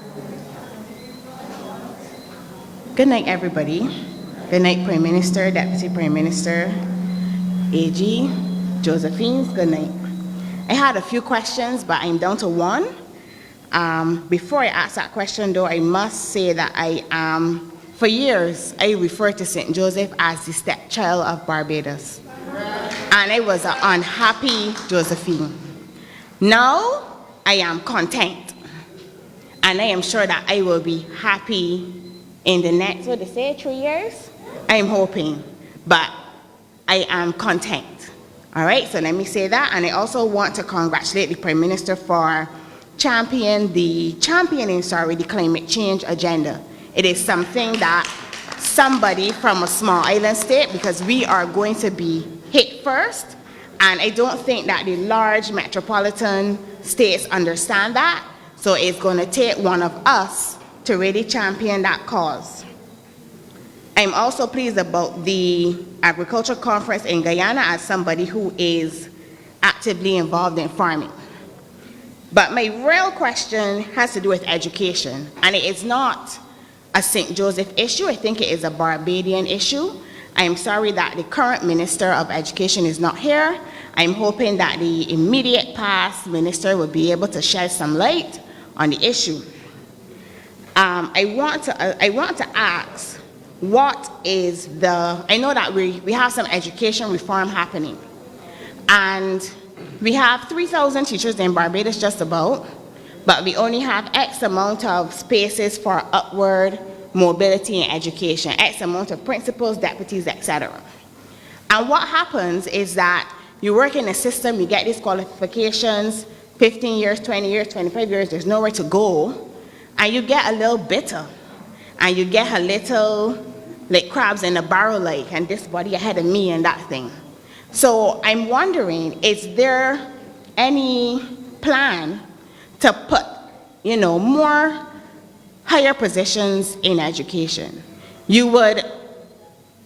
Good night, everybody. Good night, Prime Minister, Deputy Prime Minister, AG, Josephine. Good night. I had a few questions, but I'm down to one. Before I ask that question, though, I must say that for years, I referred to St. Joseph as the stepchild of Barbados. And I was an unhappy Josephine. Now, I am content. And I am sure that I will be happy in the next, 3 years? I'm hoping. But I am content. All right, so let me say that. And I also want to congratulate the Prime Minister for championing the climate change agenda. It is something that somebody from a small island state, because we are going to be hit first, and I don't think that the large metropolitan states understand that, so it's going to take one of us to really champion that cause. I'm also pleased about the agriculture conference in Guyana as somebody who is actively involved in farming. But my real question has to do with education, and it is not a St. Joseph issue. I think it is a Barbadian issue. I'm sorry that the current Minister of Education is not here. I'm hoping that the immediate past minister will be able to shed some light on the issue. I want to ask, what is I know that we have some education reform happening, and we have 3,000 teachers in Barbados just about, but we only have X amount of spaces for upward mobility in education, X amount of principals, deputies, etc. And what happens is that you work in a system, you get these qualifications, 15 years, 20 years, 25 years, there's nowhere to go, and you get a little bitter, and you get a little like crabs in a barrel, like, and this body ahead of me and that thing. So I'm wondering, is there any plan to put, more higher positions in education? You would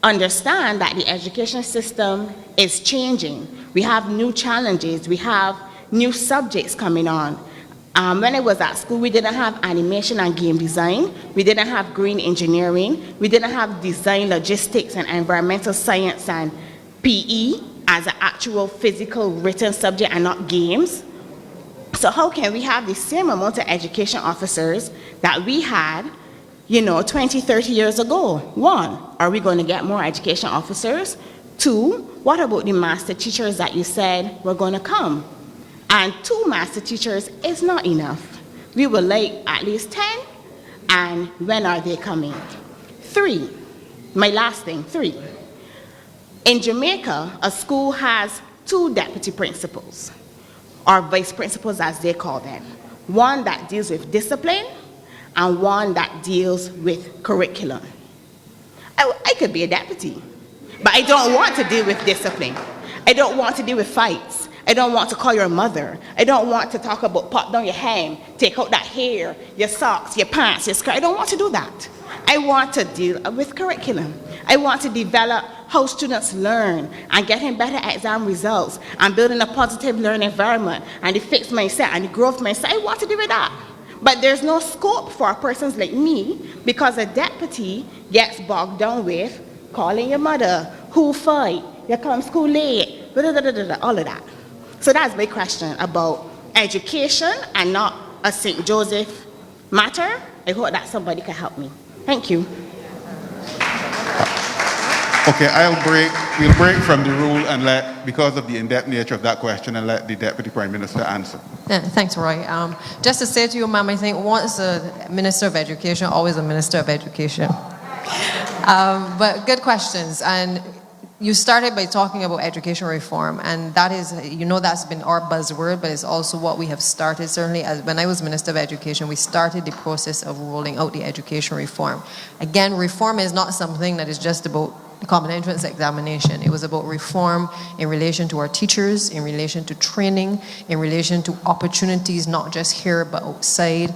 understand that the education system is changing. We have new challenges, we have new subjects coming on. When I was at school, we didn't have animation and game design, we didn't have green engineering, we didn't have design, logistics, and environmental science and PE as an actual physical written subject and not games. So how can we have the same amount of education officers that we had 20, 30 years ago? One, are we going to get more education officers? Two, what about the master teachers that you said were going to come? And 2 master teachers is not enough. We would like at least 10, and when are they coming? 3, my last thing, 3. In Jamaica, a school has 2 deputy principals, or vice principals as they call them. One that deals with discipline, and one that deals with curriculum. I could be a deputy, but I don't want to deal with discipline. I don't want to deal with fights. I don't want to call your mother. I don't want to talk about put down your hem, take out that hair, your socks, your pants, your skirt. I don't want to do that. I want to deal with curriculum. I want to develop how students learn and getting better exam results and building a positive learning environment and the fixed mindset and the growth mindset. I want to deal with that. But there's no scope for persons like me because a deputy gets bogged down with calling your mother, who fight, you come school late, all of that. So that's my question about education and not a St. Joseph matter. I hope that somebody can help me. Thank you. Okay, we'll break from the rule and because of the in-depth nature of that question, and let the Deputy Prime Minister answer. Yeah, thanks, Roy. Just to say to you, ma'am, I think once a Minister of Education, always a Minister of Education. But good questions. And you started by talking about education reform, and that is, that's been our buzzword, but it's also what we have started. Certainly, when I was Minister of Education, we started the process of rolling out the education reform. Again, reform is not something that is just about the common entrance examination. It was about reform in relation to our teachers, in relation to training, in relation to opportunities, not just here but outside.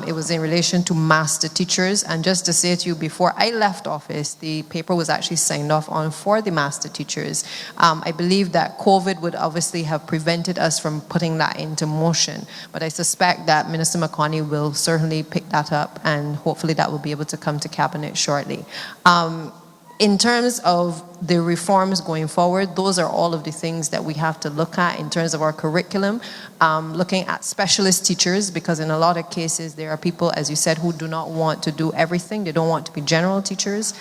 It was in relation to master teachers. And just to say to you, before I left office, the paper was actually signed off on for the master teachers. I believe that COVID would obviously have prevented us from putting that into motion. But I suspect that Minister McConney will certainly pick that up, and hopefully that will be able to come to Cabinet shortly. In terms of the reforms going forward, those are all of the things that we have to look at in terms of our curriculum. Looking at specialist teachers, because in a lot of cases there are people, as you said, who do not want to do everything. They don't want to be general teachers.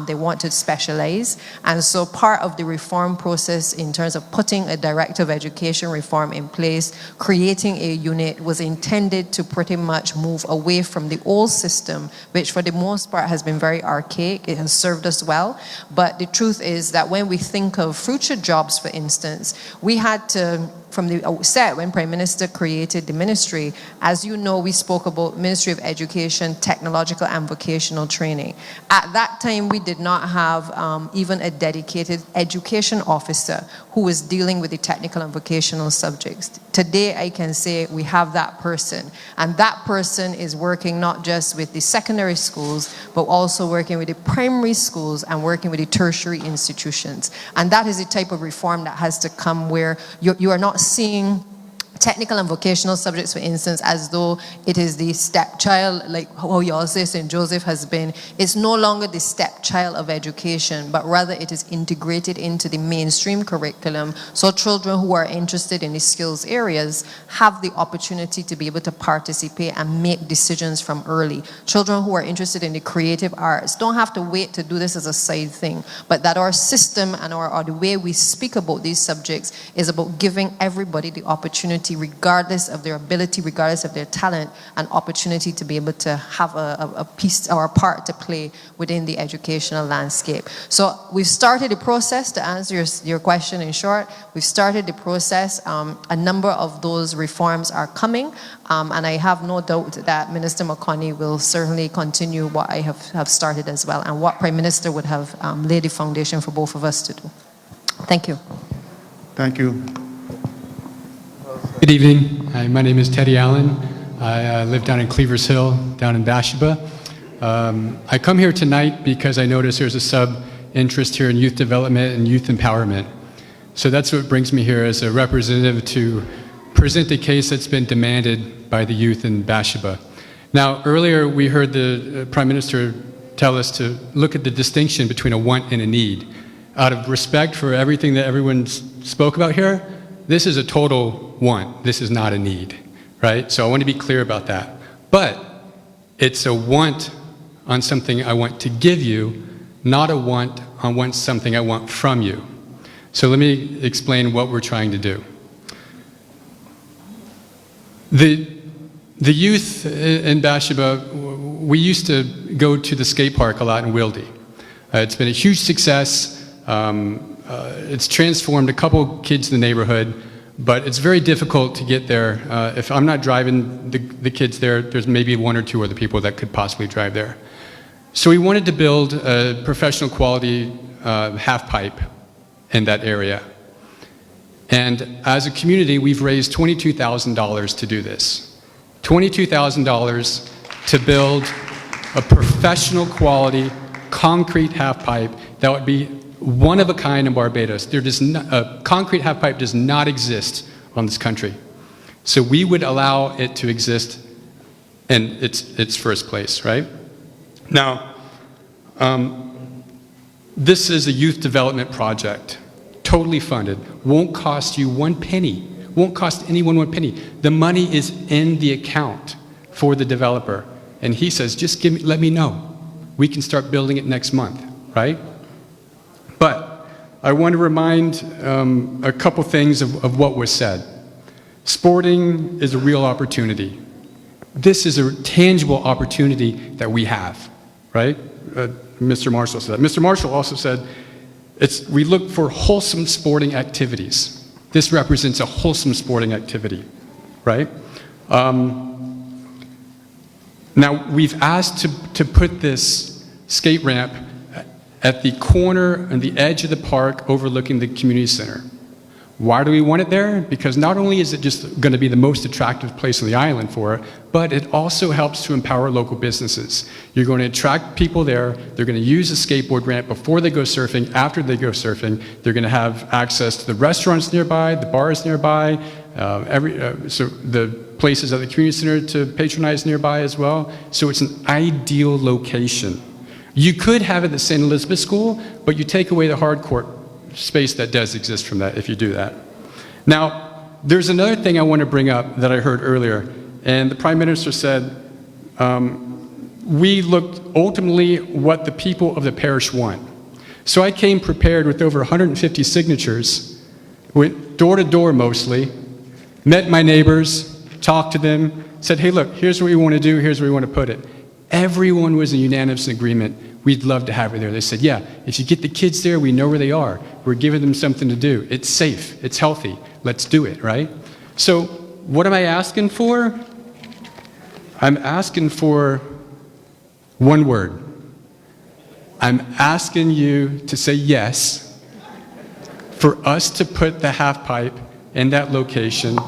They want to specialize. And so part of the reform process in terms of putting a directive of education reform in place, creating a unit, was intended to pretty much move away from the old system, which for the most part has been very archaic. It has served us well. But the truth is that when we think of future jobs, for instance, we had to, from the outset, when Prime Minister created the ministry, as you know, we spoke about Ministry of Education, Technological and Vocational Training. At that time, we did not have even a dedicated education officer who was dealing with the technical and vocational subjects. Today, I can say we have that person. And that person is working not just with the secondary schools, but also working with the primary schools and working with the tertiary institutions. And that is the type of reform that has to come, where you are not seeing technical and vocational subjects, for instance, as though it is the stepchild, like how y'all say St. Joseph has been. It's no longer the stepchild of education, but rather it is integrated into the mainstream curriculum, so children who are interested in the skills areas have the opportunity to be able to participate and make decisions from early. Children who are interested in the creative arts don't have to wait to do this as a side thing, but that our system and or the way we speak about these subjects is about giving everybody the opportunity community, regardless of their ability, regardless of their talent, an opportunity to be able to have a piece or a part to play within the educational landscape. So we've started the process, to answer your question in short. We've started the process. A number of those reforms are coming, and I have no doubt that Minister McConney will certainly continue what I have started as well, and what Prime Minister would have laid the foundation for both of us to do. Thank you. Thank you. Good evening. Hi, my name is Teddy Allen. I live down in Cleavers Hill, down in Bathsheba. I come here tonight because I notice there's a sub-interest here in youth development and youth empowerment. So that's what brings me here as a representative to present the case that's been demanded by the youth in Bathsheba. Now, earlier we heard the Prime Minister tell us to look at the distinction between a want and a need. Out of respect for everything that everyone spoke about here, this is a total want. This is not a need, right? So I want to be clear about that. But it's a want on something I want to give you, not a want on something I want from you. So let me explain what we're trying to do. The youth in Bathsheba, we used to go to the skate park a lot in Wilde. It's been a huge success. It's transformed a couple kids in the neighborhood, but it's very difficult to get there. If I'm not driving the kids there, there's maybe one or two other people that could possibly drive there. So we wanted to build a professional quality half pipe in that area. And as a community, we've raised $22,000 to do this. $22,000 to build a professional quality concrete half pipe that would be one of a kind in Barbados. A concrete half pipe does not exist on this country. So we would allow it to exist in its first place, right? Now, this is a youth development project, totally funded, won't cost you 1 penny, won't cost anyone 1 penny. The money is in the account for the developer. And he says, just let me know. We can start building it next month, right? But I want to remind a couple things of what was said. Sporting is a real opportunity. This is a tangible opportunity that we have, right? Mr. Marshall said that. Mr. Marshall also said, we look for wholesome sporting activities. This represents a wholesome sporting activity, right? Now, we've asked to put this skate ramp at the corner and the edge of the park overlooking the community center. Why do we want it there? Because not only is it just going to be the most attractive place on the island for it, but it also helps to empower local businesses. You're going to attract people there. They're going to use a skateboard ramp before they go surfing, after they go surfing. They're going to have access to the restaurants nearby, the bars nearby, so the places at the community center to patronize nearby as well. So it's an ideal location. You could have it at St. Elizabeth School, but you take away the hardcore space that does exist from that if you do that. Now, there's another thing I want to bring up that I heard earlier, and the Prime Minister said, we looked ultimately what the people of the parish want. So I came prepared with over 150 signatures, went door to door mostly, met my neighbors, talked to them, said, hey, look, here's what we want to do, here's where we want to put it. Everyone was in unanimous agreement. We'd love to have it there. They said, yeah, if you get the kids there, we know where they are. We're giving them something to do. It's safe. It's healthy. Let's do it, right? So what am I asking for? I'm asking for one word. I'm asking you to say yes for us to put the half pipe in that location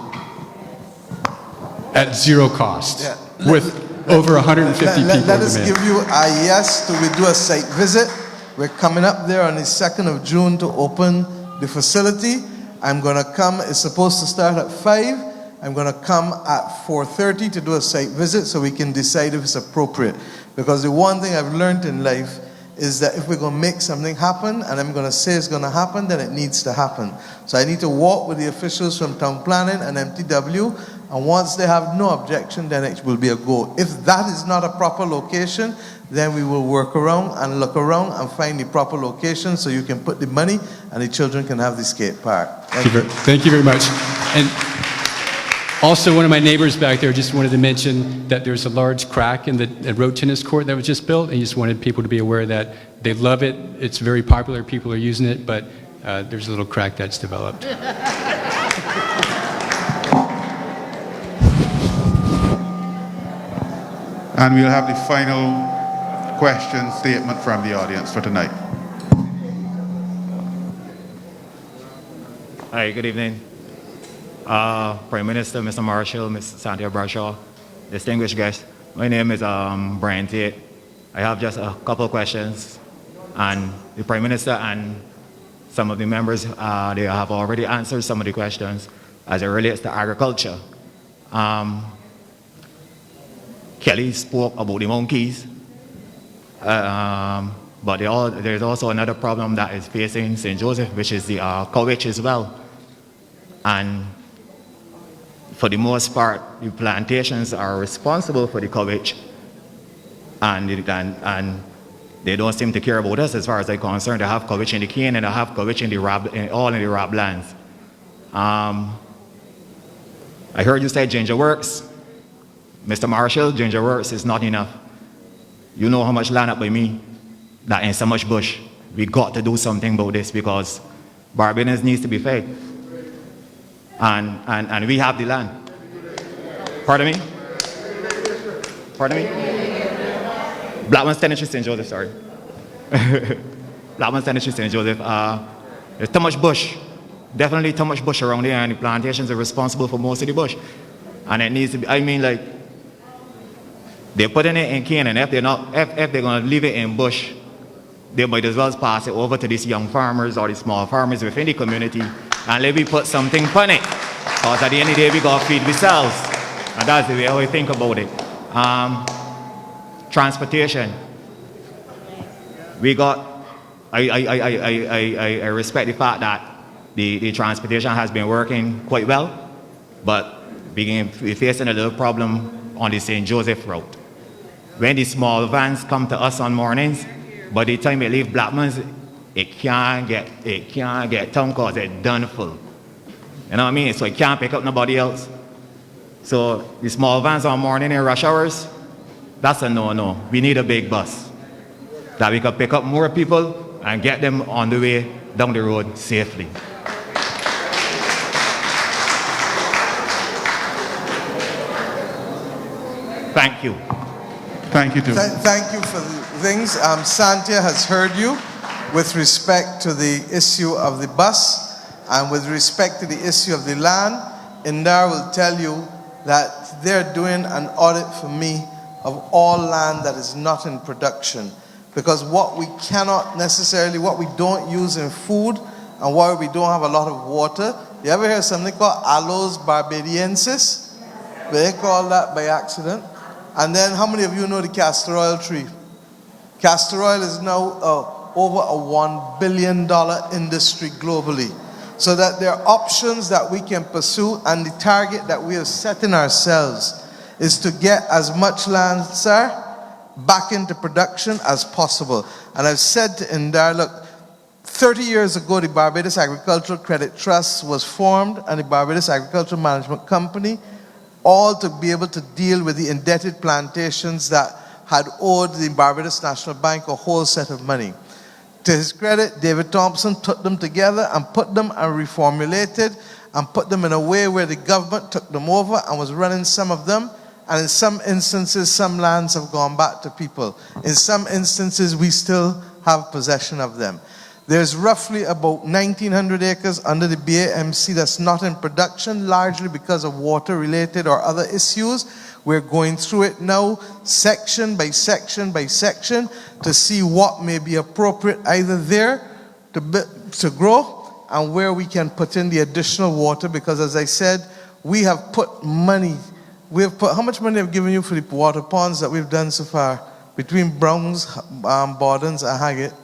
at zero cost with over 150 people. Let us give you a yes to we do a site visit. We're coming up there on the 2nd of June to open the facility. I'm going to come, it's supposed to start at 5. I'm going to come at 4:30 to do a site visit so we can decide if it's appropriate. Because the one thing I've learned in life is that if we're going to make something happen, and I'm going to say it's going to happen, then it needs to happen. So I need to walk with the officials from Town Planning and MTW, and once they have no objection, then it will be a go. If that is not a proper location, then we will work around and look around and find the proper location so you can put the money and the children can have the skate park. Thank you very much. And Also, one of my neighbors back there just wanted to mention that there's a large crack in the road tennis court that was just built, and he just wanted people to be aware that they love it. It's very popular. People are using it, but there's a little crack that's developed. And we'll have the final question statement from the audience for tonight. Hi, good evening. Prime Minister, Mr. Marshall, Ms. Santia Bradshaw, distinguished guests. My name is Brian Tate. I have just a couple of questions. And the Prime Minister and some of the members, they have already answered some of the questions as it relates to agriculture. Kelly spoke about the monkeys, but there's also another problem that is facing St. Joseph, which is the cowitch as well. And for the most part, the plantations are responsible for the cowitch, and they don't seem to care about us as far as I'm concerned. They have cowitch in the cane and they have cowitch in all in the rab lands. I heard you say ginger works. Mr. Marshall, ginger works is not enough. You know how much land up by me, that ain't so much bush. We got to do something about this because Barbadians needs to be fed. And we have the land. Pardon me? Pardon me? Blackman's Tenantry, St. Joseph, sorry. Blackman's Tenantry, St. Joseph. There's too much bush. Definitely too much bush around here, and the plantations are responsible for most of the bush. And it needs to be, I mean, like, they're putting it in cane, and if they're going to leave it in bush, they might as well pass it over to these young farmers or the small farmers within the community and let me put something on it. Because at the end of the day, we got to feed ourselves. And that's the way I think about it. Transportation. We got, I respect the fact that the transportation has been working quite well, but we're facing a little problem on the St. Joseph route. When the small vans come to us on mornings, by the time it leaves Blackman's, it can't get town because it's done full. You know what I mean? So it can't pick up nobody else. So the small vans on morning in rush hours, that's a no-no. We need a big bus that we can pick up more people and get them on the way down the road safely. Thank you. Thank you, too. Thank you for the things. Santia has heard you with respect to the issue of the bus and with respect to the issue of the land. Indar will tell you that they're doing an audit for me of all land that is not in production. Because what we cannot necessarily, what we don't use in food and why we don't have a lot of water. You ever hear something called Aloes barbadiensis? They call that by accident. And then how many of you know the castor oil tree? Castor oil is now over a $1 billion industry globally. So that there are options that we can pursue, and the target that we are setting ourselves is to get as much land, sir, back into production as possible. And I've said to Indar, look, 30 years ago, the Barbados Agricultural Credit Trust was formed and the Barbados Agricultural Management Company, all to be able to deal with the indebted plantations that had owed the Barbados National Bank a whole set of money. To his credit, David Thompson took them together and put them and reformulated and put them in a way where the government took them over and was running some of them. And in some instances, some lands have gone back to people. In some instances, we still have possession of them. There's roughly about 1,900 acres under the BAMC that's not in production, largely because of water-related or other issues. We're going through it now, section by section by section, to see what may be appropriate either there to grow and where we can put in the additional water, because as I said, we have put money. How much money have we given you for the water ponds that we've done so far? Between Browns, Bordens, and Haggett?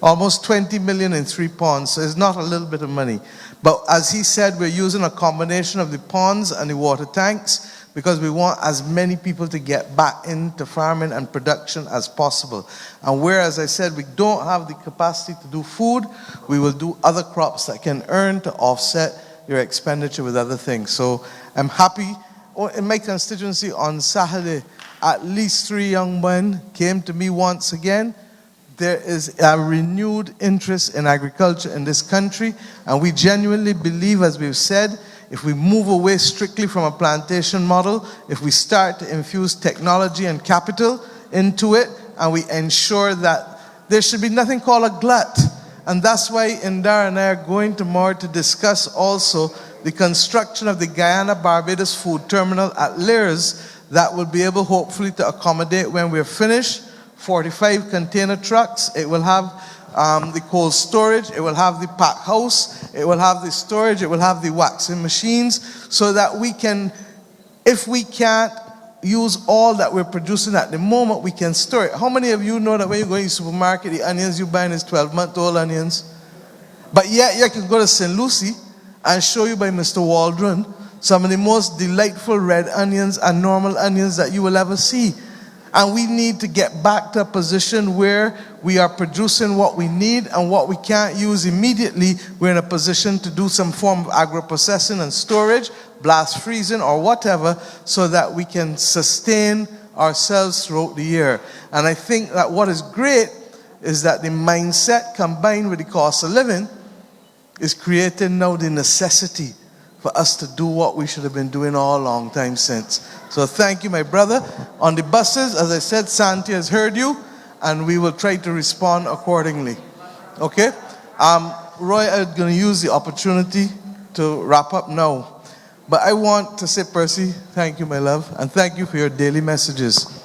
Almost 20 million in 3 ponds, so it's not a little bit of money. But as he said, we're using a combination of the ponds and the water tanks because we want as many people to get back into farming and production as possible. And where, as I said, we don't have the capacity to do food, we will do other crops that can earn to offset your expenditure with other things. So I'm happy. In my constituency on Saturday, at least 3 young men came to me once again. There is a renewed interest in agriculture in this country, and we genuinely believe, as we've said, if we move away strictly from a plantation model, if we start to infuse technology and capital into it, and we ensure that there should be nothing called a glut. And that's why Indar and I are going tomorrow to discuss also the construction of the Guyana-Barbados food terminal at Lears that will be able, hopefully, to accommodate, when we're finished, 45 container trucks. It will have the cold storage, it will have the pack house, it will have the storage, it will have the waxing machines, so that we can, if we can't use all that we're producing at the moment, we can store it. How many of you know that when you go to the supermarket, the onions you buy is 12-month-old onions? But yet you can go to St. Lucie and show you by Mr. Waldron some of the most delightful red onions and normal onions that you will ever see. And we need to get back to a position where we are producing what we need, and what we can't use immediately, we're in a position to do some form of agro-processing and storage, blast freezing or whatever, so that we can sustain ourselves throughout the year. And I think that what is great is that the mindset combined with the cost of living is creating now the necessity for us to do what we should have been doing all a long time since. So thank you, my brother. On the buses, as I said, Santi has heard you, and we will try to respond accordingly. Okay? Roy, I'm going to use the opportunity to wrap up now. But I want to say, Percy, thank you, my love, and thank you for your daily messages.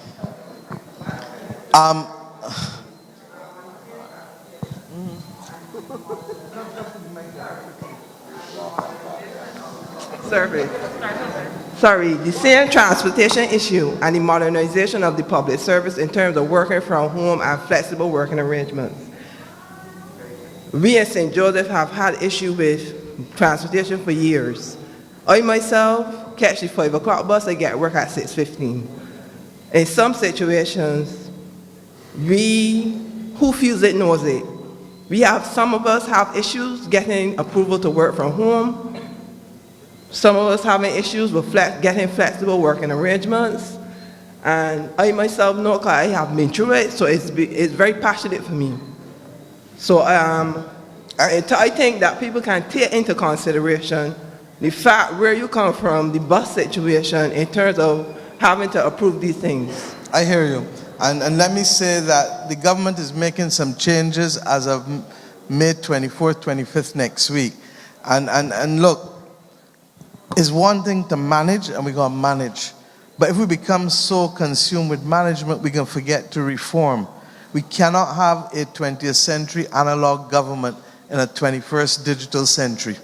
Sorry, the same transportation issue and the modernization of the public service in terms of working from home and flexible working arrangements. We in St. Joseph have had issue with transportation for years. I myself catch the 5 o'clock bus, I get work at 6:15. In some situations, who feels it knows it. Some of us have issues getting approval to work from home. Some of us having issues with getting flexible working arrangements. And I myself know, because I have been through it, so it's very passionate for me. So I think that people can take into consideration the fact where you come from, the bus situation, in terms of having to approve these things. I hear you. And let me say that the government is making some changes as of May 24th, 25th next week. And look, it's one thing to manage, and we're going to manage. But if we become so consumed with management, we can forget to reform. We cannot have a 20th century analog government in a 21st digital century.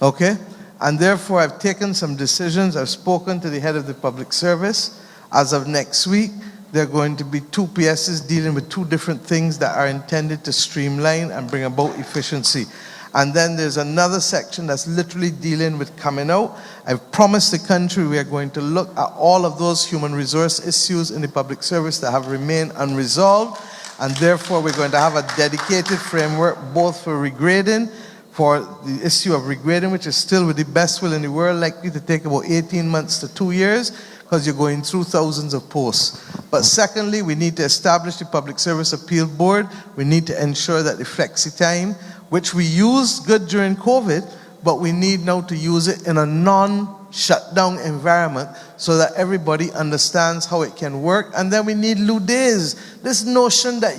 Okay? And therefore, I've taken some decisions. I've spoken to the head of the public service. As of next week, there are going to be 2 PSs dealing with 2 different things that are intended to streamline and bring about efficiency. And then there's another section that's literally dealing with coming out. I've promised the country we are going to look at all of those human resource issues in the public service that have remained unresolved. And therefore, we're going to have a dedicated framework both for regrading, for the issue of regrading, which is still, with the best will in the world, likely to take about 18 months to 2 years, because you're going through thousands of posts. But secondly, we need to establish the Public Service Appeal Board. We need to ensure that the flexi time, which we used good during COVID, but we need now to use it in a non-shutdown environment so that everybody understands how it can work. And then we need lieu days. This notion that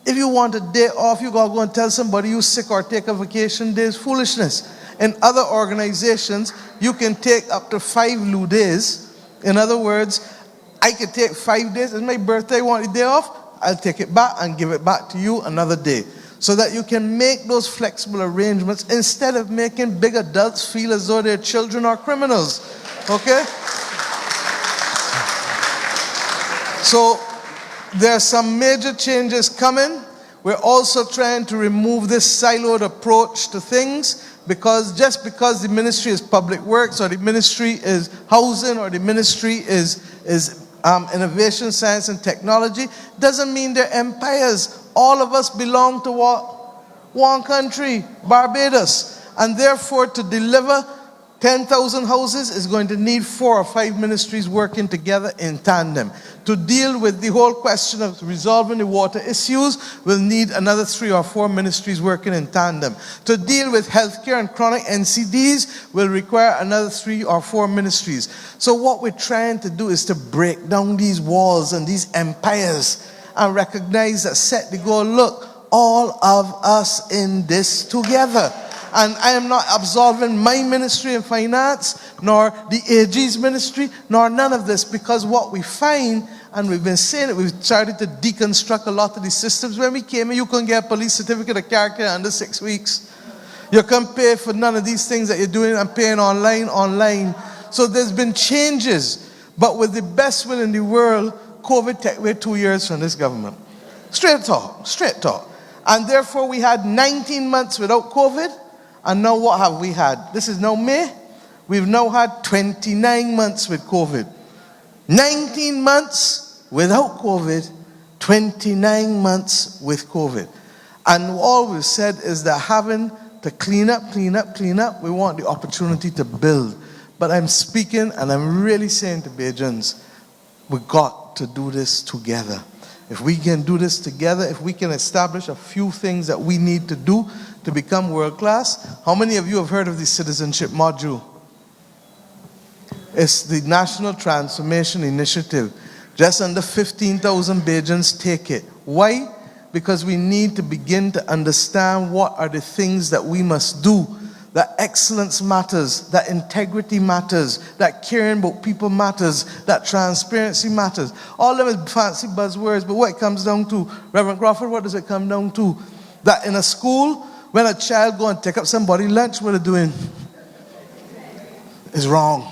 if you want a day off, you gotta go and tell somebody you're sick or take a vacation day is foolishness. In other organizations, you can take up to 5 lieu days. In other words, I could take 5 days. It's my birthday, I want a day off. I'll take it back and give it back to you another day. So that you can make those flexible arrangements instead of making big adults feel as though they're children or criminals. Okay? So there are some major changes coming. We're also trying to remove this siloed approach to things, because just because the ministry is public works, or the ministry is housing, or the ministry is innovation, science, and technology, doesn't mean they're empires. All of us belong to what? One country, Barbados. And therefore, to deliver 10,000 houses is going to need 4 or 5 ministries working together in tandem. To deal with the whole question of resolving the water issues, we'll need another 3 or 4 ministries working in tandem. To deal with healthcare and chronic NCDs will require another 3 or 4 ministries. So what we're trying to do is to break down these walls and these empires and recognize that, set the goal, look, all of us in this together. And I am not absolving my ministry in finance, nor the AG's ministry, nor none of this, because what we find, and we've been saying it, we've started to deconstruct a lot of these systems. When we came in, you couldn't get a police certificate of character under 6 weeks. You can't pay for none of these things that you're doing and paying online. So there's been changes. But with the best will in the world, COVID took away 2 years from this government. Straight talk. And therefore, we had 19 months without COVID. And now what have we had? This is now May. We've now had 29 months with COVID. 19 months without COVID, 29 months with COVID. And all we've said is that having to clean up, we want the opportunity to build. But I'm speaking and I'm really saying to Bajans, we've got to do this together. If we can do this together, if we can establish a few things that we need to do to become world class. How many of you have heard of the citizenship module? It's the National Transformation Initiative. Just under 15,000 Bajans take it. Why? Because we need to begin to understand what are the things that we must do. That excellence matters, that integrity matters, that caring about people matters, that transparency matters. All of them is fancy buzzwords, but what it comes down to, Reverend Crawford, what does it come down to? That in a school, when a child go and take up somebody's lunch, what they're doing is wrong.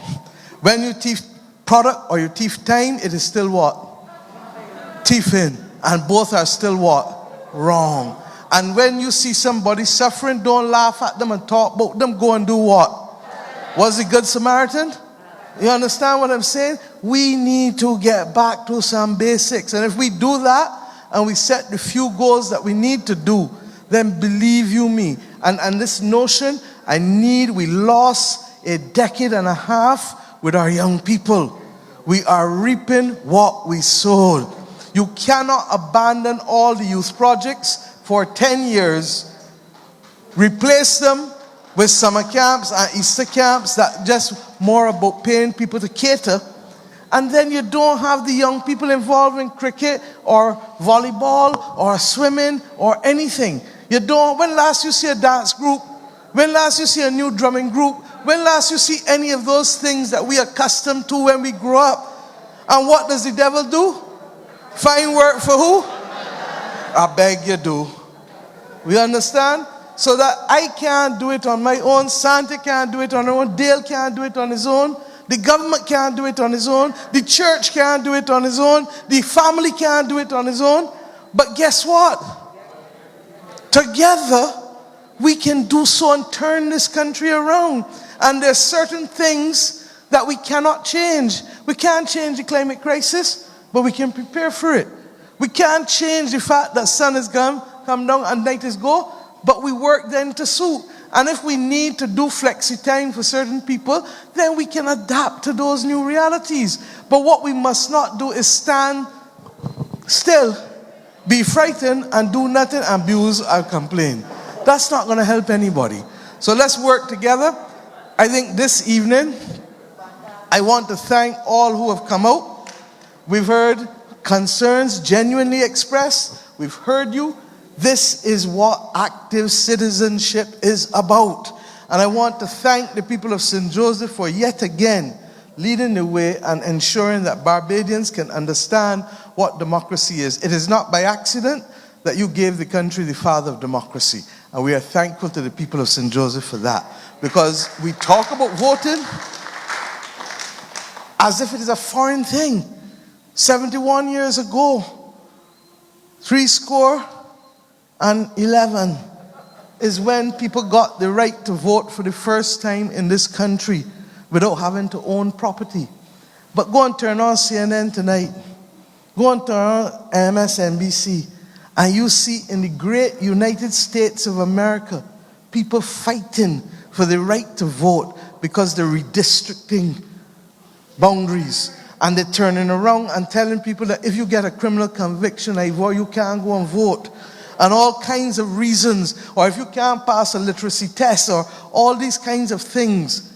When you thief product or you thief time, it is still what? Thieving. And both are still what? Wrong. And when you see somebody suffering, don't laugh at them and talk about them. Go and do what? Was the Good Samaritan? You understand what I'm saying? We need to get back to some basics. And if we do that, and we set the few goals that we need to do, then believe you me. And this notion, we lost a decade and a half with our young people. We are reaping what we sowed. You cannot abandon all the youth projects for 10 years, replace them with summer camps and Easter camps that just more about paying people to cater, and then you don't have the young people involved in cricket or volleyball or swimming or anything. You don't. When last you see a dance group? When last you see a new drumming group? When last you see any of those things that we are accustomed to when we grow up? And what does the devil do? Find work for who? I beg you do. We understand? So that I can't do it on my own, Santa can't do it on her own, Dale can't do it on his own, the government can't do it on his own, the church can't do it on his own, the family can't do it on his own. But guess what? Together, we can do so and turn this country around. And there's certain things that we cannot change. We can't change the climate crisis, but we can prepare for it. We can't change the fact that sun is come down and night is go, but we work then to suit. And if we need to do flexi time for certain people, then we can adapt to those new realities. But what we must not do is stand still, be frightened, and do nothing, abuse, or complain. That's not going to help anybody. So let's work together. I think this evening, I want to thank all who have come out. We've heard concerns genuinely expressed. We've heard you. This is what active citizenship is about. And I want to thank the people of St. Joseph for yet again leading the way and ensuring that Barbadians can understand what democracy is. It is not by accident that you gave the country the father of democracy. And we are thankful to the people of St. Joseph for that. Because we talk about voting as if it is a foreign thing. 71 years ago, 11 is when people got the right to vote for the first time in this country without having to own property. But go and turn on CNN tonight. Go and turn on MSNBC. And you see in the great United States of America, people fighting for the right to vote because they're redistricting boundaries. And they're turning around and telling people that if you get a criminal conviction, you can't go and vote. And all kinds of reasons. Or if you can't pass a literacy test, or all these kinds of things.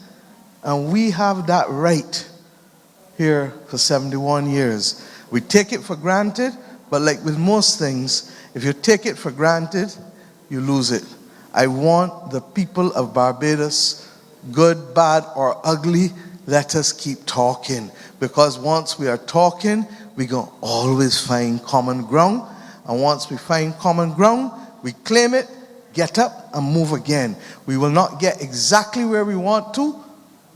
And we have that right here for 71 years. We take it for granted, but like with most things, if you take it for granted, you lose it. I want the people of Barbados, good, bad, or ugly, let us keep talking. Because once we are talking, we're going to always find common ground. And once we find common ground, we claim it, get up, and move again. We will not get exactly where we want to,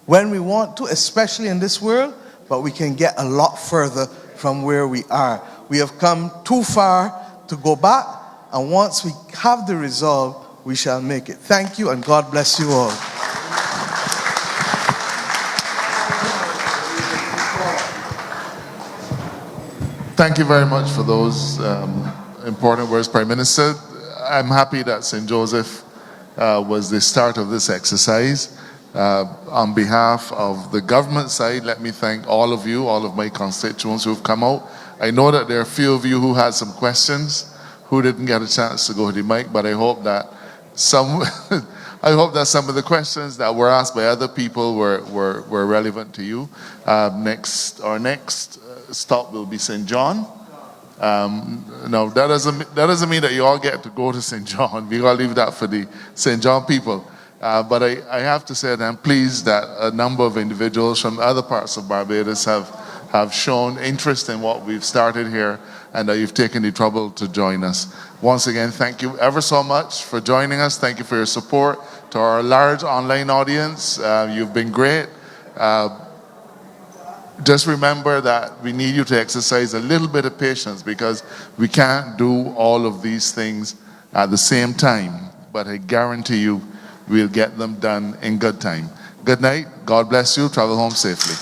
when we want to, especially in this world, but we can get a lot further from where we are. We have come too far to go back, and once we have the resolve, we shall make it. Thank you, and God bless you all. Thank you very much for those important words, Prime Minister. I'm happy that St. Joseph was the start of this exercise. On behalf of the government side, let me thank all of you, all of my constituents who've come out. I know that there are a few of you who had some questions, who didn't get a chance to go to the mic, but I hope that some of the questions that were asked by other people were relevant to you. Our next stop will be St. John. No, that doesn't mean that you all get to go to St. John. We gotta leave that for the St. John people. But I have to say that I'm pleased that a number of individuals from other parts of Barbados have shown interest in what we've started here, and that you've taken the trouble to join us. Once again, thank you ever so much for joining us. Thank you for your support. To our large online audience, you've been great. Just remember that we need you to exercise a little bit of patience, because we can't do all of these things at the same time. But I guarantee you we'll get them done in good time. Good night. God bless you. Travel home safely.